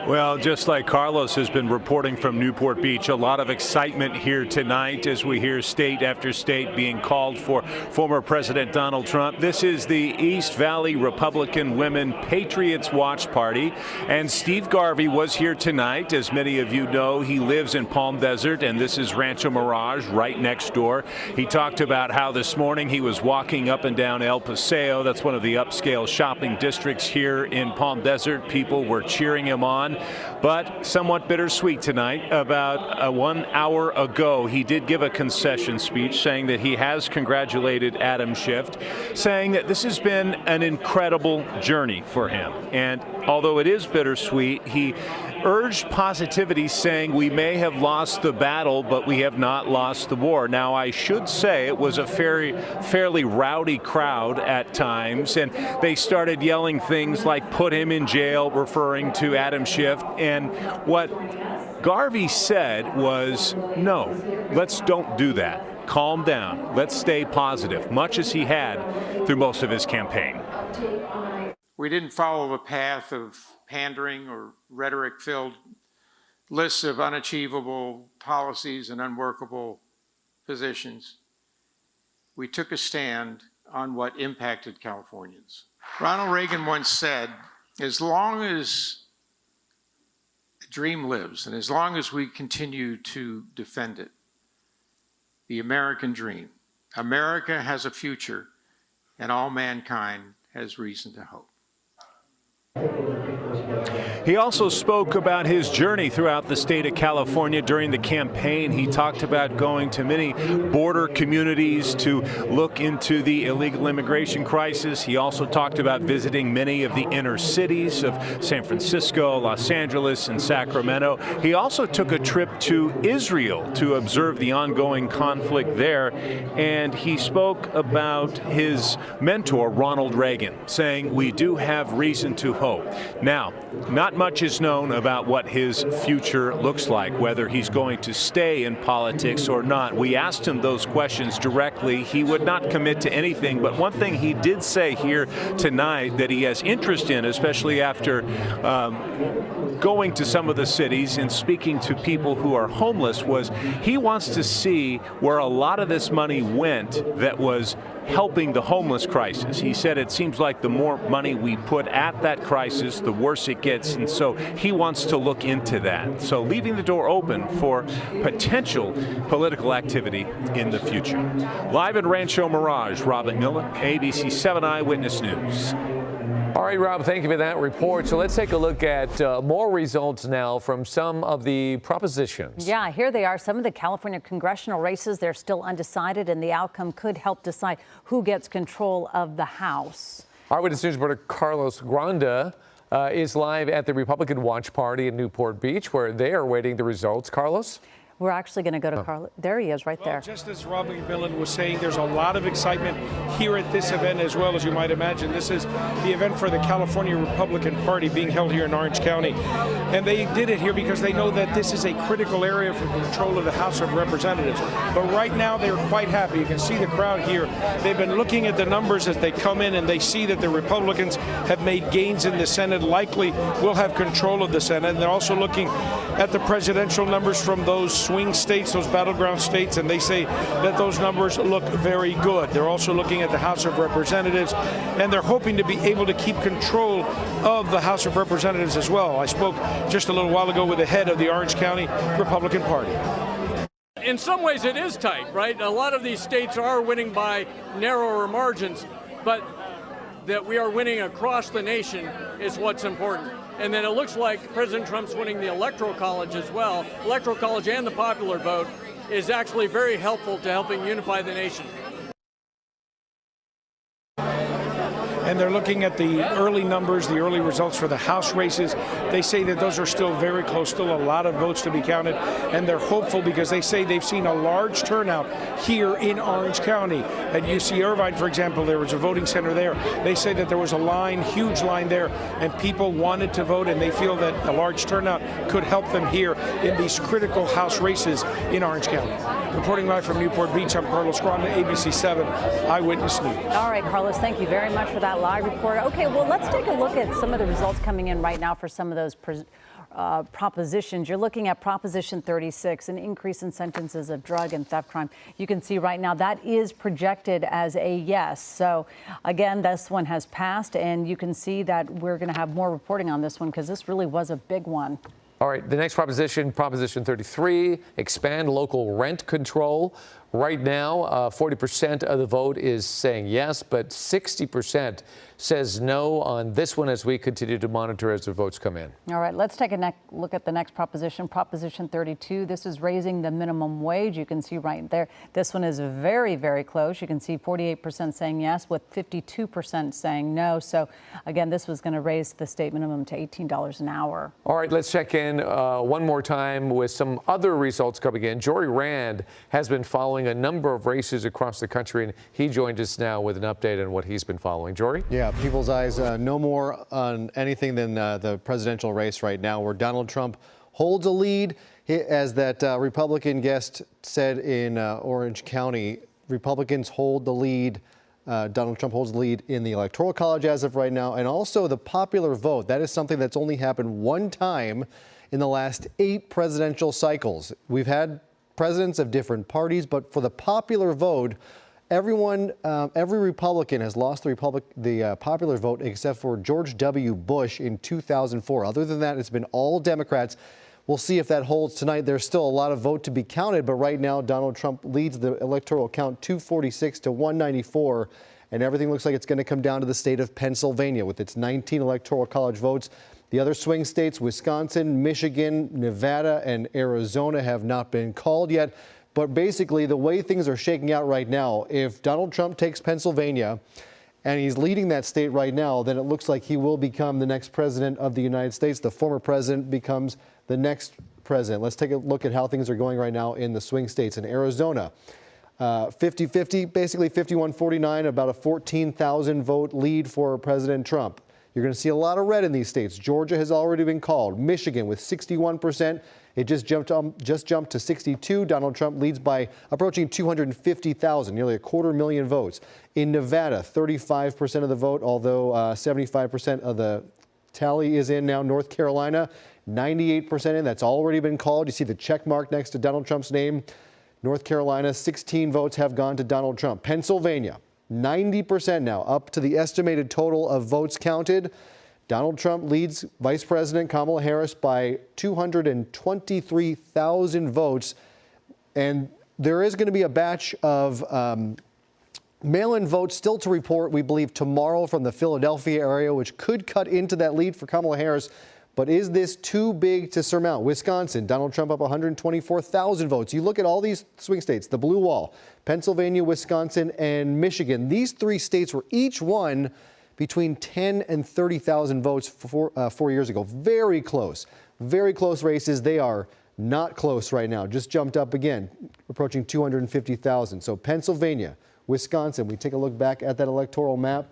Well, just like Carlos has been reporting from Newport Beach, a lot of excitement here tonight as we hear state after state being called for former President Donald Trump. This is the East Valley Republican Women Patriots Watch Party, and Steve Garvey was here tonight. As many of you know, he lives in Palm Desert, and this is Rancho Mirage right next door. He talked about how this morning he was walking up and down El Paseo. That's one of the upscale shopping districts here in Palm Desert. People were cheering him on. But somewhat bittersweet tonight. About 1 hour ago, he did give a concession speech saying that he has congratulated Adam Schiff, saying that this has been an incredible journey for him. And although it is bittersweet, he urged positivity, saying we may have lost the battle, but we have not lost the war. Now, I should say it was a fairly rowdy crowd at times, and they started yelling things like put him in jail, referring to Adam Schiff. And what Garvey said was, no, let's don't do that. Calm down. Let's stay positive, much as he had through most of his campaign. We didn't follow a path of pandering or rhetoric-filled lists of unachievable policies and unworkable positions. We took a stand on what impacted Californians. Ronald Reagan once said, as long as a dream lives and as long as we continue to defend it, the American dream, America has a future and all mankind has reason to hope. He also spoke about his journey throughout the state of California during the campaign. He talked about going to many border communities to look into the illegal immigration crisis. He also talked about visiting many of the inner cities of San Francisco, Los Angeles, and Sacramento. He also took a trip to Israel to observe the ongoing conflict there. And he spoke about his mentor, Ronald Reagan, saying, we do have reason to hope. Now, not much is known about what his future looks like, whether he's going to stay in politics or not. We asked him those questions directly. He would not commit to anything, but one thing he did say here tonight that he has interest in, especially after going to some of the cities and speaking to people who are homeless, was he wants to see where a lot of this money went that was helping the homeless crisis. He said it seems like the more money we put at that crisis, the worse it gets, and so he wants to look into that. So leaving the door open for potential political activity in the future. Live in Rancho Mirage, Rob McMillan, ABC7 Eyewitness News. All right, Rob, thank you for that report. So let's take a look at more results now from some of the propositions. Yeah, here they are. Some of the California congressional races, they're still undecided, and the outcome could help decide who gets control of the House. Our Witness News reporter Carlos Granda is live at the Republican Watch Party in Newport Beach, where they are waiting the results. Carlos? We're actually going to go to Carlos. There he is, right there. Just as Rob McMillan was saying, there's a lot of excitement here at this event as well, as you might imagine. This is the event for the California Republican Party being held here in Orange County. And they did it here because they know that this is a critical area for control of the House of Representatives. But right now, they're quite happy. You can see the crowd here. They've been looking at the numbers as they come in, and they see that the Republicans have made gains in the Senate, likely will have control of the Senate. And they're also looking at the presidential numbers from those swing states, those battleground states, and they say that those numbers look very good. They're also looking at the House of Representatives, and they're hoping to be able to keep control of the House of Representatives as well. I spoke just a little while ago with the head of the Orange County Republican Party. In some ways it is tight, right? A lot of these states are winning by narrower margins, but that we are winning across the nation is what's important. And then it looks like President Trump's winning the Electoral College as well. Electoral College and the popular vote is actually very helpful to helping unify the nation. And they're looking at the early numbers, the early results for the House races. They say that those are still very close, still a lot of votes to be counted. And they're hopeful because they say they've seen a large turnout here in Orange County. At UC Irvine, for example, there was a voting center there. They say that there was a line, huge line there, and people wanted to vote, and they feel that a large turnout could help them here in these critical House races in Orange County. Reporting live from Newport Beach, I'm Carlos Granda, ABC7 Eyewitness News. All right, Carlos, thank you very much for that live report. Okay, well, let's take a look at some of the results coming in right now for some of those propositions. You're looking at Proposition 36, an increase in sentences of drug and theft crime. You can see right now that is projected as a yes. So again, this one has passed, and you can see that we're going to have more reporting on this one because this really was a big one. All right, the next proposition, Proposition 33, expand local rent control. Right now, 40% of the vote is saying yes, but 60% says no on this one as we continue to monitor as the votes come in. All right, let's take a look at the next proposition, Proposition 32. This is raising the minimum wage. You can see right there, this one is very, very close. You can see 48% saying yes with 52% saying no. So again, this was going to raise the state minimum to $18 an hour. All right, let's check in one more time with some other results coming in. Jory Rand has been following a number of races across the country, and he joined us now with an update on what he's been following. Jory? Yeah, people's eyes no more on anything than the presidential race right now, where Donald Trump holds a lead. As that Republican guest said in Orange County, Republicans hold the lead. Donald Trump holds the lead in the Electoral College as of right now, and also the popular vote. That is something that's only happened one time in the last 8 presidential cycles. We've had presidents of different parties, but for the popular vote, every Republican has lost the popular vote except for George W. Bush in 2004. Other than that, it's been all Democrats. We'll see if that holds tonight. There's still a lot of vote to be counted, but right now Donald Trump leads the electoral count 246 to 194, and everything looks like it's going to come down to the state of Pennsylvania with its 19 electoral college votes. The other swing states, Wisconsin, Michigan, Nevada, and Arizona, have not been called yet. But basically, the way things are shaking out right now, if Donald Trump takes Pennsylvania and he's leading that state right now, then it looks like he will become the next president of the United States. The former president becomes the next president. Let's take a look at how things are going right now in the swing states. In Arizona, 50-50, basically 51-49, about a 14,000 vote lead for President Trump. You're going to see a lot of red in these states. Georgia has already been called. Michigan with 61%. It just jumped to 62. Donald Trump leads by approaching 250,000, nearly a 250,000 votes. In Nevada, 35% of the vote, although 75% of the tally is in now. North Carolina, 98% in. That's already been called. You see the check mark next to Donald Trump's name. North Carolina, 16 votes have gone to Donald Trump. Pennsylvania, 90% now, up to the estimated total of votes counted. Donald Trump leads Vice President Kamala Harris by 223,000 votes. And there is going to be a batch of mail-in votes still to report, we believe, tomorrow from the Philadelphia area, which could cut into that lead for Kamala Harris. But is this too big to surmount? Wisconsin, Donald Trump up 124,000 votes. You look at all these swing states, the blue wall, Pennsylvania, Wisconsin, and Michigan. These 3 states were each won between 10 and 30,000 votes 4 years ago. Very close races. They are not close right now, just jumped up again, approaching 250,000. So Pennsylvania, Wisconsin, we take a look back at that electoral map.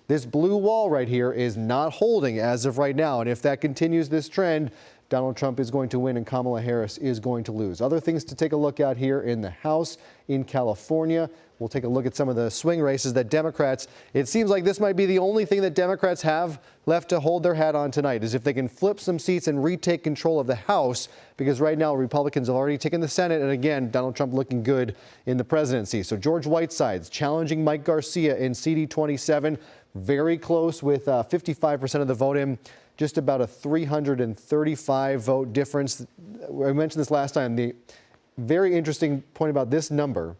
This blue wall right here is not holding as of right now. And if that continues this trend, Donald Trump is going to win and Kamala Harris is going to lose. Other things to take a look at here in the House in California. We'll take a look at some of the swing races that Democrats, it seems like this might be the only thing that Democrats have left to hold their hat on tonight, is if they can flip some seats and retake control of the House, because right now Republicans have already taken the Senate, and again, Donald Trump looking good in the presidency. So George Whiteside's challenging Mike Garcia in CD 27, very close with 55% of the vote in. Just about a 335 vote difference. I mentioned this last time. The very interesting point about this number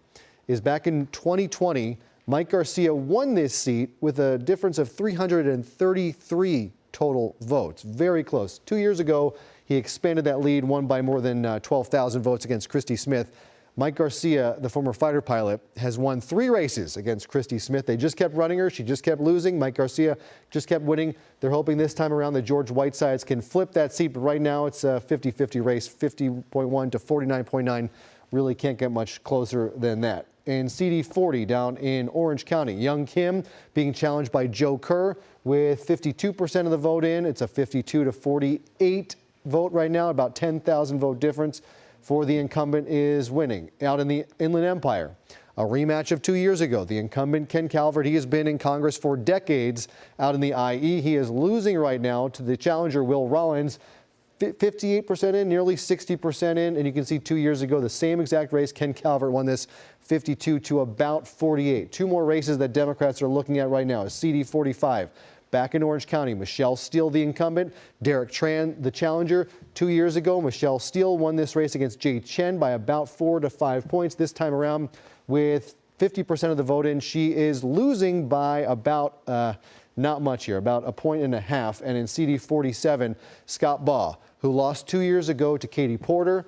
is back in 2020, Mike Garcia won this seat with a difference of 333 total votes. Very close. 2 years ago, he expanded that lead, won by more than 12,000 votes against Christy Smith. Mike Garcia, the former fighter pilot, has won 3 races against Christy Smith. They just kept running her. She just kept losing. Mike Garcia just kept winning. They're hoping this time around that George Whitesides can flip that seat. But right now it's a 50-50 race, 50.1 to 49.9. Really can't get much closer than that. In CD 40 down in Orange County, Young Kim being challenged by Joe Kerr with 52% of the vote in. It's a 52 to 48 vote right now, about 10,000 vote difference. For the incumbent is winning. Out in the Inland Empire, a rematch of 2 years ago. The incumbent, Ken Calvert, he has been in Congress for decades. Out in the IE, he is losing right now to the challenger, Will Rollins. 58% in, nearly 60% in. And you can see 2 years ago, the same exact race, Ken Calvert won this 52 to about 48. 2 more races that Democrats are looking at right now is CD 45. Back in Orange County, Michelle Steele, the incumbent, Derek Tran, the challenger. 2 years ago, Michelle Steele won this race against Jay Chen by about 4 to 5 points. This time around, with 50% of the vote in, she is losing by about, not much here, about 1.5 points. And in CD 47, Scott Baugh, who lost 2 years ago to Katie Porter,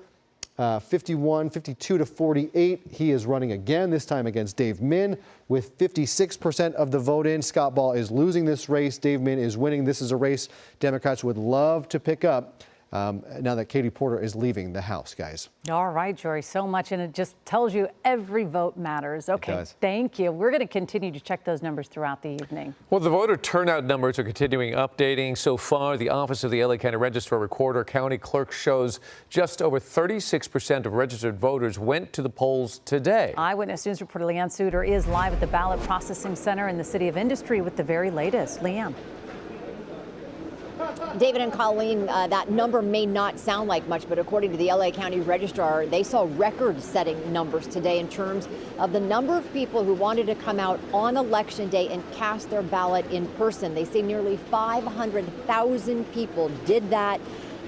52 to 48. He is running again, this time against Dave Min with 56% of the vote in. Scott Baugh is losing this race. Dave Min is winning. This is a race Democrats would love to pick up now that Katie Porter is leaving the House, guys. All right, Jory, so much. And it just tells you every vote matters. Okay, thank you. We're going to continue to check those numbers throughout the evening. Well, the voter turnout numbers are continuing updating. So far, the Office of the LA County Registrar Recorder County Clerk shows just over 36% of registered voters went to the polls today. Eyewitness News reporter Leanne Suter is live at the Ballot Processing Center in the City of Industry with the very latest. Leanne. David and Colleen, that number may not sound like much, but according to the LA County Registrar, they saw record-setting numbers today in terms of the number of people who wanted to come out on Election Day and cast their ballot in person. They say nearly 500,000 people did that.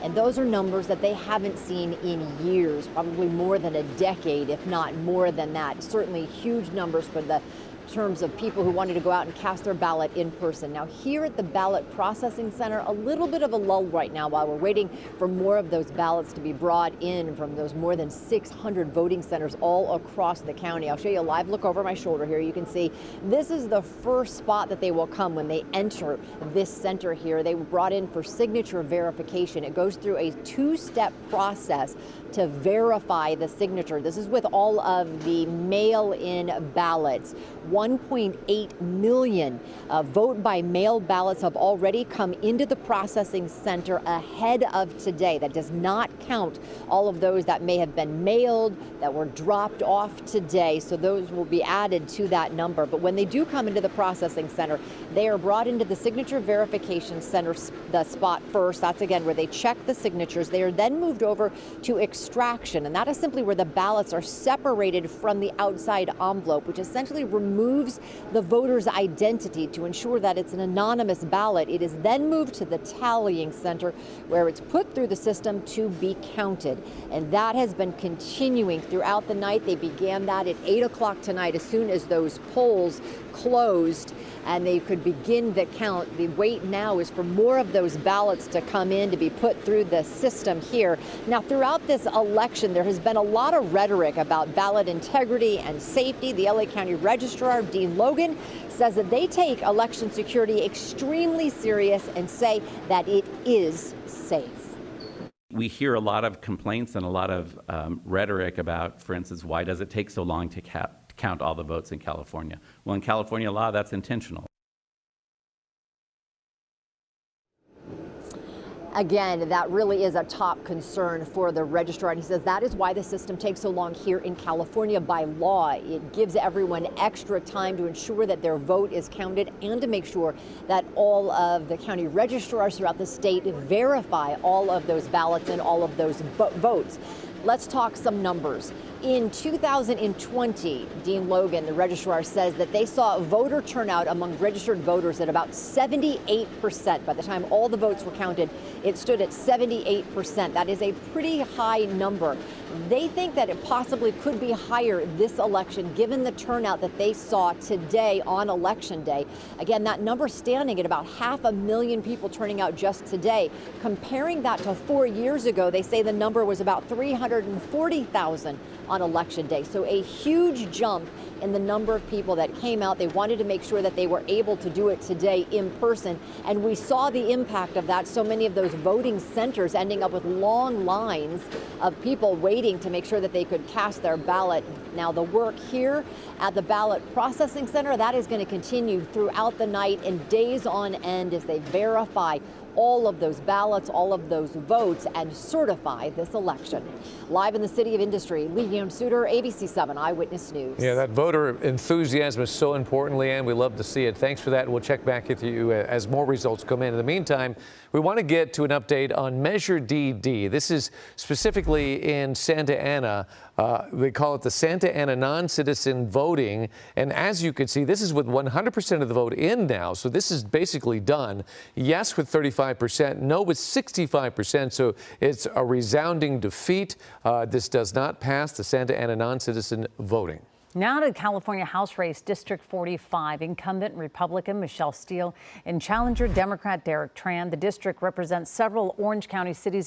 And those are numbers that they haven't seen in years, probably more than a decade, if not more than that. Certainly huge numbers for the terms of people who wanted to go out and cast their ballot in person. Now here at the Ballot Processing Center, a little bit of a lull right now while we're waiting for more of those ballots to be brought in from those more than 600 voting centers all across the county. I'll show you a live look over my shoulder here. You can see this is the first spot that they will come when they enter this center here. They were brought in for signature verification. It goes through a 2-step process to verify the signature. This is with all of the mail-in ballots. 1.8 million vote by mail ballots have already come into the processing center ahead of today. That does not count all of those that may have been mailed, that were dropped off today. So those will be added to that number. But when they do come into the processing center, they are brought into the signature verification center, the spot first. That's again where they check the signatures. They are then moved over to extraction, and that is simply where the ballots are separated from the outside envelope, which essentially removes the voter's identity to ensure that it's an anonymous ballot. It is then moved to the tallying center where it's put through the system to be counted. And that has been continuing throughout the night. They began that at 8 o'clock tonight as soon as those polls closed and they could begin the count. The wait now is for more of those ballots to come in to be put through the system here. Now, throughout this election, there has been a lot of rhetoric about ballot integrity and safety. The LA County Registrar, Dean Logan, says that they take election security extremely serious and say that it is safe. We hear a lot of complaints and a lot of rhetoric about, for instance, why does it take so long to count all the votes in California? Well, in California law, that's intentional. Again, that really is a top concern for the registrar. And he says that is why the system takes so long here in California by law. It gives everyone extra time to ensure that their vote is counted and to make sure that all of the county registrars throughout the state verify all of those ballots and all of those votes. Let's talk some numbers. In 2020, Dean Logan, the registrar, says that they saw voter turnout among registered voters at about 78%. By the time all the votes were counted, it stood at 78%. That is a pretty high number. They think that it possibly could be higher this election, given the turnout that they saw today on Election Day. Again, that number standing at about 500,000 people turning out just today. Comparing that to 4 years ago, they say the number was about 340,000 on Election Day. So a huge jump in the number of people that came out. They wanted to make sure that they were able to do it today in person. And we saw the impact of that. So many of those voting centers ending up with long lines of people waiting to make sure that they could cast their ballot. Now, the work here at the ballot processing center, that is going to continue throughout the night and days on end as they verify all of those ballots, all of those votes, and certify this election. Live in the City of Industry, Leanne Suter, ABC7 Eyewitness News. Yeah, that voter enthusiasm is so important, Leanne. We love to see it. Thanks for that. We'll check back with you as more results come in. In the meantime, we want to get to an update on Measure DD. This is specifically in Santa Ana. They call it the Santa Ana non-citizen voting. And as you can see, this is with 100% of the vote in now. So this is basically done. Yes with 35%, no with 65%. So it's a resounding defeat. This does not pass the Santa Ana non-citizen voting. Now to the California House race, District 45. Incumbent Republican Michelle Steele and challenger Democrat Derek Tran. The district represents several Orange County cities